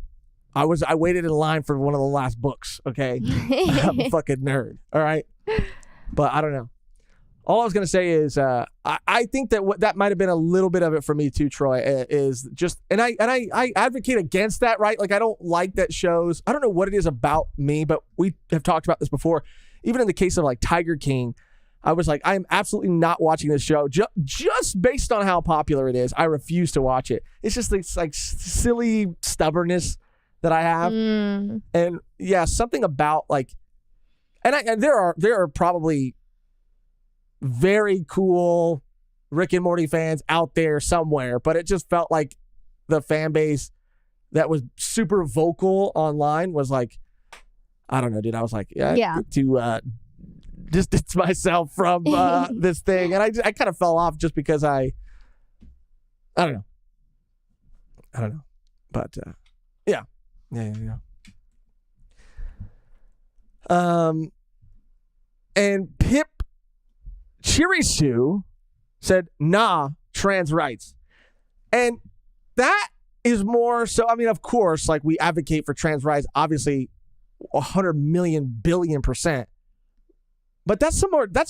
I waited in line for one of the last books, okay? I'm a fucking nerd, all right? But I don't know. All I was going to say is I think that might have been a little bit of it for me too, Troy, is just, and I advocate against that, right? Like I don't like that shows, I don't know what it is about me, but we have talked about this before. Even in the case of like Tiger King, I was like, I am absolutely not watching this show just based on how popular it is. I refuse to watch it. It's just this like silly stubbornness that I have. And yeah, something about like, and there are probably very cool Rick and Morty fans out there somewhere, but it just felt like the fan base that was super vocal online was like, I don't know, dude. I was like, yeah. To distance myself from this thing, and I kind of fell off just because I don't know, but yeah. And Pip Chirisu said, nah, trans rights. And that is more so, I mean, of course, like we advocate for trans rights, obviously 100 million billion %. But that's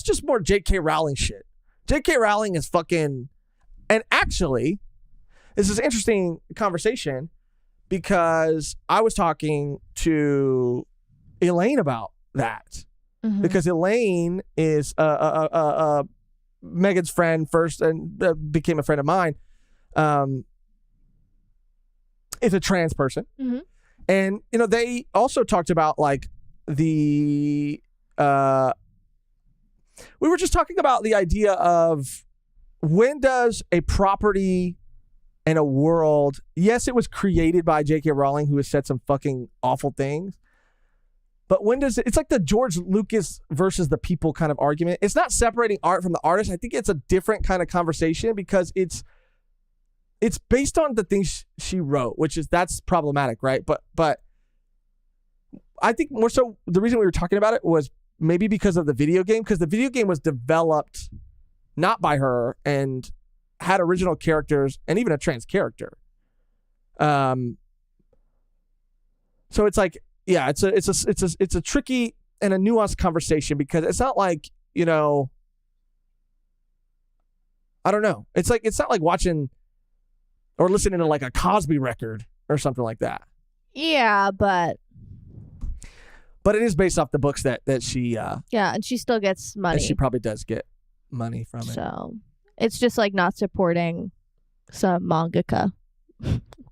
just more J.K. Rowling shit. J.K. Rowling is fucking, and actually, this is an interesting conversation because I was talking to Elaine about that. Because Elaine is Megan's friend first and became a friend of mine. Is a trans person. And, they also talked about like the, we were just talking about the idea of when does a property and a world, yes, it was created by J.K. Rowling, who has said some fucking awful things. But when does it's like the George Lucas versus the people kind of argument. It's not separating art from the artist. I think it's a different kind of conversation because it's based on the things she wrote, that's problematic, right? But I think more so the reason we were talking about it was maybe because of the video game, because the video game was developed not by her and had original characters and even a trans character. So it's like, yeah, it's a tricky and a nuanced conversation because it's not like, you know, I don't know. It's not like watching or listening to like a Cosby record or something like that. Yeah, but it is based off the books that she yeah, and she still gets money. and she probably does get money from it. So it's just like not supporting some mangaka.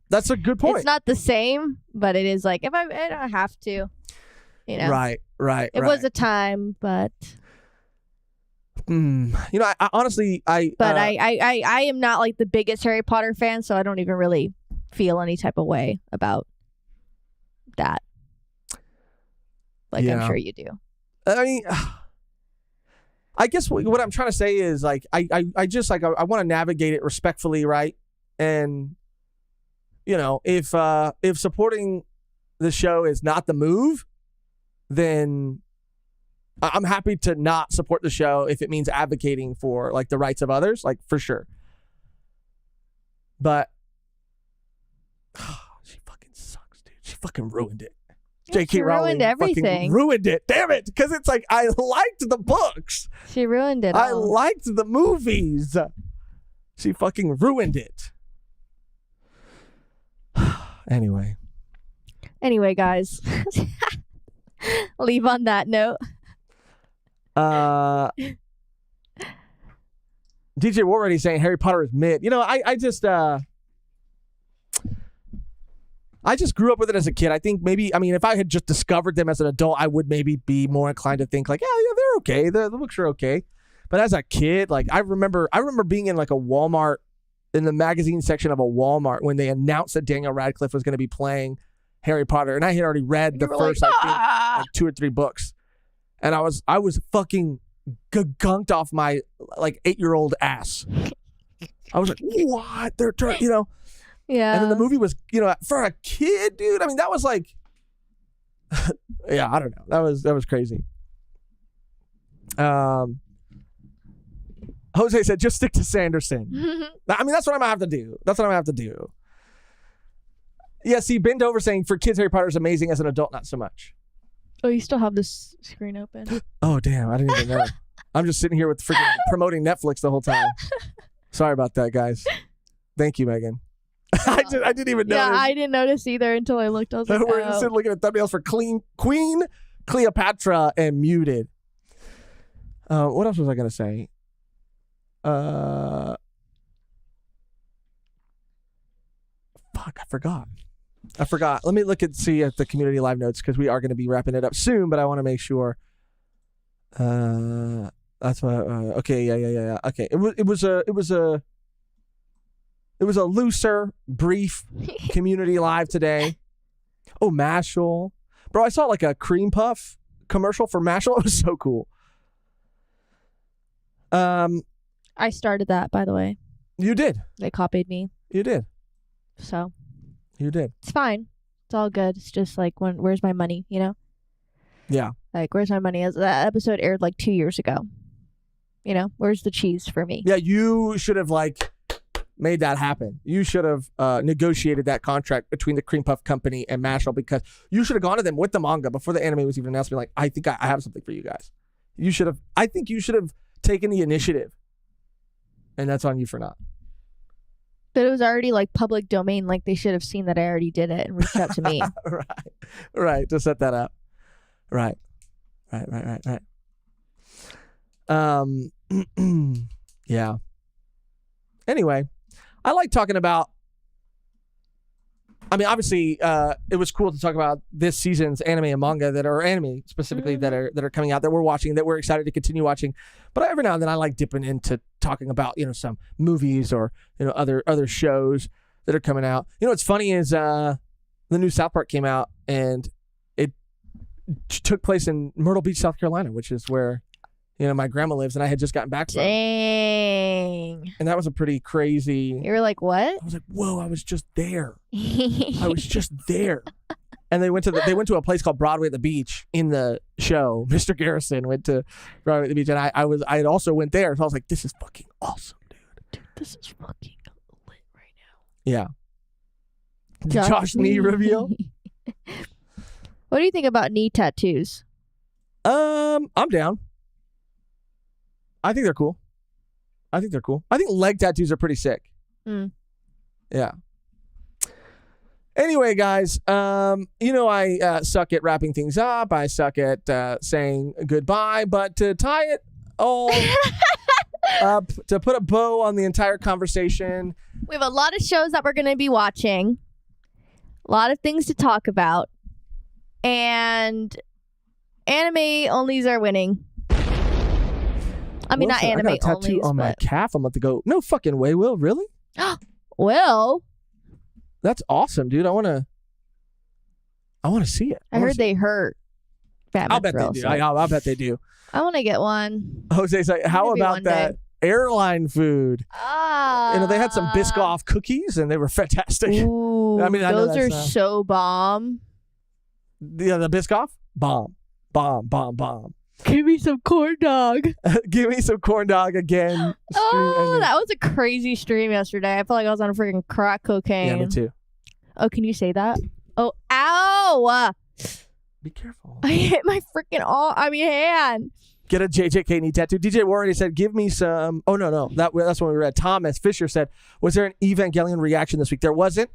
That's a good point. It's not the same, but it is like if I don't have to, you know. Right. It was a time, but you know, I honestly, I am not like the biggest Harry Potter fan, so I don't even really feel any type of way about that. Like yeah. I'm sure you do. I mean, I guess what I'm trying to say is like I just like I want to navigate it respectfully, right? And you know, if supporting the show is not the move, then I'm happy to not support the show if it means advocating for like the rights of others, like for sure. But she fucking sucks, dude. She fucking ruined it. J.K. Rowling ruined everything. Ruined it. Damn it. Because it's like, I liked the books. She ruined it I all. liked the movies. She fucking ruined it. Anyway, guys. Leave on that note. DJ Warready saying Harry Potter is mid. You know, I just grew up with it as a kid. I think maybe, I mean, if I had just discovered them as an adult, I would maybe be more inclined to think like, yeah, they're okay. The books are okay. But as a kid, like I remember being in like a Walmart, in the magazine section of a Walmart when they announced that Daniel Radcliffe was going to be playing Harry Potter. And I had already read the first, I think, like 2 or 3 books. And I was fucking gunked off my like 8-year-old ass. I was like, what? They're you know. Yeah. And then the movie was, you know, for a kid, dude. I mean, that was like, yeah, I don't know. That was crazy. Jose said, just stick to Sanderson. I mean, that's what I'm gonna have to do. Yeah, see, bend over saying for kids, Harry Potter is amazing. As an adult, not so much. Oh, you still have this screen open? Oh, damn. I didn't even know. I'm just sitting here with freaking promoting Netflix the whole time. Sorry about that, guys. Thank you, Mehgan. I didn't even notice. Yeah, I didn't notice either until I looked. I was like, We're just looking at thumbnails for Queen Cleopatra and Muted. What else was I going to say? Fuck, I forgot. Let me see at the community live notes because we are going to be wrapping it up soon, but I want to make sure. That's what. Okay, yeah. Okay, it was a looser, brief community live today. Oh, Mashal, bro! I saw like a cream puff commercial for Mashal. It was so cool. I started that, by the way. You did. They copied me. You did. So. You did. It's fine. It's all good. It's just like, where's my money, you know? Yeah. Like, where's my money? That episode aired like 2 years ago. You know, where's the cheese for me? Yeah, you should have like made that happen. You should have negotiated that contract between the Cream Puff Company and Mashal because you should have gone to them with the manga before the anime was even announced. Be like, I think I have something for you guys. I think you should have taken the initiative. And that's on you for not. But it was already like public domain. Like they should have seen that I already did it and reached out to me. Right. To set that up. Right. Yeah. Anyway, I like talking about. I mean, obviously, it was cool to talk about this season's anime and manga that are anime specifically that are coming out that we're watching that we're excited to continue watching. But every now and then I like dipping into talking about some movies or other shows that are coming out. You know what's funny is the new South Park came out and it took place in Myrtle Beach, South Carolina, which is where my grandma lives, and I had just gotten back from. Dang. And that was a pretty crazy. You were like, what? I was like, whoa, I was just there. I was just there. And they went to a place called Broadway at the Beach in the show. Mr. Garrison went to Broadway at the Beach, and I also went there. So I was like, this is fucking awesome, dude. This is fucking lit right Yeah. Josh knee reveal. What do you think about knee tattoos? I'm down. I think they're cool. I think leg tattoos are pretty sick. Yeah. Anyway, guys, I suck at wrapping things up. I suck at saying goodbye. But to tie it all up, to put a bow on the entire conversation. We have a lot of shows that we're going to be watching. A lot of things to talk about. And anime onlys are winning. I mean, not anime I got a tattoo onlys, on my but... calf. I'm about to go, no fucking way, Will. Really? Will? That's awesome, dude. I want to see it. I heard they hurt. I'll bet they do. I'll bet they do. I want to get one. Jose's like, how about that airline food? They had some Biscoff cookies and they were fantastic. Ooh, I mean, those are so bomb. The Biscoff? Bomb. Give me some corn dog. Give me some corn dog again. That was a crazy stream yesterday. I felt like I was on freaking crack cocaine. Yeah, me too. Oh, can you say that? Oh, ow! Be careful. I hit my freaking hand. Get a JJK knee tattoo. DJ Warren said, give me some. Oh, no. That's when we read. Thomas Fisher said, was there an Evangelion reaction this week? There wasn't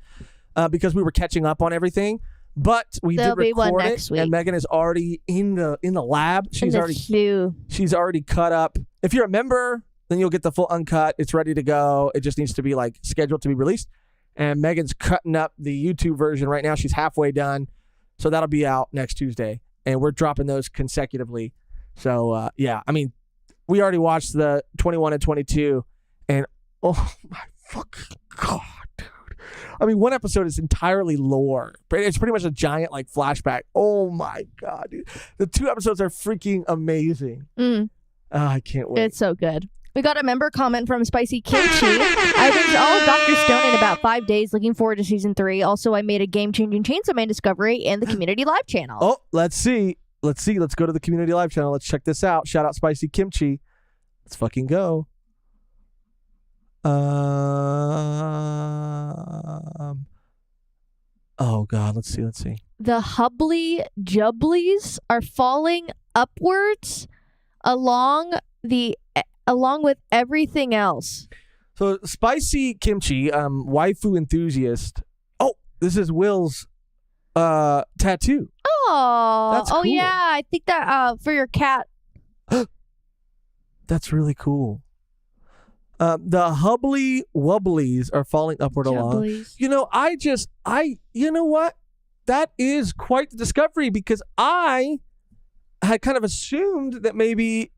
because we were catching up on everything. But we did record it, and Mehgan is already in the lab. She's already cut up. If you're a member, then you'll get the full uncut. It's ready to go. It just needs to be scheduled to be released. And Megan's cutting up the YouTube version right now. She's halfway done, so that'll be out next Tuesday. And we're dropping those consecutively. So yeah, I mean, we already watched the 21 and 22, and oh my fucking god. I mean, one episode is entirely lore. It's pretty much a giant flashback. Oh my god, dude! The 2 episodes are freaking amazing. I can't wait. It's so good. We got a member comment from Spicy Kimchi. I binged all of Dr. Stone in about 5 days. Looking forward to season 3. Also, I made a game-changing Chainsaw Man discovery in the Community Live channel. Oh, let's see. Let's go to the Community Live channel. Let's check this out. Shout out Spicy Kimchi. Let's fucking go. Oh god, let's see. The Hubbly Jubblies are falling upwards along with everything else. So Spicy Kimchi, waifu enthusiast. Oh, this is Will's tattoo. Oh, that's cool. Yeah, I think that for your cat. That's really cool. The Hubbly Wubblies are falling upward along. You know what? That is quite the discovery because I had kind of assumed that maybe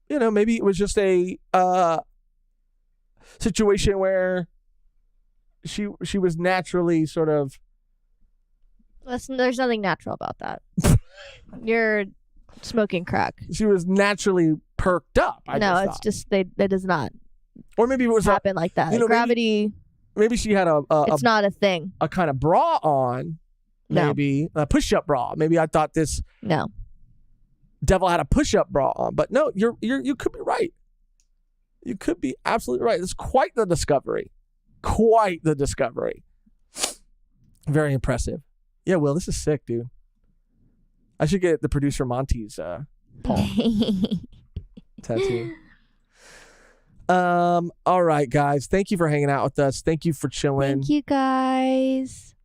it was just a situation where she was naturally sort of. There's nothing natural about that. You're smoking crack. She was naturally perked up. It's just that does not. Or maybe it was happen like that. Gravity. Maybe she had it's not a thing. A kind of bra on. Maybe a push-up bra. Maybe I thought this. No. Devil had a push-up bra on, but no, you could be right. You could be absolutely right. It's quite the discovery. Very impressive. Yeah, Will, this is sick, dude. I should get the producer Monty's Paul tattoo. All right, guys. Thank you for hanging out with us. Thank you for chilling. Thank you, guys.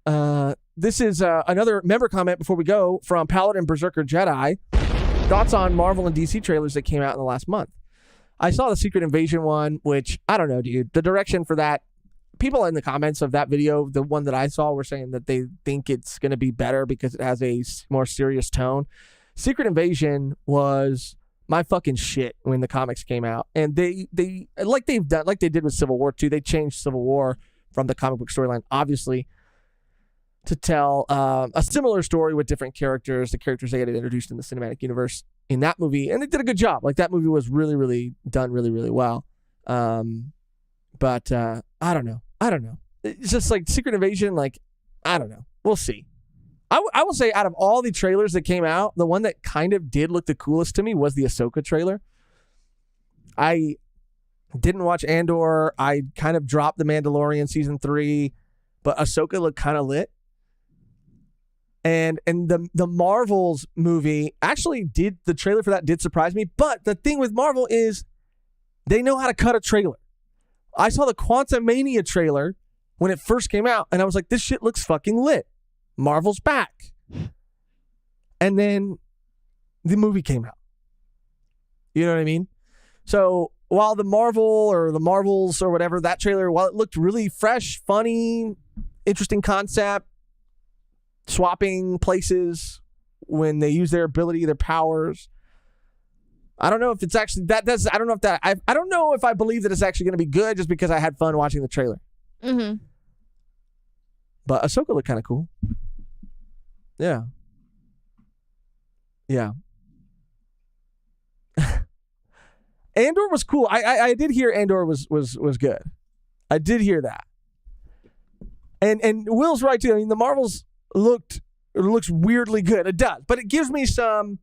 This is another member comment before we go from Paladin Berserker Jedi. Thoughts on Marvel and DC trailers that came out in the last month. I saw the Secret Invasion one, which I don't know, dude. The direction for that, people in the comments of that video, the one that I saw, were saying that they think it's going to be better because it has a more serious tone. Secret Invasion was my fucking shit when the comics came out, and they did with Civil War 2. They changed Civil War from the comic book storyline, obviously, to tell a similar story with different characters, the characters they had introduced in the cinematic universe in that movie, and they did a good job. That movie was really, really done really, really well. But I don't know. It's just Secret Invasion, I don't know. We'll see. I will say out of all the trailers that came out, the one that kind of did look the coolest to me was the Ahsoka trailer. I didn't watch Andor. I kind of dropped The Mandalorian season 3, but Ahsoka looked kind of lit. And the Marvels movie actually the trailer for that did surprise me. But the thing with Marvel is they know how to cut a trailer. I saw the Quantumania trailer when it first came out, and I was like, this shit looks fucking lit. Marvel's back. And then the movie came out. You know what I mean? So while the Marvel or the Marvels or whatever, that trailer, while it looked really fresh, funny, interesting concept, swapping places when they use their ability, their powers. I don't know if it's actually I don't know if I believe that it's actually going to be good just because I had fun watching the trailer. Mm-hmm. But Ahsoka looked kind of cool. Yeah. Yeah. Andor was cool. I did hear Andor was good. I did hear that. And Will's right too. I mean, the Marvels looks weirdly good. It does, but it gives me some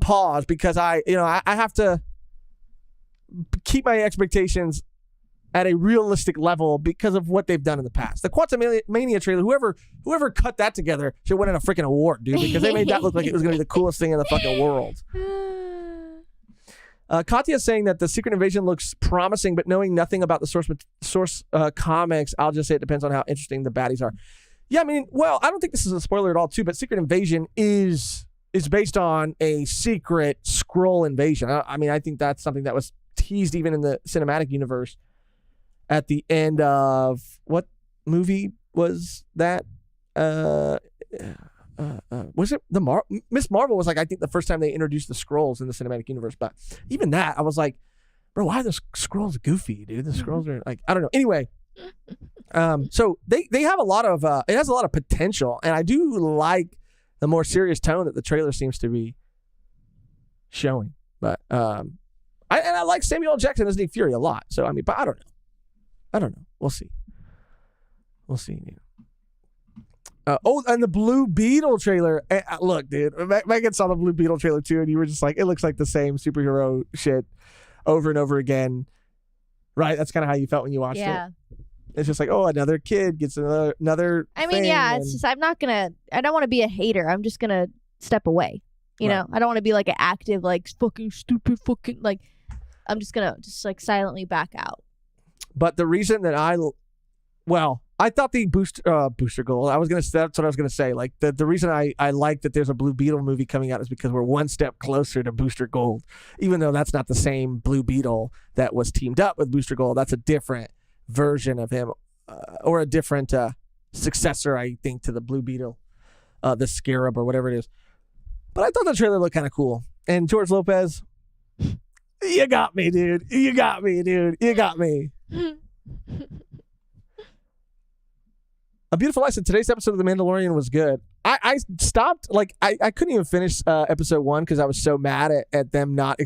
pause because I have to keep my expectations at a realistic level because of what they've done in the past. The Quantumania trailer, whoever cut that together should win a freaking award, dude, because they made that look like it was going to be the coolest thing in the fucking world. Katya is saying that the Secret Invasion looks promising, but knowing nothing about the source comics, I'll just say it depends on how interesting the baddies are. Yeah, I mean, well, I don't think this is a spoiler at all, too, but Secret Invasion is based on a secret Skrull invasion. I mean, I think that's something that was teased even in the cinematic universe at the end of what movie was that? Was it Miss Marvel was like, I think the first time they introduced the Skrulls in the cinematic universe, but even that I was like, bro, why are the Skrulls goofy, dude? The Skrulls are like, I don't know. Anyway, so they have a lot of it has a lot of potential, and I do like the more serious tone that the trailer seems to be showing. But I like Samuel L. Jackson as Nick Fury a lot. So I mean, but I don't know. We'll see. And the Blue Beetle trailer. Look, dude, Megan saw the Blue Beetle trailer too, and you were just like, it looks like the same superhero shit over and over again. Right? That's kind of how you felt when you watched it. It's just like, oh, another kid gets another I mean, yeah, it's just, I don't want to be a hater. I'm just going to step away. You know, I don't want to be like an active, like, fucking stupid, fucking, like, I'm just going to just like silently back out. But the reason that I thought the booster gold, that's what I was going to say. Like the reason I like that there's a Blue Beetle movie coming out is because we're one step closer to Booster Gold, even though that's not the same Blue Beetle that was teamed up with Booster Gold. That's a different version of him, or a different successor, I think, to the Blue Beetle, the Scarab or whatever it is. But I thought the trailer looked kind of cool. And George Lopez, you got me, dude. You got me. A Beautiful Life said today's episode of The Mandalorian was good. I stopped, like, I couldn't even finish episode 1 because I was so mad at them not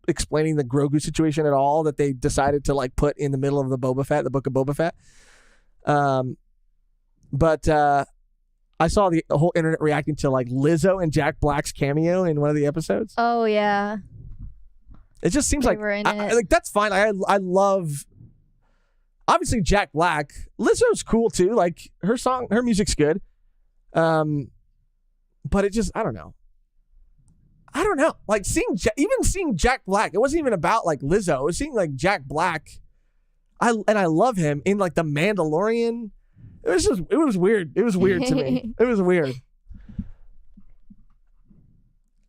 explaining the Grogu situation at all that they decided to, like, put in the middle of the book of Boba Fett. But I saw the whole internet reacting to, like, Lizzo and Jack Black's cameo in one of the episodes. Oh, yeah. It just seems like that's fine. I love, obviously, Jack Black. Lizzo's cool too. Like her music's good. But it just, I don't know. Like seeing Jack Black, it wasn't even about like Lizzo. It was seeing like Jack Black. I love him in like The Mandalorian. It was weird. It was weird to me. It was weird.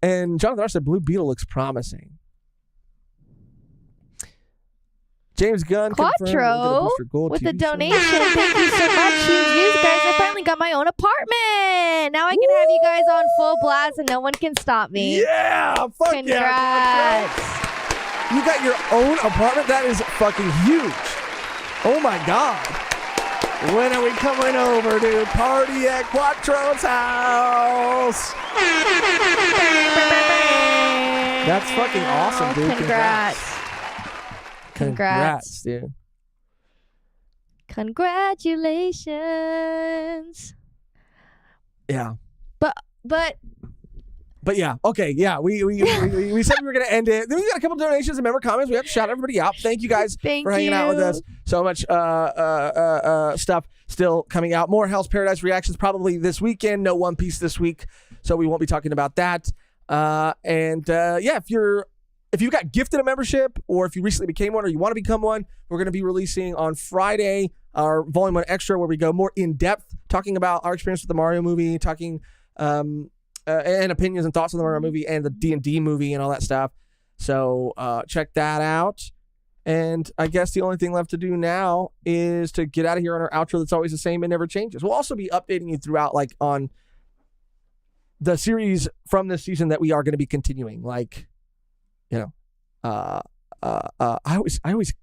And Jonathan R said Blue Beetle looks promising. James Gunn Quattro with the donation. Thank you so much. You guys, I finally got my own apartment. Now I can have you guys on full blast and no one can stop me. Yeah, fuck Congrats. Yeah. You got your own apartment? That is fucking huge. Oh my God. When are we coming over, dude? Party at Quattro's house. That's fucking awesome, dude. Congrats, dude. Congratulations. Yeah. But yeah, okay, yeah. We said we were gonna end it. Then we got a couple donations and member comments. We have to shout everybody out. Thank you guys for hanging out with us. So much stuff still coming out. More Hell's Paradise reactions probably this weekend. No One Piece this week, so we won't be talking about that. Yeah, if you got gifted a membership, or if you recently became one, or you want to become one, we're going to be releasing on Friday our Volume 1 Extra, where we go more in depth, talking about our experience with the Mario movie, talking and opinions and thoughts on the Mario movie and the D&D movie and all that stuff. So check that out. And I guess the only thing left to do now is to get out of here on our outro that's always the same and never changes. We'll also be updating you throughout, like, on the series from this season that we are going to be continuing. Like, you know, I always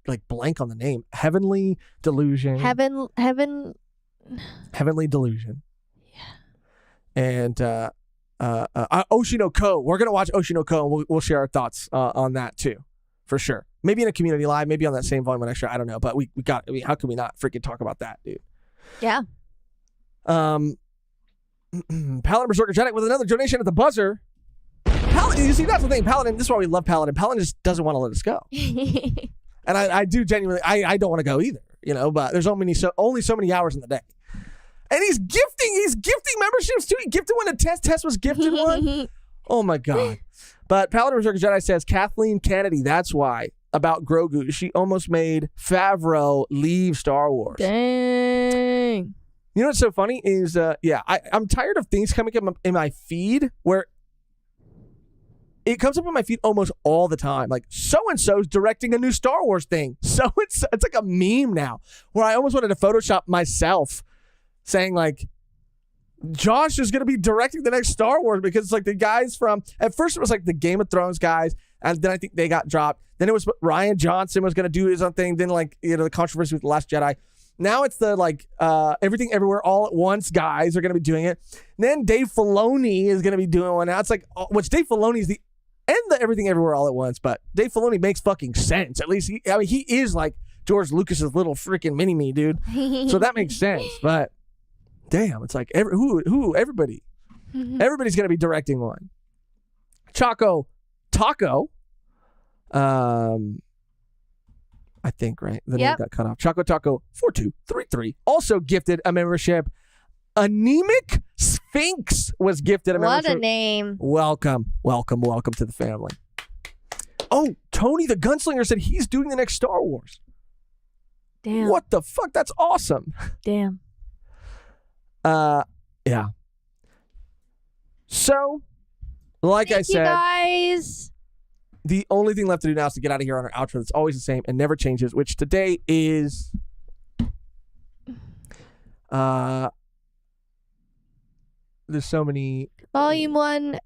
like blank on the name. Heavenly Delusion. Heavenly Delusion. Yeah. And Oshinoko. We're gonna watch Oshinoko, and we'll share our thoughts on that too, for sure. Maybe in a community live, maybe on that same Volume 1 Extra. I don't know, but we got. I mean, how can we not freaking talk about that, dude? Yeah. Paladin Berserker Jedi with another donation at the buzzer. Paladin, you see, that's the thing. Paladin, this is why we love Paladin. Paladin just doesn't want to let us go. And I do genuinely, I don't want to go either, you know, but there's only so many hours in the day. And he's gifting memberships too. He gifted one, Tess was gifted one. Oh my God. But Paladin Berserker Jedi says, Kathleen Kennedy, that's why, about Grogu. She almost made Favreau leave Star Wars. Dang. You know what's so funny is, I'm tired of things coming up in my feed where it comes up in my feed almost all the time. Like, so-and-so's directing a new Star Wars thing. So-and-so, it's like a meme now, where I almost wanted to Photoshop myself saying, like, Josh is going to be directing the next Star Wars, because it's like the guys from, at first it was like the Game of Thrones guys, and then I think they got dropped. Then it was Ryan Johnson was going to do his own thing. Then, like, you know, the controversy with The Last Jedi. Now it's the, like, Everything Everywhere All at Once guys are going to be doing it. And then Dave Filoni is going to be doing one. Now it's like, which Dave Filoni is the Everything Everywhere All at Once, but Dave Filoni makes fucking sense. At least he is like George Lucas's little freaking mini-me, dude. So that makes sense. But damn, it's like everybody. Everybody's going to be directing one. Choco Taco. I think, right? The name got cut off. Choco Taco 4233 also gifted a membership. Anemic Sphinx was gifted a membership. What a name. Welcome to the family. Oh, Tony the Gunslinger said he's doing the next Star Wars. Damn. What the fuck? That's awesome. Damn. Yeah. So, like I said, guys. The only thing left to do now is to get out of here on our outro that's always the same and never changes, which today is there's so many. Volume 1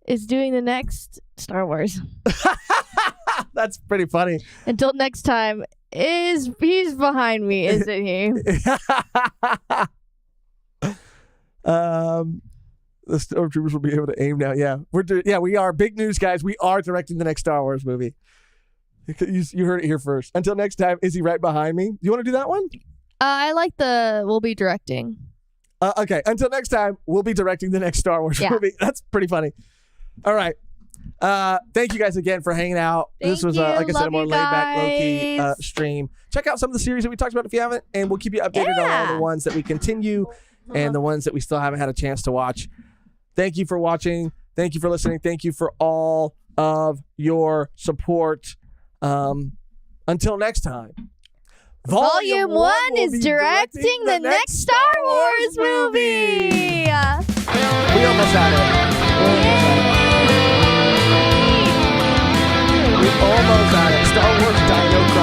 is doing the next Star Wars. That's pretty funny. Until next time, he's behind me, isn't he? The stormtroopers will be able to aim now. Yeah, we are. Big news, guys. We are directing the next Star Wars movie. You heard it here first. Until next time, is he right behind me? You want to do that one? I like we'll be directing. Okay. Until next time, we'll be directing the next Star Wars movie. That's pretty funny. All right. Thank you guys again for hanging out. This was, like I said, a more laid-back, low-key stream. Check out some of the series that we talked about if you haven't, and we'll keep you updated on all the ones that we continue and the ones that we still haven't had a chance to watch. Thank you for watching. Thank you for listening. Thank you for all of your support. Until next time. Volume 1 is directing the next Star Wars movie. We almost had it. We almost had it. Star Wars Dino Crisis.